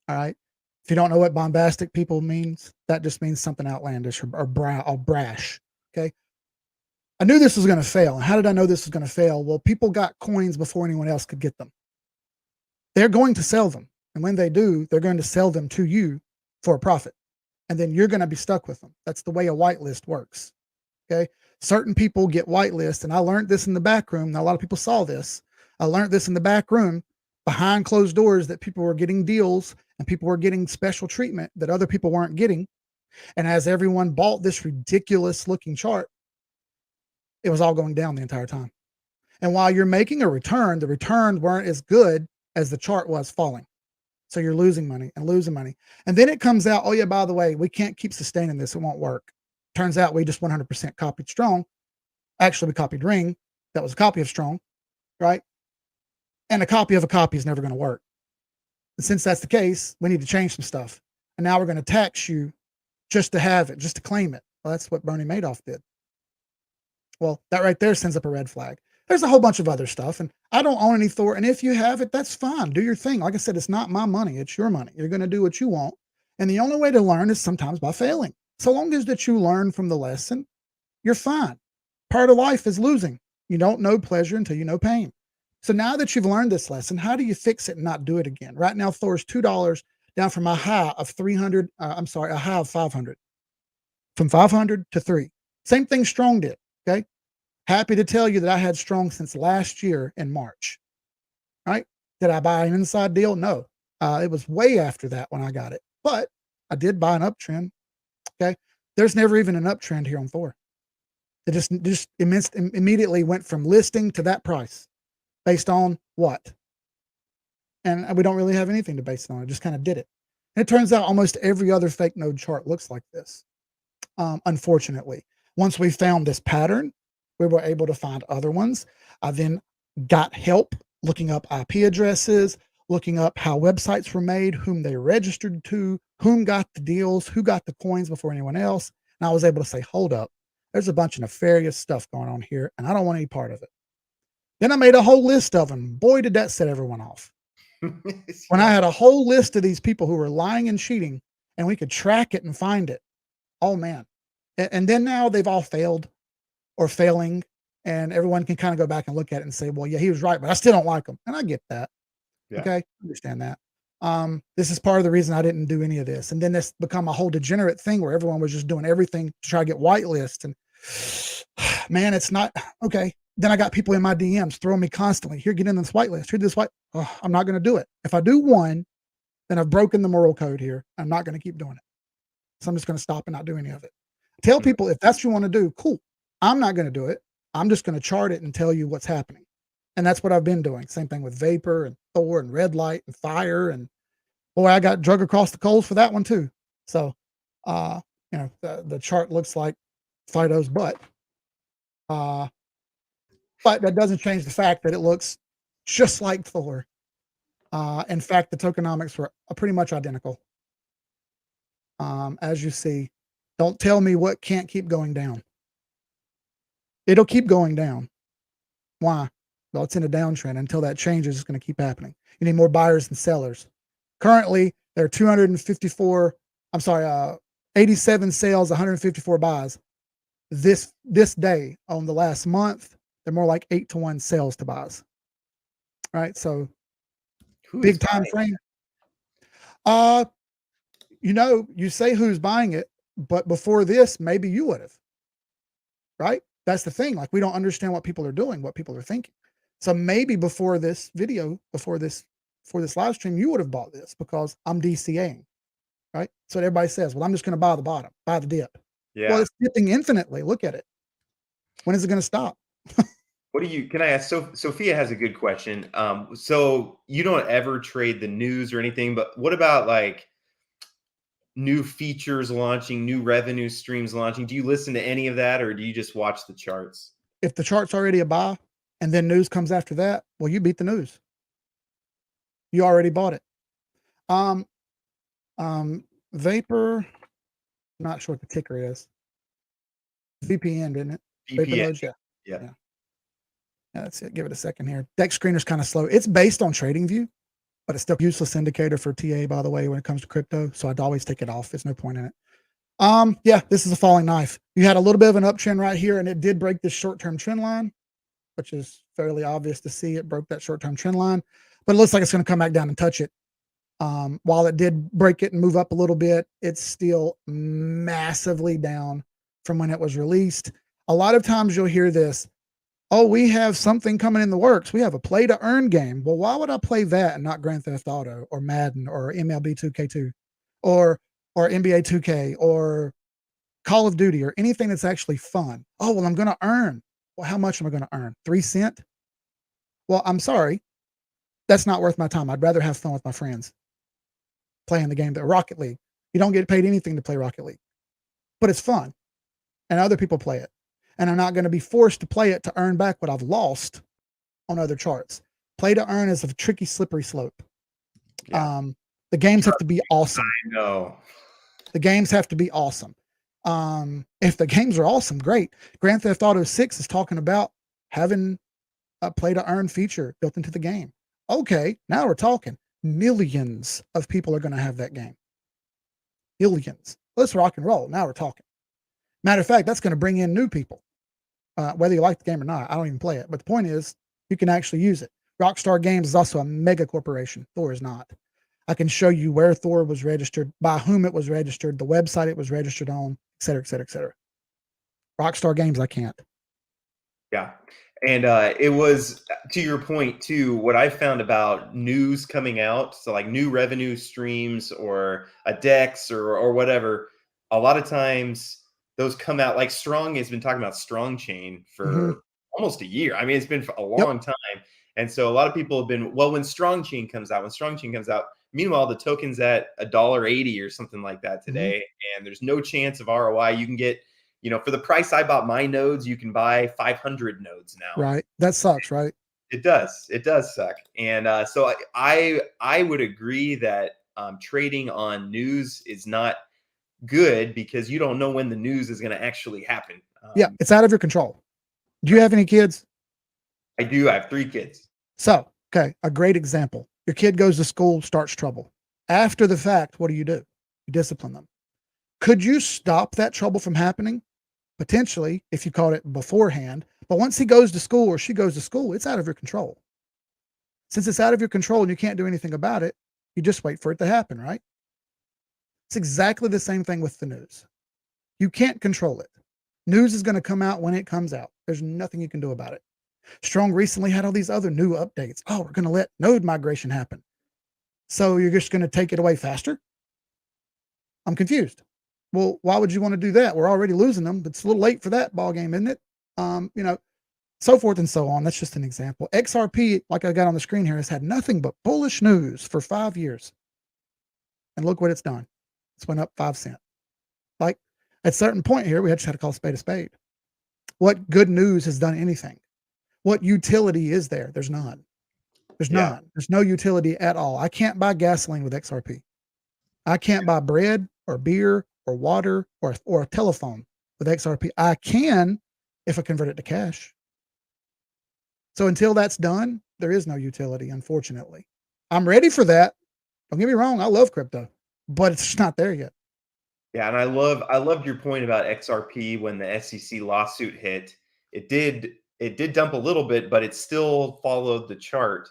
All right. If you don't know what bombastic people means, that just means something outlandish or brash. Okay. I knew this was going to fail. And how did I know this was going to fail? Well, people got coins before anyone else could get them. They're going to sell them. And when they do, they're going to sell them to you for a profit. And then you're going to be stuck with them. That's the way a whitelist works. Okay. Certain people get whitelist. And I learned this in the back room. Now, a lot of people saw this. I learned this in the back room behind closed doors that people were getting deals and people were getting special treatment that other people weren't getting. And as everyone bought this ridiculous looking chart, it was all going down the entire time. And while you're making a return, the returns weren't as good as the chart was falling. So you're losing money and losing money. And then it comes out, oh yeah, by the way, we can't keep sustaining this. It won't work. Turns out we just 100% copied Strong. Actually, we copied Ring. That was a copy of Strong, right? And a copy of a copy is never going to work. And since that's the case, we need to change some stuff. And now we're going to tax you just to have it, just to claim it. Well, that's what Bernie Madoff did. Well, that right there sends up a red flag. There's a whole bunch of other stuff, and I don't own any Thor. And if you have it, that's fine. Do your thing. Like I said, it's not my money. It's your money. You're going to do what you want. And the only way to learn is sometimes by failing. So long as that you learn from the lesson, you're fine. Part of life is losing. You don't know pleasure until you know pain. So now that you've learned this lesson, how do you fix it and not do it again? Right now, Thor's $2 down from a high of 300. A high of 500. From 500 to 3. Same thing Strong did. Okay. Happy to tell you that I had Strong since last year in March. Right? Did I buy an inside deal? No. It was way after that when I got it. But I did buy an uptrend. Okay. There's never even an uptrend here on Thor. It just immediately went from listing to that price based on what? And we don't really have anything to base it on. I just kind of did it. And it turns out almost every other fake node chart looks like this. Unfortunately, once we found this pattern, we were able to find other ones. I then got help looking up IP addresses, looking up how websites were made, whom they registered to, whom got the deals, who got the coins before anyone else. And I was able to say, hold up, there's a bunch of nefarious stuff going on here, and I don't want any part of it. Then I made a whole list of them. Boy, did that set everyone off. When I had a whole list of these people who were lying and cheating, and we could track it and find it. Oh, man. And then now they've all failed or failing, and everyone can kind of go back and look at it and say, well, yeah, he was right, but I still don't like him. And I get that. Yeah. Okay. I understand that. This is part of the reason I didn't do any of this. And then this become a whole degenerate thing where everyone was just doing everything to try to get whitelist. And man, it's not okay. Then I got people in my DMs throwing me constantly, here, get in this whitelist, here, this white. Oh, I'm not going to do it. If I do one, then I've broken the moral code here. I'm not going to keep doing it. So I'm just going to stop and not do any of it. Tell people if that's what you want to do, cool. I'm not going to do it. I'm just going to chart it and tell you what's happening. And that's what I've been doing. Same thing with Vapor and Thor and Red Light and Fire. And boy, I got drug across the coals for that one too. So, the chart looks like Fido's butt. But that doesn't change the fact that it looks just like Thor. In fact, the tokenomics were pretty much identical. As you see, don't tell me what can't keep going down. It'll keep going down. Why? Well, it's in a downtrend. Until that changes, it's going to keep happening. You need more buyers than sellers. Currently, there are 87 sales, 154 buys. This day on the last month, they're more like 8-to-1 sales to buys. All right, so big time frame. You say who's buying it, but before this, maybe you would have. Right? That's the thing. Like, we don't understand what people are doing, what people are thinking. So maybe before this video, before this live stream, you would have bought this because I'm DCAing. Right? So everybody says, well, I'm just going to buy the bottom, buy the dip. Yeah. Well, it's dipping infinitely. Look at it. When is it going to stop? Can I ask? Sophia has a good question. So you don't ever trade the news or anything, but what about like new features launching, new revenue streams launching? Do you listen to any of that, or do you just watch the charts? If the chart's already a buy and then news comes after that, well, you beat the news. You already bought it. Um, Vapor, not sure what the ticker is. VPN, didn't it? Vapor VPN. nodes, yeah. Yeah. Yeah. Yeah, that's it. Give it a second here. Deck screener's kind of slow. It's based on TradingView, but it's still a useless indicator for TA, by the way, when it comes to crypto. So I'd always take it off. There's no point in it. Yeah, this is a falling knife. You had a little bit of an uptrend right here, and it did break this short-term trend line, which is fairly obvious to see. It broke that short-term trend line, but it looks like it's going to come back down and touch it. While it did break it and move up a little bit, it's still massively down from when it was released. A lot of times you'll hear this, oh, we have something coming in the works. We have a play to earn game. Well, why would I play that and not Grand Theft Auto or Madden or MLB 2K2 or NBA 2K or Call of Duty or anything that's actually fun? Oh, well, I'm going to earn. Well, how much am I going to earn? 3 cents? Well, I'm sorry. That's not worth my time. I'd rather have fun with my friends playing the game, the Rocket League. You don't get paid anything to play Rocket League, but it's fun and other people play it. And I'm not going to be forced to play it to earn back what I've lost on other charts. Play to earn is a tricky, slippery slope. Yeah. The games have to be awesome. I know. The games have to be awesome. If the games are awesome, great. Grand Theft Auto 6 is talking about having a play to earn feature built into the game. Okay, now we're talking. Millions of people are going to have that game. Billions. Let's rock and roll. Now we're talking. Matter of fact, that's going to bring in new people, whether you like the game or not. I don't even play it. But the point is, you can actually use it. Rockstar Games is also a mega corporation. Thor is not. I can show you where Thor was registered, by whom it was registered, the website it was registered on, et cetera, et cetera, et cetera. Rockstar Games, I can't. Yeah. And it was, to your point too, what I found about news coming out, so like new revenue streams or a DEX or whatever, a lot of times those come out, like Strong has been talking about Strong Chain for almost a year. I mean, it's been for a long time. And so a lot of people have been, well, when Strong Chain comes out, meanwhile, the token's at $1.80 or something like that today. And there's no chance of ROI. You can get, for the price I bought my nodes, you can buy 500 nodes now. Right. That sucks, right? It does. It does suck. And so I would agree that trading on news is not good because you don't know when the news is going to actually happen. Yeah, it's out of your control. Do you have any kids? I do. I have 3 kids. So, okay, a great example. Your kid goes to school, starts trouble. After the fact, what do? You discipline them. Could you stop that trouble from happening? Potentially, if you caught it beforehand. But once he goes to school or she goes to school, it's out of your control. Since it's out of your control and you can't do anything about it, you just wait for it to happen, right? It's exactly the same thing with the news. You can't control it. News is going to come out when it comes out. There's nothing you can do about it. Strong recently had all these other new updates. Oh, we're going to let node migration happen. So you're just going to take it away faster? I'm confused. Well, why would you want to do that? We're already losing them. It's a little late for that ball game, isn't it? So forth and so on. That's just an example. XRP, like I got on the screen here, has had nothing but bullish news for 5 years. And look what it's done. It's went up 5 cents. Like at a certain point here, we just had to call a spade a spade. What good news has done anything? What utility is there? There's none. There's none. There's no utility at all. I can't buy gasoline with XRP. I can't buy bread or beer or water or a telephone with XRP. I can if I convert it to cash. So until that's done, there is no utility, unfortunately. I'm ready for that. Don't get me wrong. I love crypto, but it's just not there yet. Yeah, and I loved your point about XRP when the SEC lawsuit hit. It did dump a little bit, but it still followed the chart.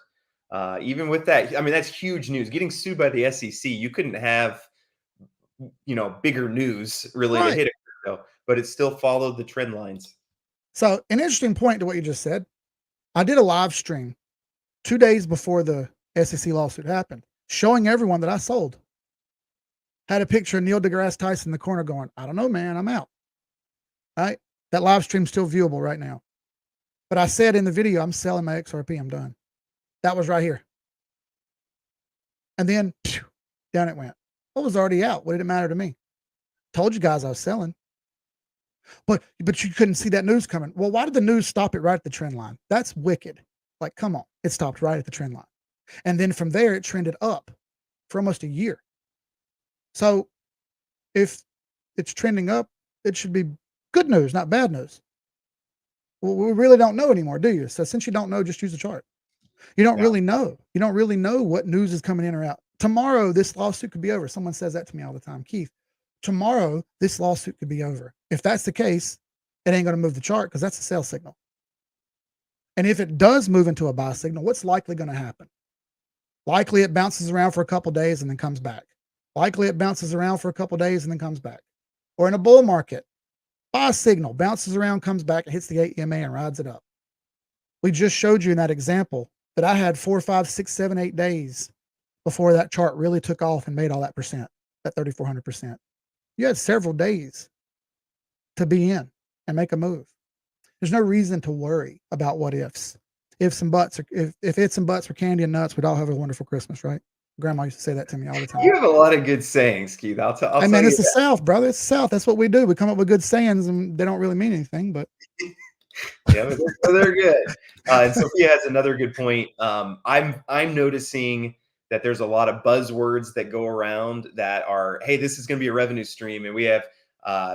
Even with that, I mean, that's huge news. Getting sued by the SEC, you couldn't have, bigger news really to hit it, crypto, but it still followed the trend lines. So an interesting point to what you just said. I did a live stream 2 days before the SEC lawsuit happened, showing everyone that I sold. Had a picture of Neil deGrasse Tyson in the corner going, I don't know, man, I'm out. Right? That live stream's still viewable right now. But I said in the video, I'm selling my XRP, I'm done. That was right here. And then down it went. I was already out. What did it matter to me? Told you guys I was selling. But you couldn't see that news coming. Well, why did the news stop it right at the trend line? That's wicked. Like, come on. It stopped right at the trend line. And then from there, it trended up for almost a year. So if it's trending up, it should be good news, not bad news. Well, we really don't know anymore, do you? So since you don't know, just use the chart. You don't really know. You don't really know what news is coming in or out. Tomorrow, this lawsuit could be over. Someone says that to me all the time. Keith, tomorrow, this lawsuit could be over. If that's the case, it ain't going to move the chart because that's a sell signal. And if it does move into a buy signal, what's likely going to happen? Likely it bounces around for a couple days and then comes back. Likely it bounces around for a couple days and then comes back. Or in a bull market, buy signal, bounces around, comes back, and hits the 8 EMA and rides it up. We just showed you in that example that I had 4, 5, 6, 7, 8 days before that chart really took off and made all that percent, that 3,400%. You had several days to be in and make a move. There's no reason to worry about what ifs. Ifs and buts, if ifs and buts were candy and nuts, we'd all have a wonderful Christmas, right? Grandma used to say that to me all the time. You have a lot of good sayings, Keith. I'll Hey, man, it's the South, brother. It's the South. That's what we do. We come up with good sayings, and they don't really mean anything, but yeah, they're good. And Sophia has another good point. I'm noticing that there's a lot of buzzwords that go around that are, hey, this is going to be a revenue stream, and we have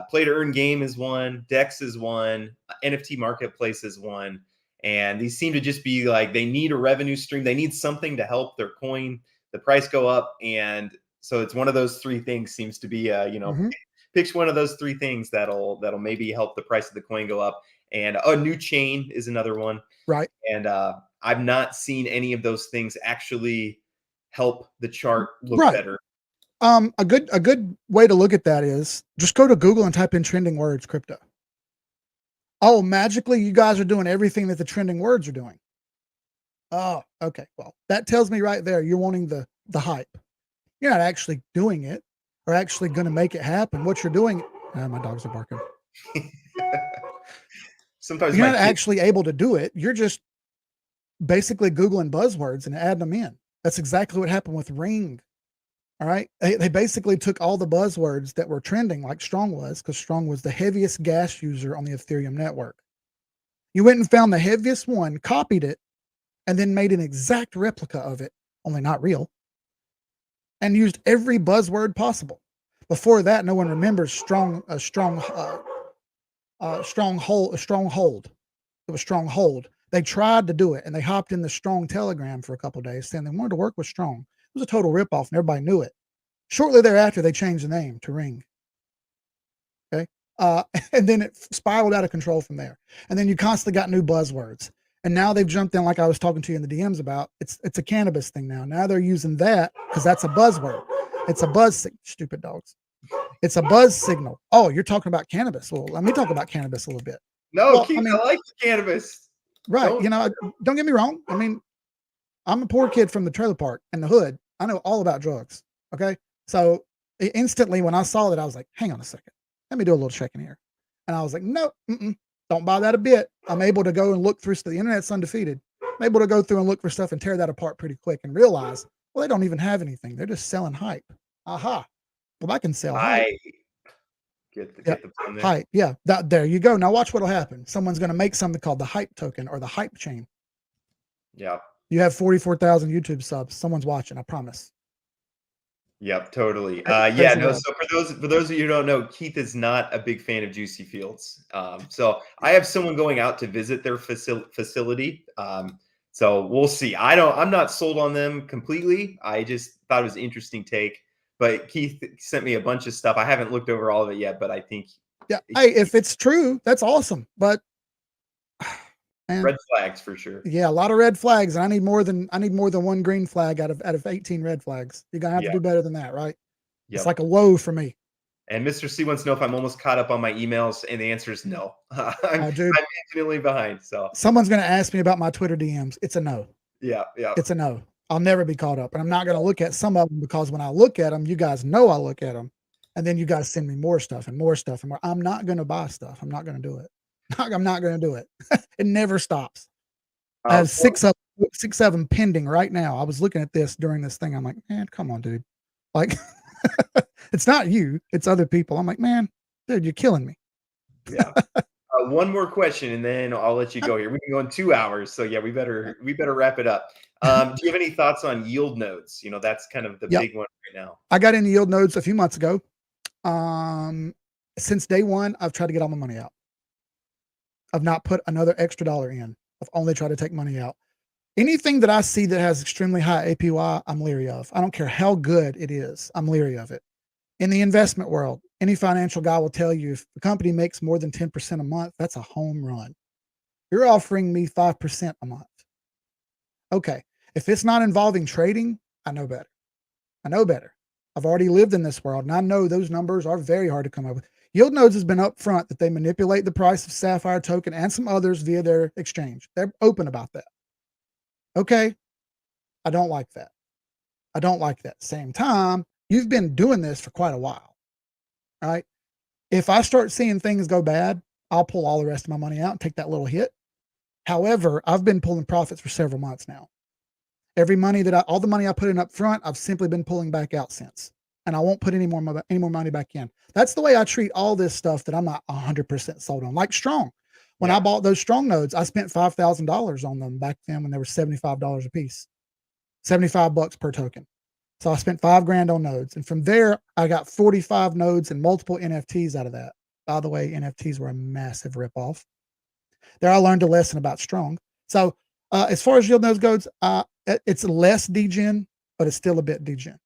play to earn game is one, Dex is one, NFT marketplace is one, and these seem to just be like they need a revenue stream. They need something to help their coin, the price go up, and so it's one of those three things seems to be pick one of those three things that'll maybe help the price of the coin go up. And a new chain is another one. right. And I've not seen any of those things actually help the chart look better. A good way to look at that is just go to Google and type in trending words crypto. Oh, magically you guys are doing everything that the trending words are doing. Oh, okay. Well, that tells me right there you're wanting the hype. You're not actually doing it or actually going to make it happen. What you're doing, my dogs are barking. Sometimes you're not actually able to do it. You're just basically Googling buzzwords and adding them in. That's exactly what happened with Ring. All right. They basically took all the buzzwords that were trending, like Strong was, because Strong was the heaviest gas user on the Ethereum network. You went and found the heaviest one, copied it, and then made an exact replica of it, only not real, and used every buzzword possible. Before that, no one remembers stronghold. It was stronghold. They tried to do it, and they hopped in the Strong Telegram for a couple of days, saying they wanted to work with Strong. It was a total ripoff, and everybody knew it. Shortly thereafter, they changed the name to Ring. Okay, and then it spiraled out of control from there. And then you constantly got new buzzwords, and now they've jumped in, like I was talking to you in the DMs about. It's a cannabis thing now. Now they're using that because that's a buzzword. It's a buzz. Stupid dogs. It's a buzz signal. Oh, you're talking about cannabis. Well, let me talk about cannabis a little bit. No, well, Keith, I like cannabis. Right. Don't get me wrong. I mean, I'm a poor kid from the trailer park and the hood. I know all about drugs. Okay. So instantly when I saw that, I was like, hang on a second. Let me do a little checking here. And I was like, no, don't buy that a bit. I'm able to go and look through stuff. The internet's undefeated. I'm able to go through and look for stuff and tear that apart pretty quick and realize, well, they don't even have anything. They're just selling hype. Aha. Well, I can sell hype. Get the fun there. Hype. Yeah. There you go. Now watch what'll happen. Someone's going to make something called the hype token or the hype chain. Yeah. You have 44,000 YouTube subs. Someone's watching, I promise. Yep, totally. So for those of you who don't know, Keith is not a big fan of Juicy Fields. So I have someone going out to visit their facility. So we'll see. I'm not sold on them completely. I just thought it was an interesting take. But Keith sent me a bunch of stuff. I haven't looked over all of it yet, but I think hey, if it's true, that's awesome. But man, red flags for sure. Yeah, a lot of red flags. And I need more than one green flag out of 18 red flags. You're gonna have to do better than that, right? Yep. It's like a woe for me. And Mr. C wants to know if I'm almost caught up on my emails, and the answer is no. I'm infinitely behind. So someone's gonna ask me about my Twitter DMs. It's a no. Yeah. It's a no. I'll never be caught up, and I'm not gonna look at some of them because when I look at them, you guys know I look at them, and then you guys send me more stuff and more stuff and more. I'm not gonna buy stuff. I'm not gonna do it. I'm not gonna do it. It never stops. I have 6 of them pending right now. I was looking at this during this thing. I'm like, man, come on, dude. Like, It's not you, it's other people. I'm like, man, dude, you're killing me. Yeah. One more question, and then I'll let you go here. We've been going 2 hours, so yeah, we better wrap it up. Do you have any thoughts on yield nodes? That's kind of the Yep. big one right now. I got into yield nodes a few months ago. Since day one, I've tried to get all my money out. I've not put another extra dollar in. I've only tried to take money out. Anything that I see that has extremely high APY, I'm leery of. I don't care how good it is. I'm leery of it. In the investment world, any financial guy will tell you if the company makes more than 10% a month, that's a home run. You're offering me 5% a month. Okay. If it's not involving trading, I know better. I know better. I've already lived in this world, and I know those numbers are very hard to come up with. Yield Nodes has been upfront that they manipulate the price of Sapphire token and some others via their exchange. They're open about that. Okay. I don't like that. I don't like that. Same time, you've been doing this for quite a while, right? If I start seeing things go bad, I'll pull all the rest of my money out and take that little hit. However, I've been pulling profits for several months now. All the money I put in up front, I've simply been pulling back out since, and I won't put any more money back in. That's the way I treat all this stuff that I'm not 100% sold on. Like Strong, when I bought those Strong nodes, I spent $5,000 on them back then when they were $75 a piece, $75 per token. So I spent $5,000 on nodes, and from there I got 45 nodes and multiple NFTs out of that. By the way, NFTs were a massive ripoff. There I learned a lesson about Strong. So as far as yield nodes goes, it's less degen, but it's still a bit degen.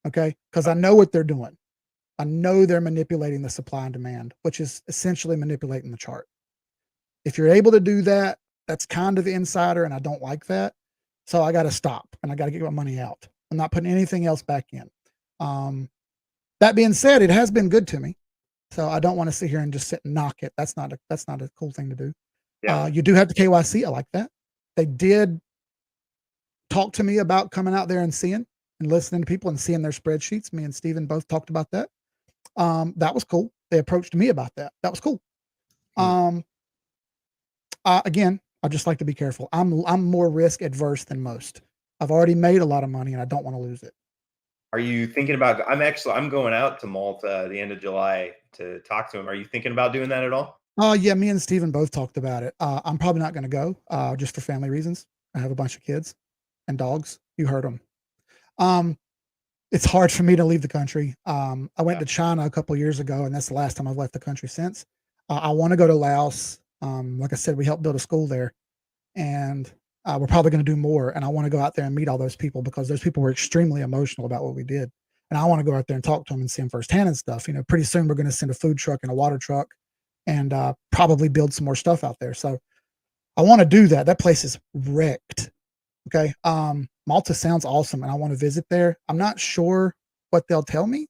Okay, because I know what they're doing. I know they're manipulating the supply and demand, which is essentially manipulating the chart. If you're able to do that, that's kind of insider, and I don't like that. So I got to stop, and I got to get my money out. I'm not putting anything else back in. That being said, it has been good to me, so I don't want to sit here and just sit and knock it. That's not a cool thing to do. Yeah. You do have the KYC. I like that. They did talk to me about coming out there and seeing and listening to people and seeing their spreadsheets. Me and Steven both talked about that. That was cool. They approached me about that. That was cool. Again, I just like to be careful. I'm more risk adverse than most. I've already made a lot of money and I don't want to lose it. Are you thinking about? I'm going out to Malta the end of July to talk to him. Are you thinking about doing that at all? Yeah, me and Steven both talked about it. I'm probably not going to go just for family reasons. I have a bunch of kids and dogs. You heard them. It's hard for me to leave the country. I went to China a couple years ago, and that's the last time I've left the country since. I want to go to Laos. Like I said, we helped build a school there, and we're probably going to do more. And I want to go out there and meet all those people because those people were extremely emotional about what we did. And I want to go out there and talk to them and see them firsthand and stuff. Pretty soon we're going to send a food truck and a water truck and probably build some more stuff out there. So I want to do that. That place is wrecked. Okay. Malta sounds awesome and I want to visit there. I'm not sure what they'll tell me.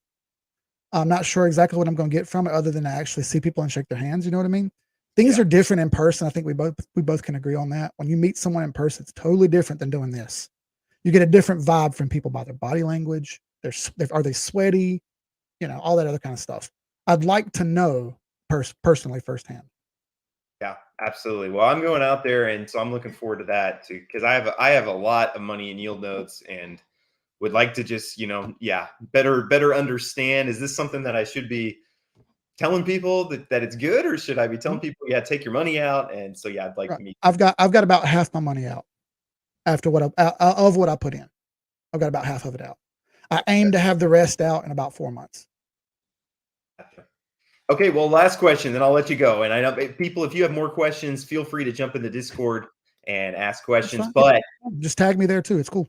I'm not sure exactly what I'm going to get from it other than to actually see people and shake their hands. You know what I mean? Things are different in person. I think we both can agree on that. When you meet someone in person, it's totally different than doing this. You get a different vibe from people by their body language. Are they sweaty? All that other kind of stuff. I'd like to know personally firsthand. Yeah, absolutely. Well, I'm going out there, and so I'm looking forward to that too, because I have a lot of money in yield nodes, and would like to just better understand. Is this something that I should be telling people that it's good, or should I be telling people, take your money out? And so I'd like to meet. I've got about half my money out after what I put in. I've got about half of it out. I aim to have the rest out in about 4 months. Okay, well, last question, then I'll let you go. And I know people, if you have more questions, feel free to jump in the Discord and ask questions. But just tag me there too. It's cool.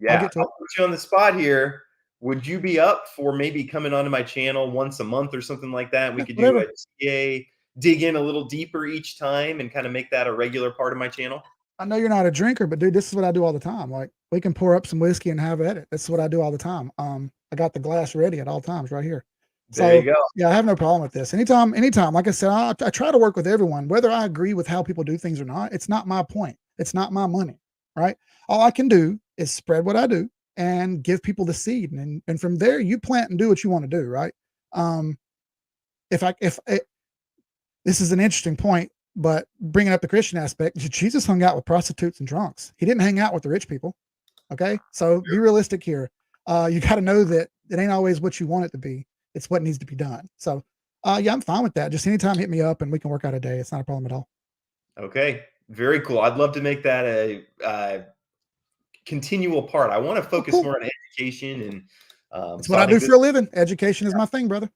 Yeah, I'll put you on the spot here. Would you be up for maybe coming onto my channel once a month or something like that? We could do a TA, dig in a little deeper each time and kind of make that a regular part of my channel. I know you're not a drinker, but dude, this is what I do all the time. Like we can pour up some whiskey and have at it. That's what I do all the time. I got the glass ready at all times right here. There you go. Yeah, I have no problem with this. Anytime. Like I said, I try to work with everyone, whether I agree with how people do things or not. It's not my point. It's not my money, right? All I can do is spread what I do and give people the seed, and from there you plant and do what you want to do, right? This is an interesting point, but bringing up the Christian aspect, Jesus hung out with prostitutes and drunks. He didn't hang out with the rich people. Okay, so be realistic here. You got to know that It ain't always what you want it to be. It's what needs to be done. So, yeah, I'm fine with that. Just anytime hit me up and we can work out a day. It's not a problem at all. Okay, very cool. I'd love to make that a continual part. I want to Oh, focus cool. more on education, and It's so what I I do think for a living. Education is my thing, brother.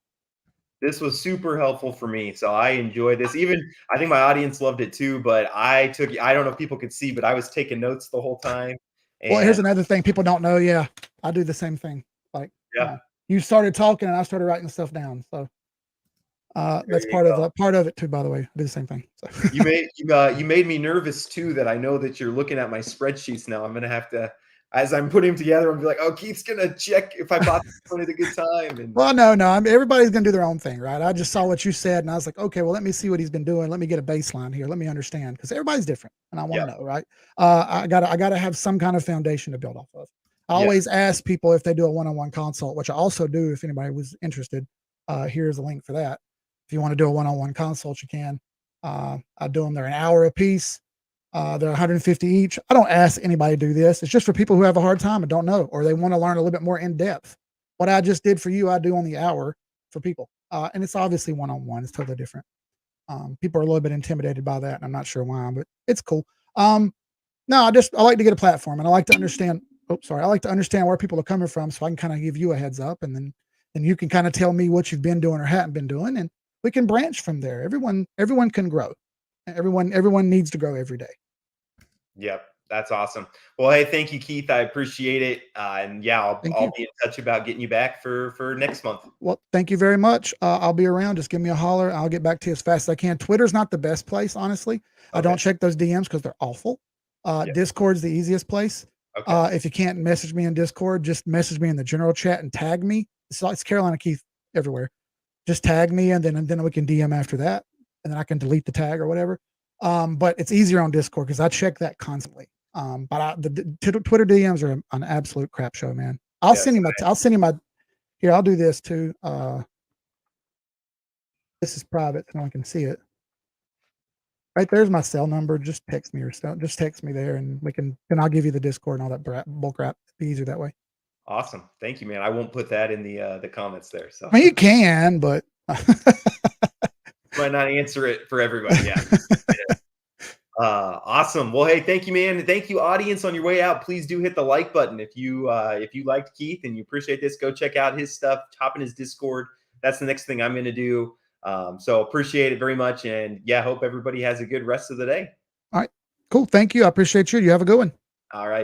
this was super helpful for me. So I enjoyed this. Even I think my audience loved it too. But I don't know if people could see, but I was taking notes the whole time. Well, here's And another thing people don't know. Yeah, I do the same thing. Like, yeah, you started talking and I started writing stuff down. So there that's you go. part of it too. By the way, I do the same thing. So. You made me nervous too. That I know that you're looking at my spreadsheets now. I'm gonna have to, as I'm putting them together, I'm be like, oh, Keith's gonna check if I bought this one at a good time. And Well, no. I mean, everybody's gonna do their own thing, right? I just saw what you said, and I was like, okay, well, let me see what he's been doing. Let me get a baseline here. Let me understand, because everybody's different, and I want yeah, to know, right? I gotta have some kind of foundation to build off of. I yeah, always ask people if they do a one-on-one consult, which I also do. If anybody was interested, here's a link for that. If you want to do a one-on-one consult, you can. I do them. They're an hour a piece. They're 150 each. I don't ask anybody to do this. It's just for people who have a hard time and don't know, or they want to learn a little bit more in depth. What I just did for you, I do on the hour for people. And it's obviously one-on-one. It's totally different. People are a little bit intimidated by that, and I'm not sure why, but it's cool. No, I like to get a platform, and I like to understand. Oh, sorry. I like to understand where people are coming from, so I can kind of give you a heads up, and then you can kind of tell me what you've been doing or haven't been doing, and we can branch from there. Everyone can grow. Everyone needs to grow every day. yep. That's awesome. Well, hey, thank you, Keith. I appreciate it. And yeah, Thank I'll you. be in touch about getting you back for next month. Well, thank you very much. I'll be around. Just give me a holler. I'll get back to you as fast as I can. Twitter's not the best place, honestly. I Okay. don't check those DMs because they're awful. Yeah. Discord's the easiest place. Okay. If you can't message me in Discord, just message me in the general chat and tag me. It's Carolina Keith everywhere. Just tag me, and then we can DM after that, and then I can delete the tag or whatever. But it's easier on Discord because I check that constantly. But the Twitter DMs are an absolute crap show, man. I'll Yes. send you my. Here, I'll do this too. This is private, so no one can see it. Right there's my cell number. Just text me just text me there, and then I'll give you the Discord and all that bull crap. It'd be easier that way. Awesome. Thank you, man. I won't put that in the comments there. So I mean, you can, but might not answer it for everybody. Yeah. Awesome. Well, hey, thank you, man. Thank you, audience. On your way out, please do hit the like button if you liked Keith and you appreciate this. Go check out his stuff. Hop in his Discord. That's the next thing I'm going to do. So appreciate it very much, and yeah, hope everybody has a good rest of the day. all right, cool. Thank you. I appreciate you. You have a good one. All right.